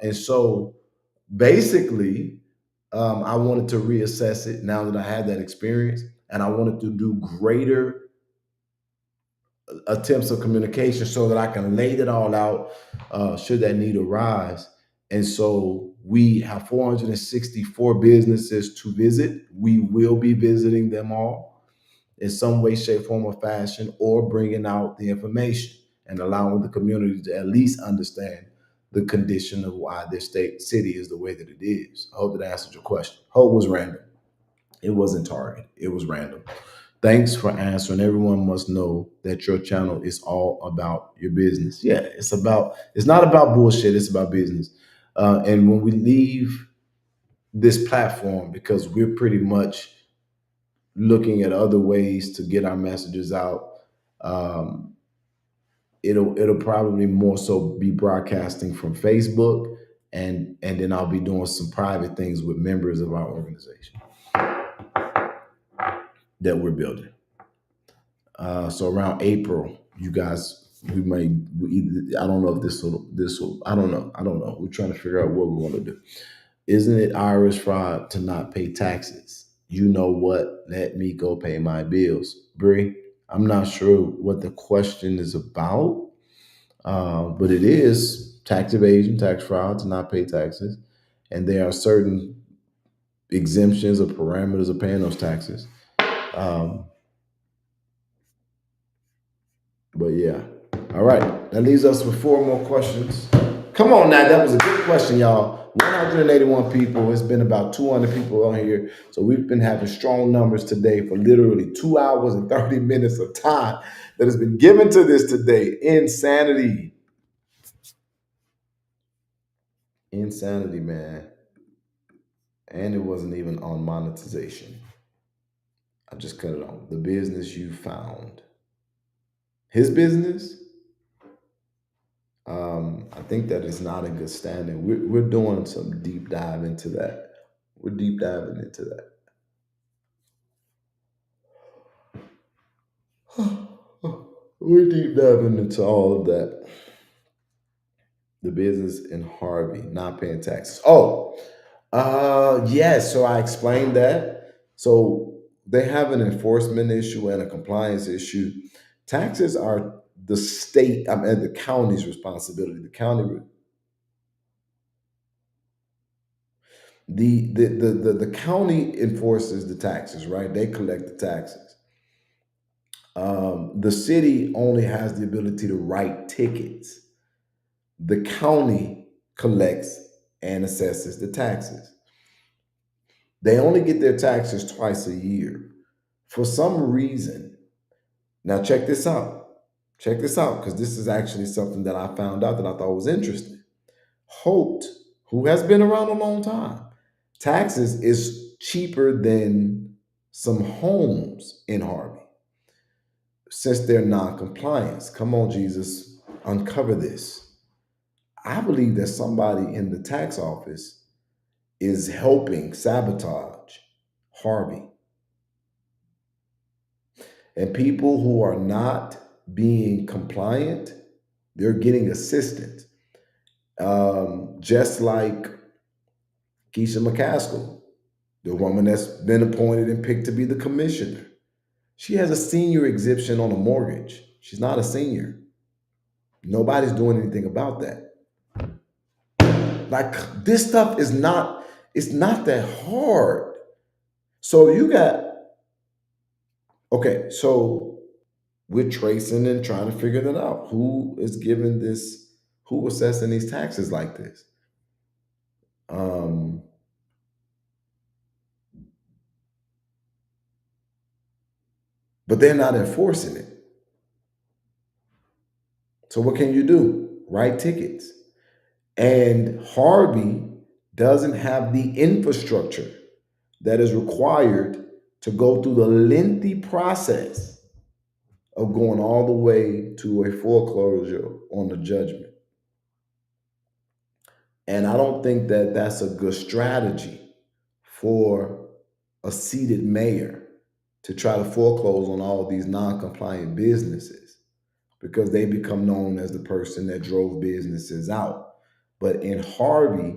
And so basically, I wanted to reassess it now that I had that experience, and I wanted to do greater attempts of communication so that I can lay it all out should that need arise. And so we have 464 businesses to visit. We will be visiting them all in some way, shape, form, or fashion, or bringing out the information and allowing the community to at least understand the condition of why this city is the way that it is. I hope that answered your question. Hope was random. It wasn't targeted. It was random. Thanks for answering. Everyone must know that your channel is all about your business. Yeah, it's not about bullshit. It's about business. And when we leave this platform, because we're pretty much looking at other ways to get our messages out, it'll probably more so be broadcasting from Facebook, and then I'll be doing some private things with members of our organization that we're building. So around April, you guys, I don't know if this will, I don't know. We're trying to figure out what we want to do. Isn't it Irish fraud to not pay taxes? you know what? Let me go pay my bills. Bree, I'm not sure what the question is about, but it is tax evasion, tax fraud, to not pay taxes. And there are certain exemptions or parameters of paying those taxes. Um, but yeah. All right. That leaves us with 4 more questions. Come on now. That was a good question, y'all. 181 people. It's been about 200 people on here. So we've been having strong numbers today for literally 2 hours and 30 minutes of time that has been given to this today. Insanity. Insanity, man. And it wasn't even on monetization. I just cut it on. The business you found. His business? I think that is not in good standing. We're doing some deep dive into that. We're deep diving into that. We're deep diving into all of that. The business in Harvey, not paying taxes. Oh, yes. So I explained that. So they have an enforcement issue and a compliance issue. Taxes are the state, and the county's responsibility. The county enforces the taxes, right? They collect the taxes. The city only has the ability to write tickets. The county collects and assesses the taxes. They only get their taxes twice a year. For some reason, now check this out. Check this out, because this is actually something that I found out that I thought was interesting. Holt, who has been around a long time, taxes is cheaper than some homes in Harvey since they're non-compliance. Come on, Jesus, uncover this. I believe that somebody in the tax office is helping sabotage Harvey. And people who are not being compliant, they're getting assistance. Just like Keisha McCaskill, the woman that's been appointed and picked to be the commissioner. She has a senior exemption on a mortgage. She's not a senior. Nobody's doing anything about that. Like, this stuff is not, it's not that hard. So you got, okay, so we're tracing and trying to figure that out. Who is giving this, who assessing these taxes like this? But they're not enforcing it. So what can you do? Write tickets. And Harvey doesn't have the infrastructure that is required to go through the lengthy process of going all the way to a foreclosure on the judgment. And I don't think that that's a good strategy for a seated mayor to try to foreclose on all of these non-compliant businesses, because they become known as the person that drove businesses out. But in Harvey,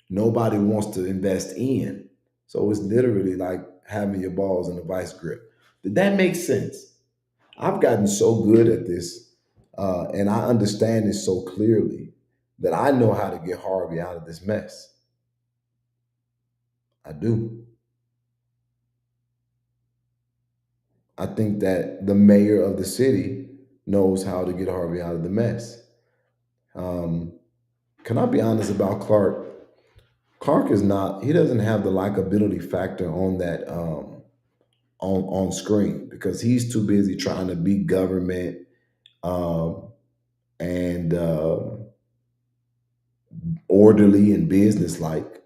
nobody wants to invest in. So it's literally like having your balls in a vice grip. Did that make sense? I've gotten so good at this, and I understand it so clearly that I know how to get Harvey out of this mess. I do. I think that the mayor of the city knows how to get Harvey out of the mess. Can I be honest about Clark? Clark is not, he doesn't have the likability factor on that on screen, because he's too busy trying to be government and orderly and businesslike.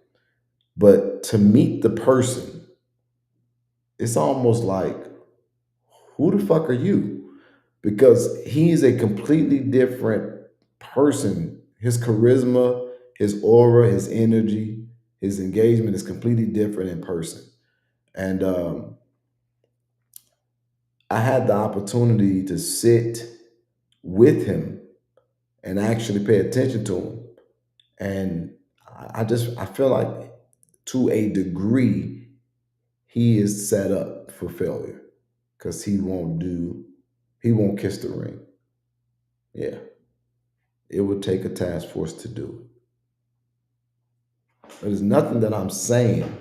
But to meet the person, it's almost like, who the fuck are you? Because he's a completely different person. His charisma, his aura, his energy, his engagement is completely different in person. And I had the opportunity to sit with him and actually pay attention to him. And I feel like, to a degree, he is set up for failure because he won't kiss the ring. Yeah, it would take a task force to do it. There's nothing that I'm saying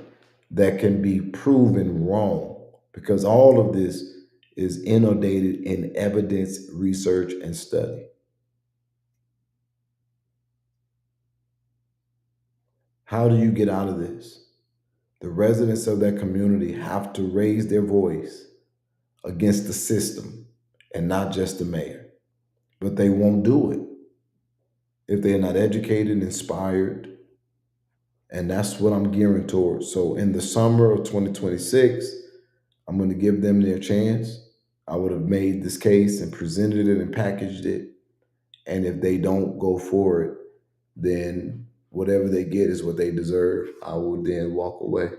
that can be proven wrong because all of this is inundated in evidence, research, and study. How do you get out of this? The residents of that community have to raise their voice against the system and not just the mayor. But they won't do it if they're not educated, inspired, and that's what I'm gearing towards. So in the summer of 2026, I'm going to give them their chance. I would have made this case and presented it and packaged it. And if they don't go for it, then whatever they get is what they deserve. I will then walk away.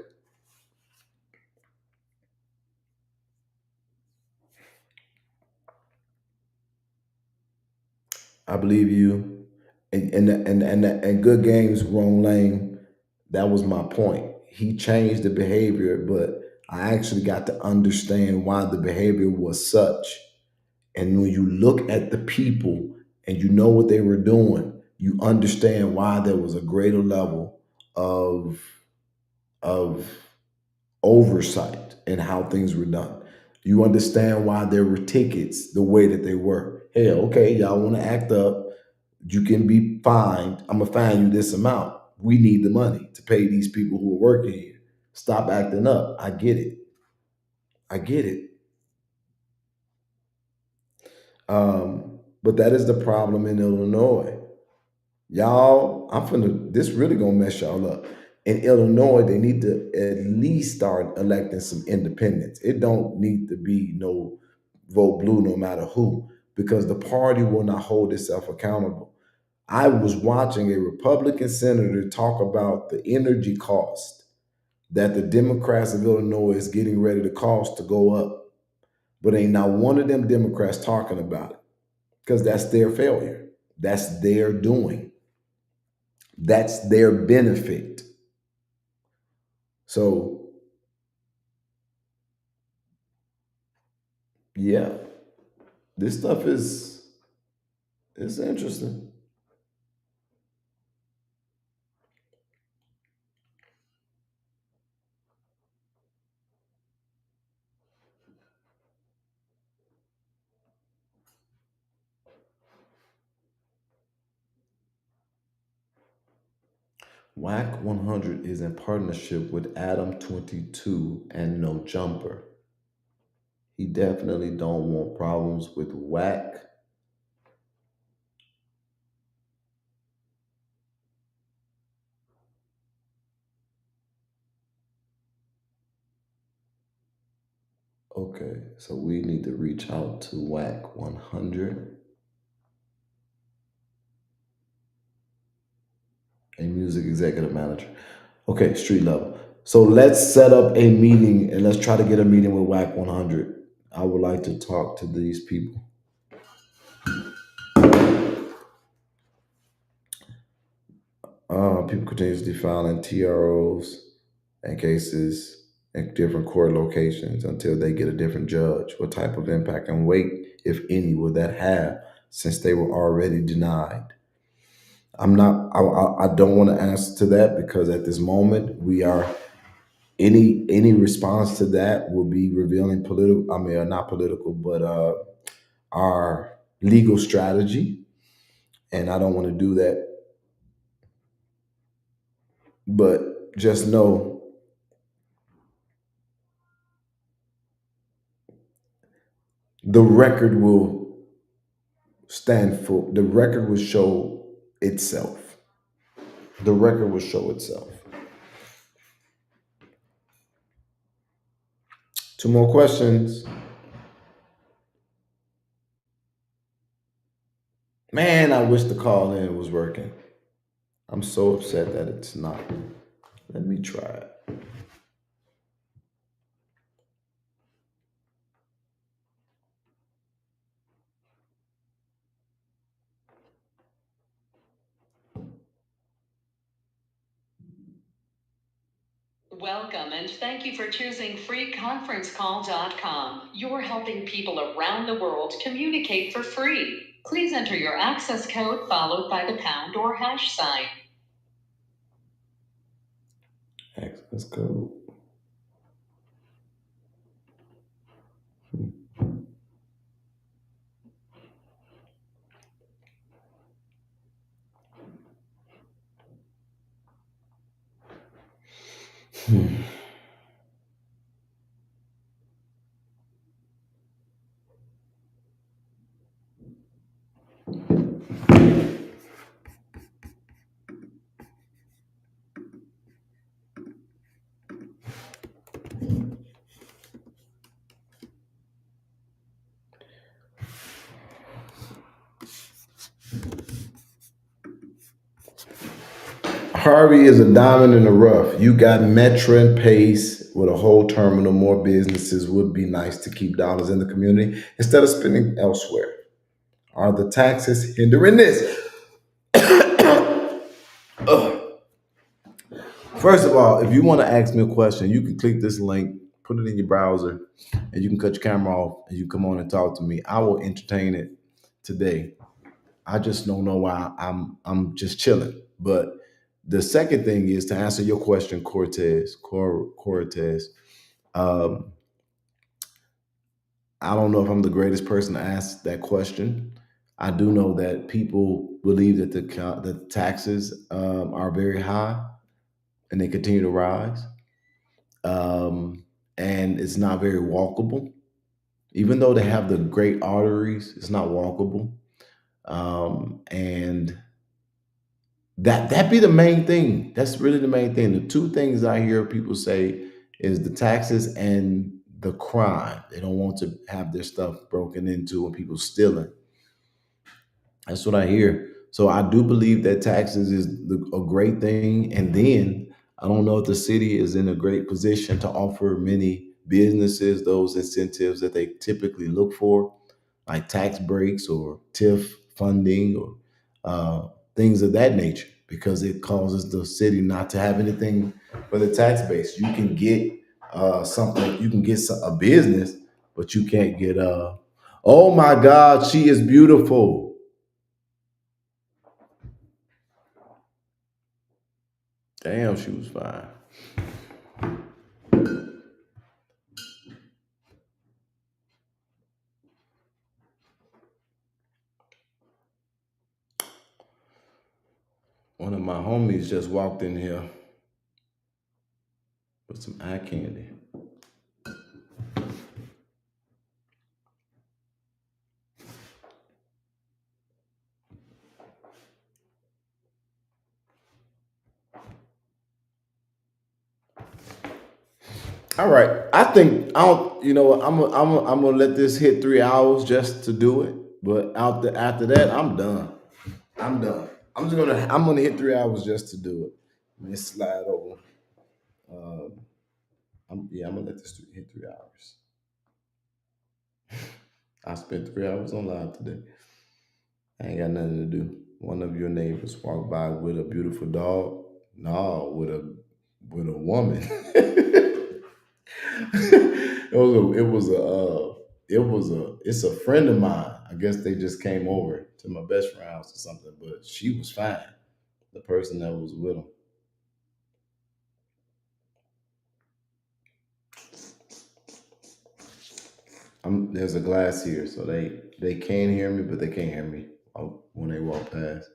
I believe you. And Good Games, Wrong Lane, that was my point. He changed the behavior, but I actually got to understand why the behavior was such. And when you look at the people and you know what they were doing, you understand why there was a greater level of oversight in how things were done. You understand why there were tickets the way that they were. Hey, okay, y'all want to act up, you can be fined. I'm gonna fine you this amount. We need the money to pay these people who are working here. Stop acting up. I get it. I get it. But that is the problem in Illinois. Y'all, this really gonna mess y'all up. In Illinois, they need to at least start electing some independents. It don't need to be no vote blue no matter who, because the party will not hold itself accountable. I was watching a Republican senator talk about the energy cost that the Democrats of Illinois is getting ready to cost to go up. But ain't not one of them Democrats talking about it because that's their failure. That's their doing. That's their benefit. So, yeah, this stuff is interesting. WAC 100 is in partnership with Adam 22 and No Jumper. He definitely don't want problems with WAC. Okay, so we need to reach out to WAC 100. A music executive manager. Okay, street level. So let's set up a meeting and let's try to get a meeting with WAC 100. I would like to talk to these people. People continuously filing TROs and cases in different court locations until they get a different judge. What type of impact and weight, if any, will that have since they were already denied? I don't want to answer to that because at this moment we are any response to that will be revealing not political, but our legal strategy. And I don't want to do that. But just know the record will the record will show itself. The record will show itself. 2 more questions. Man, I wish the call in was working. I'm so upset that it's not. Let me try it. Welcome and thank you for choosing freeconferencecall.com. You're helping people around the world communicate for free. Please enter your access code followed by the pound or hash sign. Access code. Harvey is a diamond in the rough. You got Metro and Pace with a whole terminal. More businesses would be nice to keep dollars in the community instead of spending elsewhere. Are the taxes hindering this? Ugh. First of all, if you want to ask me a question, you can click this link, put it in your browser, and you can cut your camera off and you come on and talk to me. I will entertain it today. I just don't know why I'm just chilling. But the second thing is to answer your question, Cortez. Um, I don't know if I'm the greatest person to ask that question. I do know that people believe that the taxes are very high and they continue to rise. And it's not very walkable. Even though they have the great arteries, it's not walkable. And that be the main thing. That's really the main thing. The two things I hear people say is the taxes and the crime. They don't want to have their stuff broken into and people stealing. That's what I hear. So I do believe that taxes is a great thing. And then I don't know if the city is in a great position to offer many businesses those incentives that they typically look for, like tax breaks or TIF funding or things of that nature, because it causes the city not to have anything for the tax base. You can get something, you can get a business, but you can't get oh my God, she is beautiful. Damn, she was fine. One of my homies just walked in here with some eye candy. All right, I think I don't. You know what? I'm gonna let this hit 3 hours just to do it. But after that, I'm done. I'm done. I'm gonna hit 3 hours just to do it. Let me slide over. I'm gonna let this hit 3 hours. I spent 3 hours on live today. I ain't got nothing to do. One of your neighbors walked by with a beautiful dog. No, with a woman. It's a friend of mine. I guess they just came over to my best friend's house or something, but she was fine. The person that was with him. There's a glass here, so they can hear me, but they can't hear me when they walk past.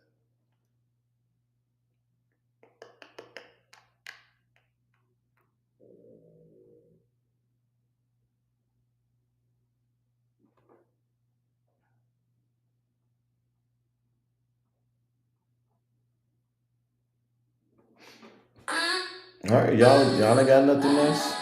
All right, y'all ain't got nothing else.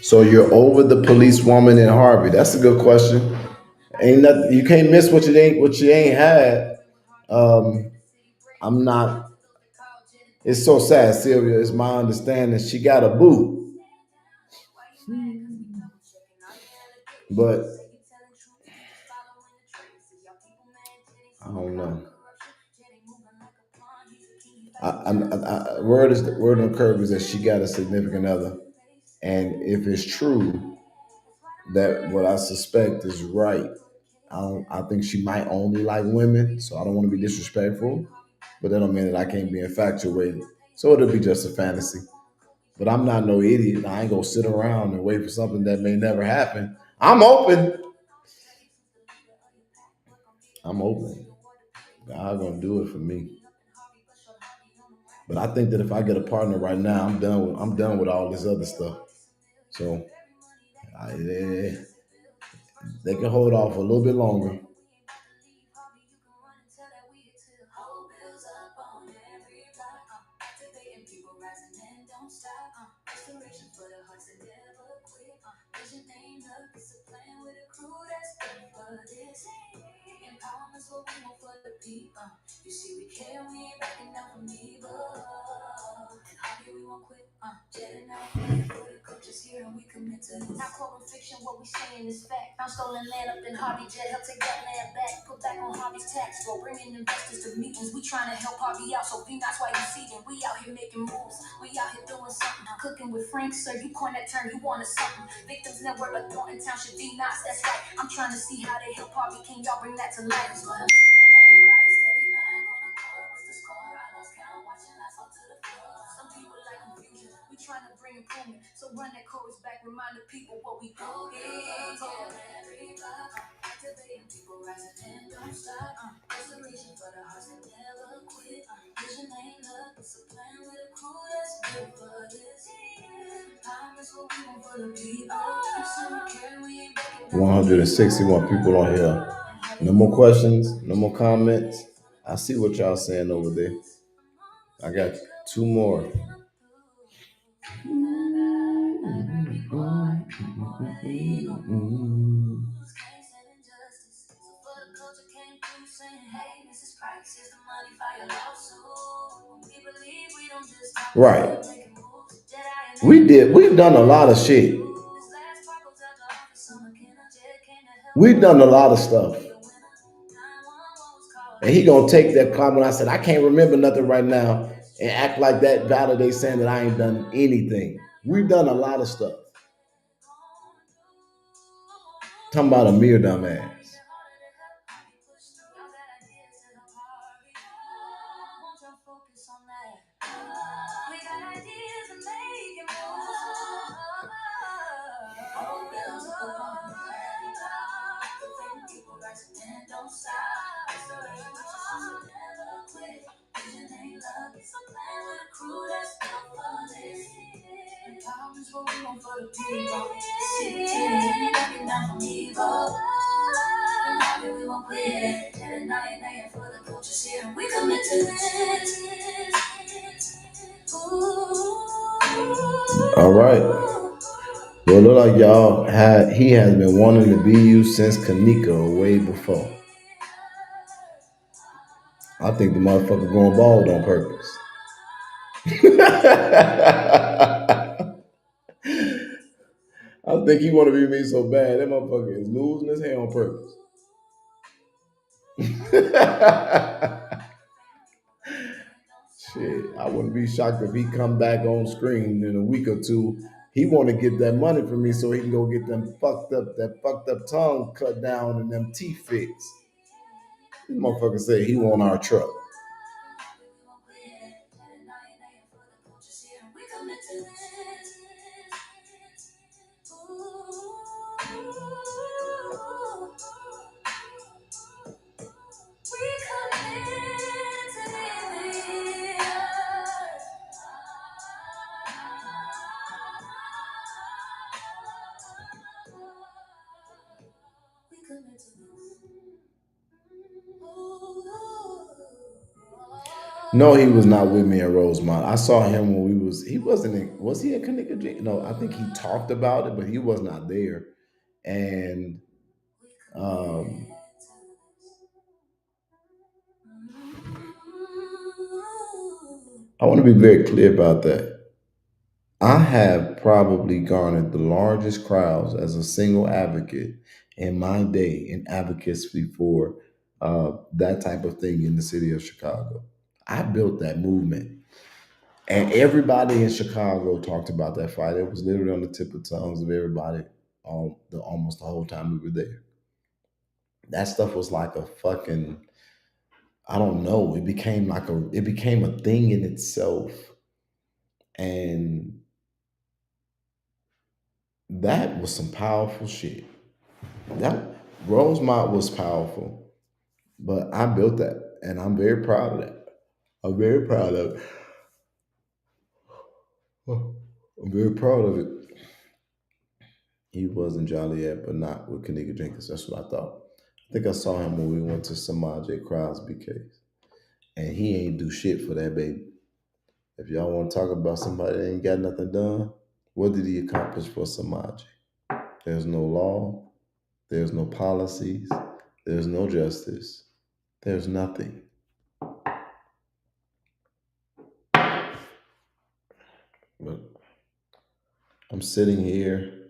So you're over the police woman in Harvey? That's a good question. Ain't nothing. You can't miss what you ain't had. I'm not It's so sad, Sylvia. It's my understanding she got a boo, but I don't know. Word on the curb is that she got a significant other, and if it's true that what I suspect is right, I think she might only like women. So I don't want to be disrespectful, but that don't mean that I can't be infatuated. So it'll be just a fantasy. But I'm not no idiot. I ain't gonna sit around and wait for something that may never happen. I'm open. I'm open. God gonna do it for me. But I think that if I get a partner right now, I'm done with all this other stuff. So they can hold off a little bit longer. You see, we care, we ain't backing down from evil. And hobby, we won't quit. Jetting out, for the coaches here, and we commit to this. Not quoting fiction, what we saying is fact. Found stolen land up in Hobby Jet, help take that land back. Put back on Hobby's tax roll, bringing investors to meetings. We trying to help Hobby out, so be nice while you see them. We out here making moves, we out here doing something. Cooking with Frank, sir, you coin that term, you wanted something. Victims network like Thornton Township, be nice, that's right. I'm trying to see how they help Hobby. Can y'all bring that to life? Some people like confusion. We trying to bring improvement. So run that chorus back, remind the people what we do. Activating people rising and don't stop. Restoration for the hearts that never quit. Vision ain't luck, it's a plan with a crew that's built for this. Time is what we want for the people. So we care, we ain't backing down. 161 people on here. No more questions, no more comments. I see what y'all saying over there. I got 2 more. Right. We've done a lot of shit. We've done a lot of stuff. And he gonna take that comment I said, I can't remember nothing right now, and act like that validates saying that I ain't done anything. We've done a lot of stuff. Talking about a mere dumbass. We commit to this. All right. Well, look like y'all he has been wanting to be you since Kanika way before. I think the motherfucker going bald on purpose. I think he want to be me so bad. That motherfucker is losing his hair on purpose. Shit, I wouldn't be shocked if he come back on screen in a week or two. He want to get that money from me so he can go get that fucked up tongue cut down and them teeth fixed. This motherfucker said he want our truck. No, he was not with me in Rosemont. I saw him when was he in Kanika? No, I think he talked about it, but he was not there. And I want to be very clear about that. I have probably garnered the largest crowds as a single advocate in my day in advocacy for that type of thing in the city of Chicago. I built that movement. And everybody in Chicago talked about that fight. It was literally on the tip of tongues of everybody almost the whole time we were there. That stuff was like a fucking, I don't know. It became a thing in itself. And that was some powerful shit. That Rosemont was powerful, but I built that, and I'm very proud of that. I'm very proud of it. I'm very proud of it. He was in Joliet, but not with Kanika Jenkins. That's what I thought. I think I saw him when we went to Samaj Crosby case, and he ain't do shit for that baby. If y'all want to talk about somebody that ain't got nothing done, what did he accomplish for Samaj? There's no law. There's no policies. There's no justice. There's nothing. But I'm sitting here.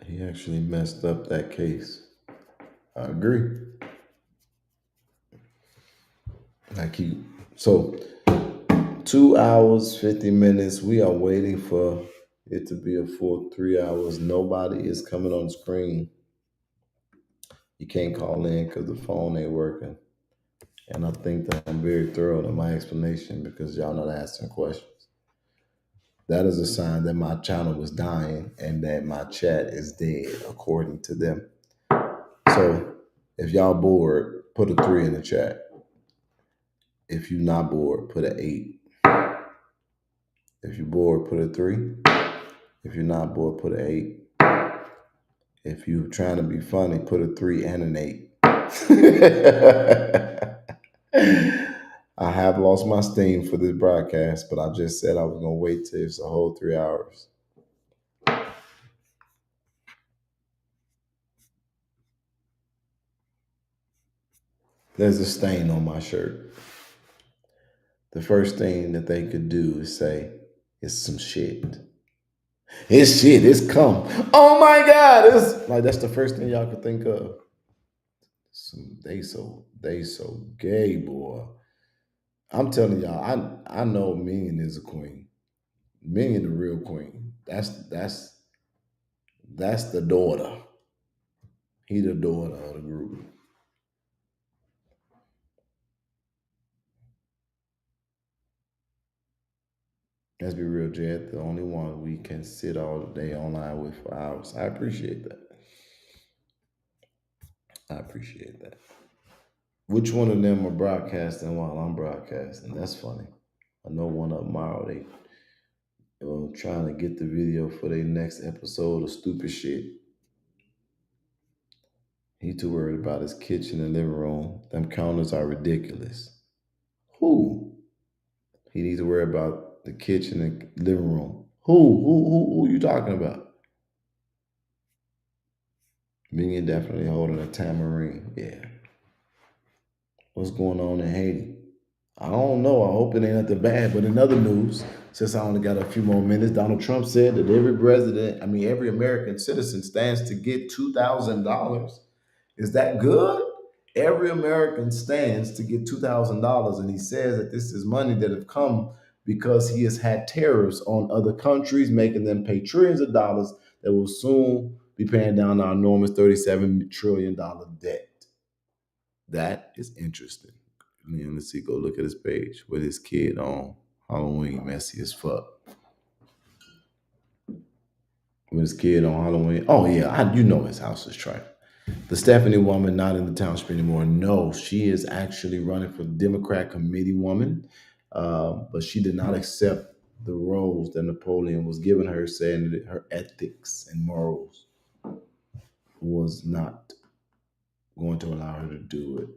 He actually messed up that case. I agree. So 2 hours, 50 minutes. We are waiting for it to be a full 3 hours. Nobody is coming on screen. You can't call in because the phone ain't working. And I think that I'm very thorough in my explanation because y'all not asking questions. That is a sign that my channel is dying and that my chat is dead, according to them. So if y'all bored, put a 3 in the chat. If you're not bored, put an 8. If you're bored, put a 3. If you're not bored, put an 8. If you're trying to be funny, put a 3 and an 8. I have lost my steam for this broadcast, but I just said I was going to wait till it's a whole 3 hours. There's a stain on my shirt. The first thing that they could do is say, it's some shit. It's shit. It's cum. Oh my God. It's like, that's the first thing y'all could think of. They so gay, boy. I'm telling y'all, I know Minion is a queen. Minion the real queen. That's the daughter. He the daughter of the group. Let's be real, Jed. The only one we can sit all day online with for hours. I appreciate that. I appreciate that. Which one of them are broadcasting while I'm broadcasting? That's funny. I know one of them are. They trying to get the video for their next episode of Stupid Shit. He too worried about his kitchen and living room. Them counters are ridiculous. Who? He needs to worry about the kitchen and living room. Who are you talking about? Minion definitely holding a tambourine. Yeah. What's going on in Haiti? I don't know. I hope it ain't nothing bad. But in other news, since I only got a few more minutes, Donald Trump said that every American citizen stands to get $2,000. Is that good? Every American stands to get $2,000, and he says that this is money that have come because he has had tariffs on other countries, making them pay trillions of dollars that will soon be paying down our enormous $37 trillion debt. That is interesting. Let's see, go look at his page with his kid on Halloween, messy as fuck. With his kid on Halloween. Oh yeah, you know his house is trifling. The Stephanie woman not in the township anymore. No, she is actually running for Democrat committee woman, but she did not accept the roles that Napoleon was giving her, saying that her ethics and morals was not going to allow her to do it.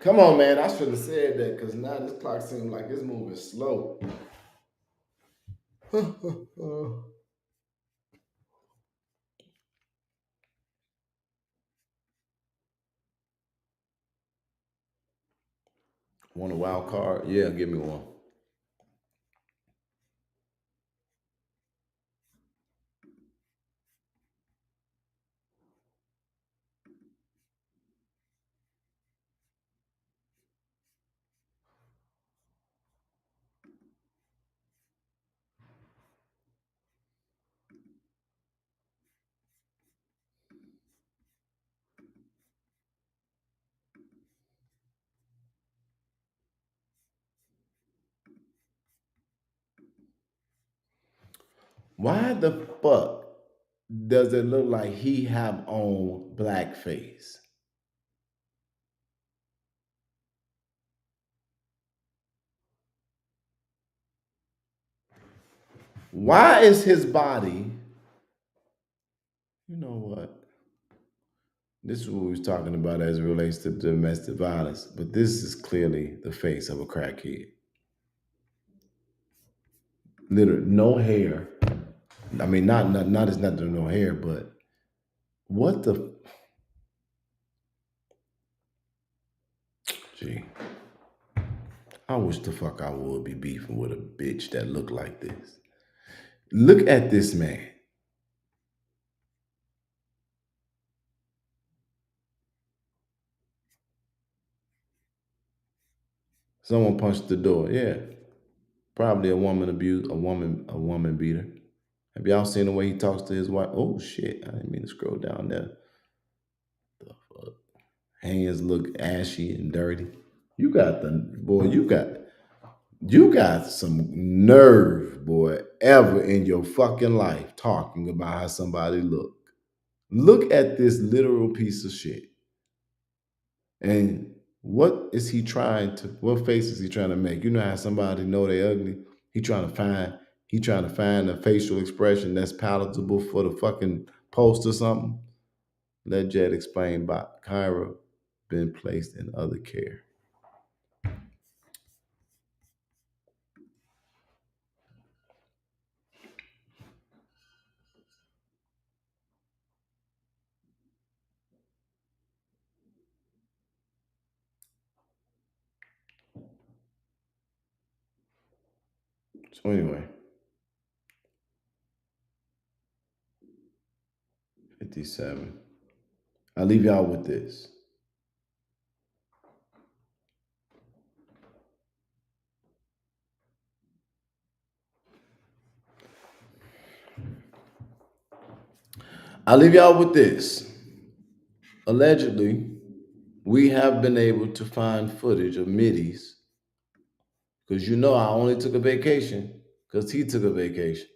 Come on, man. I should have said that because now this clock seems like it's moving slow. Want a wild card? Yeah, give me one. Why the fuck does it look like he have on blackface? Why is his body? You know what? This is what we was talking about as it relates to domestic violence, but this is clearly the face of a crackhead. Literally, no hair. I mean, not as nothing, no hair, but what the? Gee, I wish the fuck I would be beefing with a bitch that looked like this. Look at this man. Someone punched the door. Yeah, probably a woman beater. Have y'all seen the way he talks to his wife? Oh shit! I didn't mean to scroll down there. The fuck? Hands look ashy and dirty. You got you got some nerve, boy, ever in your fucking life talking about how somebody look. Look at this literal piece of shit. And what face is he trying to make? You know how somebody know they ugly? He trying to find a facial expression that's palatable for the fucking post or something. Let Jed explain by Kyra been placed in other care. So anyway, 57. I'll leave y'all with this. Allegedly, we have been able to find footage of middies, because you know I only took a vacation because he took a vacation.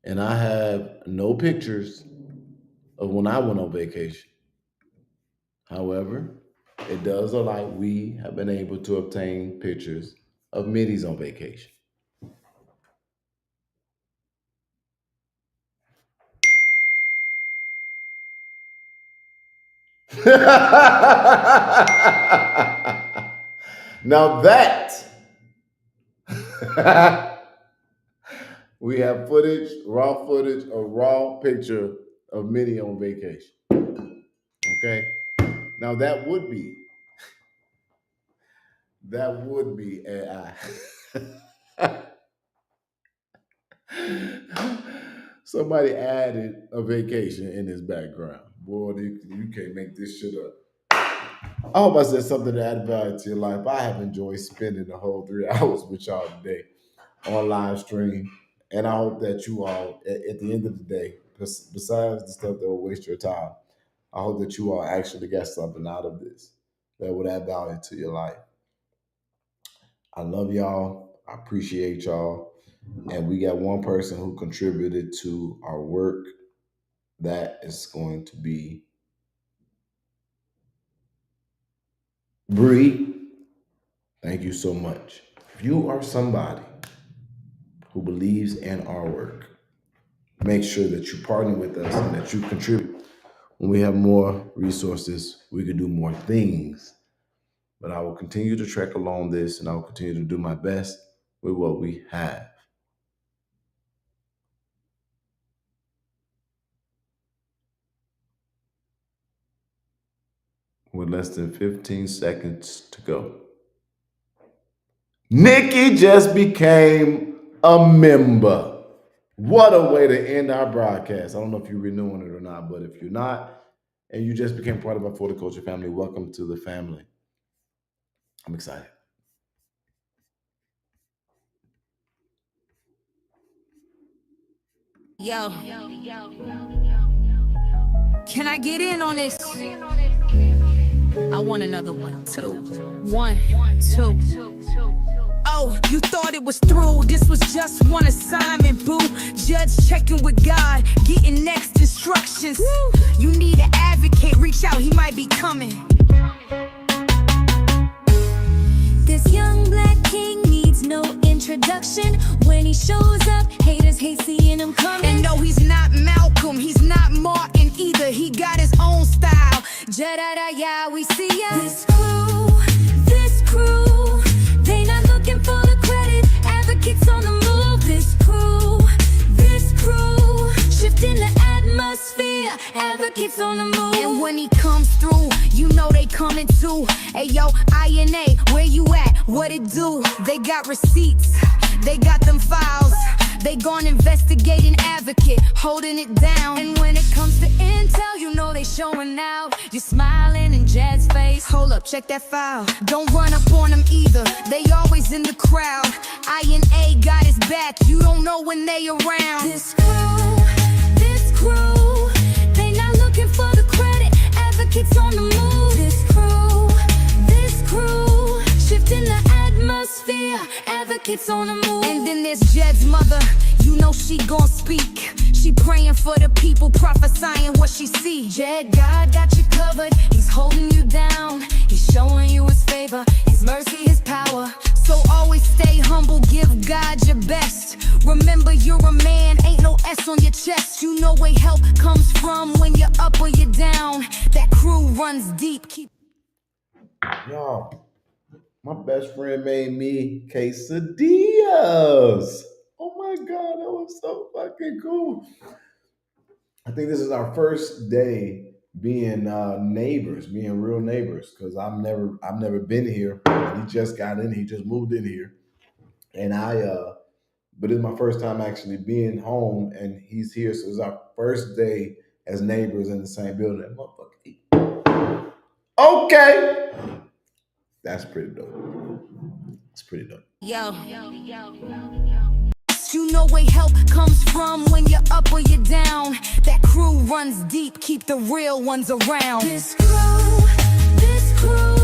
And I have no pictures of when I went on vacation. However, it does look like we have been able to obtain pictures of middies on vacation. Now that we have a raw picture of Minnie on vacation. Okay. Now that would be AI. Somebody added a vacation in his background. Boy, you can't make this shit up. I hope I said something to add value to your life. I have enjoyed spending the whole 3 hours with y'all today on live stream. And I hope that you all, at the end of the day, besides the stuff that will waste your time, I hope that you all actually got something out of this that would add value to your life. I love y'all. I appreciate y'all. And we got one person who contributed to our work. That is going to be Bree. Thank you so much. If you are somebody who believes in our work, make sure that you partner with us and that you contribute. When we have more resources, we can do more things. But I will continue to trek along this, and I will continue to do my best with what we have. With less than 15 seconds to go. Nikki just became a member. What a way to end our broadcast. I don't know if you're renewing it or not, but if you're not, and you just became part of our For the Culture family, welcome to the family. I'm excited. Yo. Can I get in on this? I want another 1, 2. 1, 2. Oh, you thought it was through. This was just one assignment, boo. Judge checking with God, getting next instructions. You need an advocate, reach out, he might be coming. This young black king needs no introduction. When he shows up, haters hate seeing him coming. And no, he's not Malcolm, he's not Martin either. He got his own style. Ja-da-da-ya, we see ya. This crew, they not looking for the credit. Advocates on the move. This crew, shifting the atmosphere. Advocates on the move. And when he comes through, you know they coming too. Hey yo, INA, where you at? What it do? They got receipts, they got them files. They gon' investigate an advocate, holding it down. And when it comes to intel, you know they showing out. You smiling in Jed's face. Hold up, check that file. Don't run up on them either, they always in the crowd. INA got his back, you don't know when they around. This crew, they not looking for the credit. Advocates on the move. This crew, shifting the atmosphere. Advocates on the move. And then there's Jed's mother, you know she gon' speak. She praying for the people, prophesying what she see. Jed, God got you covered, he's holding you down. He's showing you his favor, his mercy, his power. So always stay humble, give God your best. Remember you're a man, ain't no S on your chest. You know where help comes from when you're up or you're down. That crew runs deep. Y'all, my best friend made me quesadillas. Oh my God, that was so fucking cool. I think this is our first day being neighbors, being real neighbors, because I've never been here. He just got in, he just moved in here. And but it's my first time actually being home and he's here. So it's our first day as neighbors in the same building. Motherfucker. Okay. That's pretty dope. It's pretty dope. Yo. You know where help comes from when you're up or you're down. That crew runs deep, keep the real ones around. This crew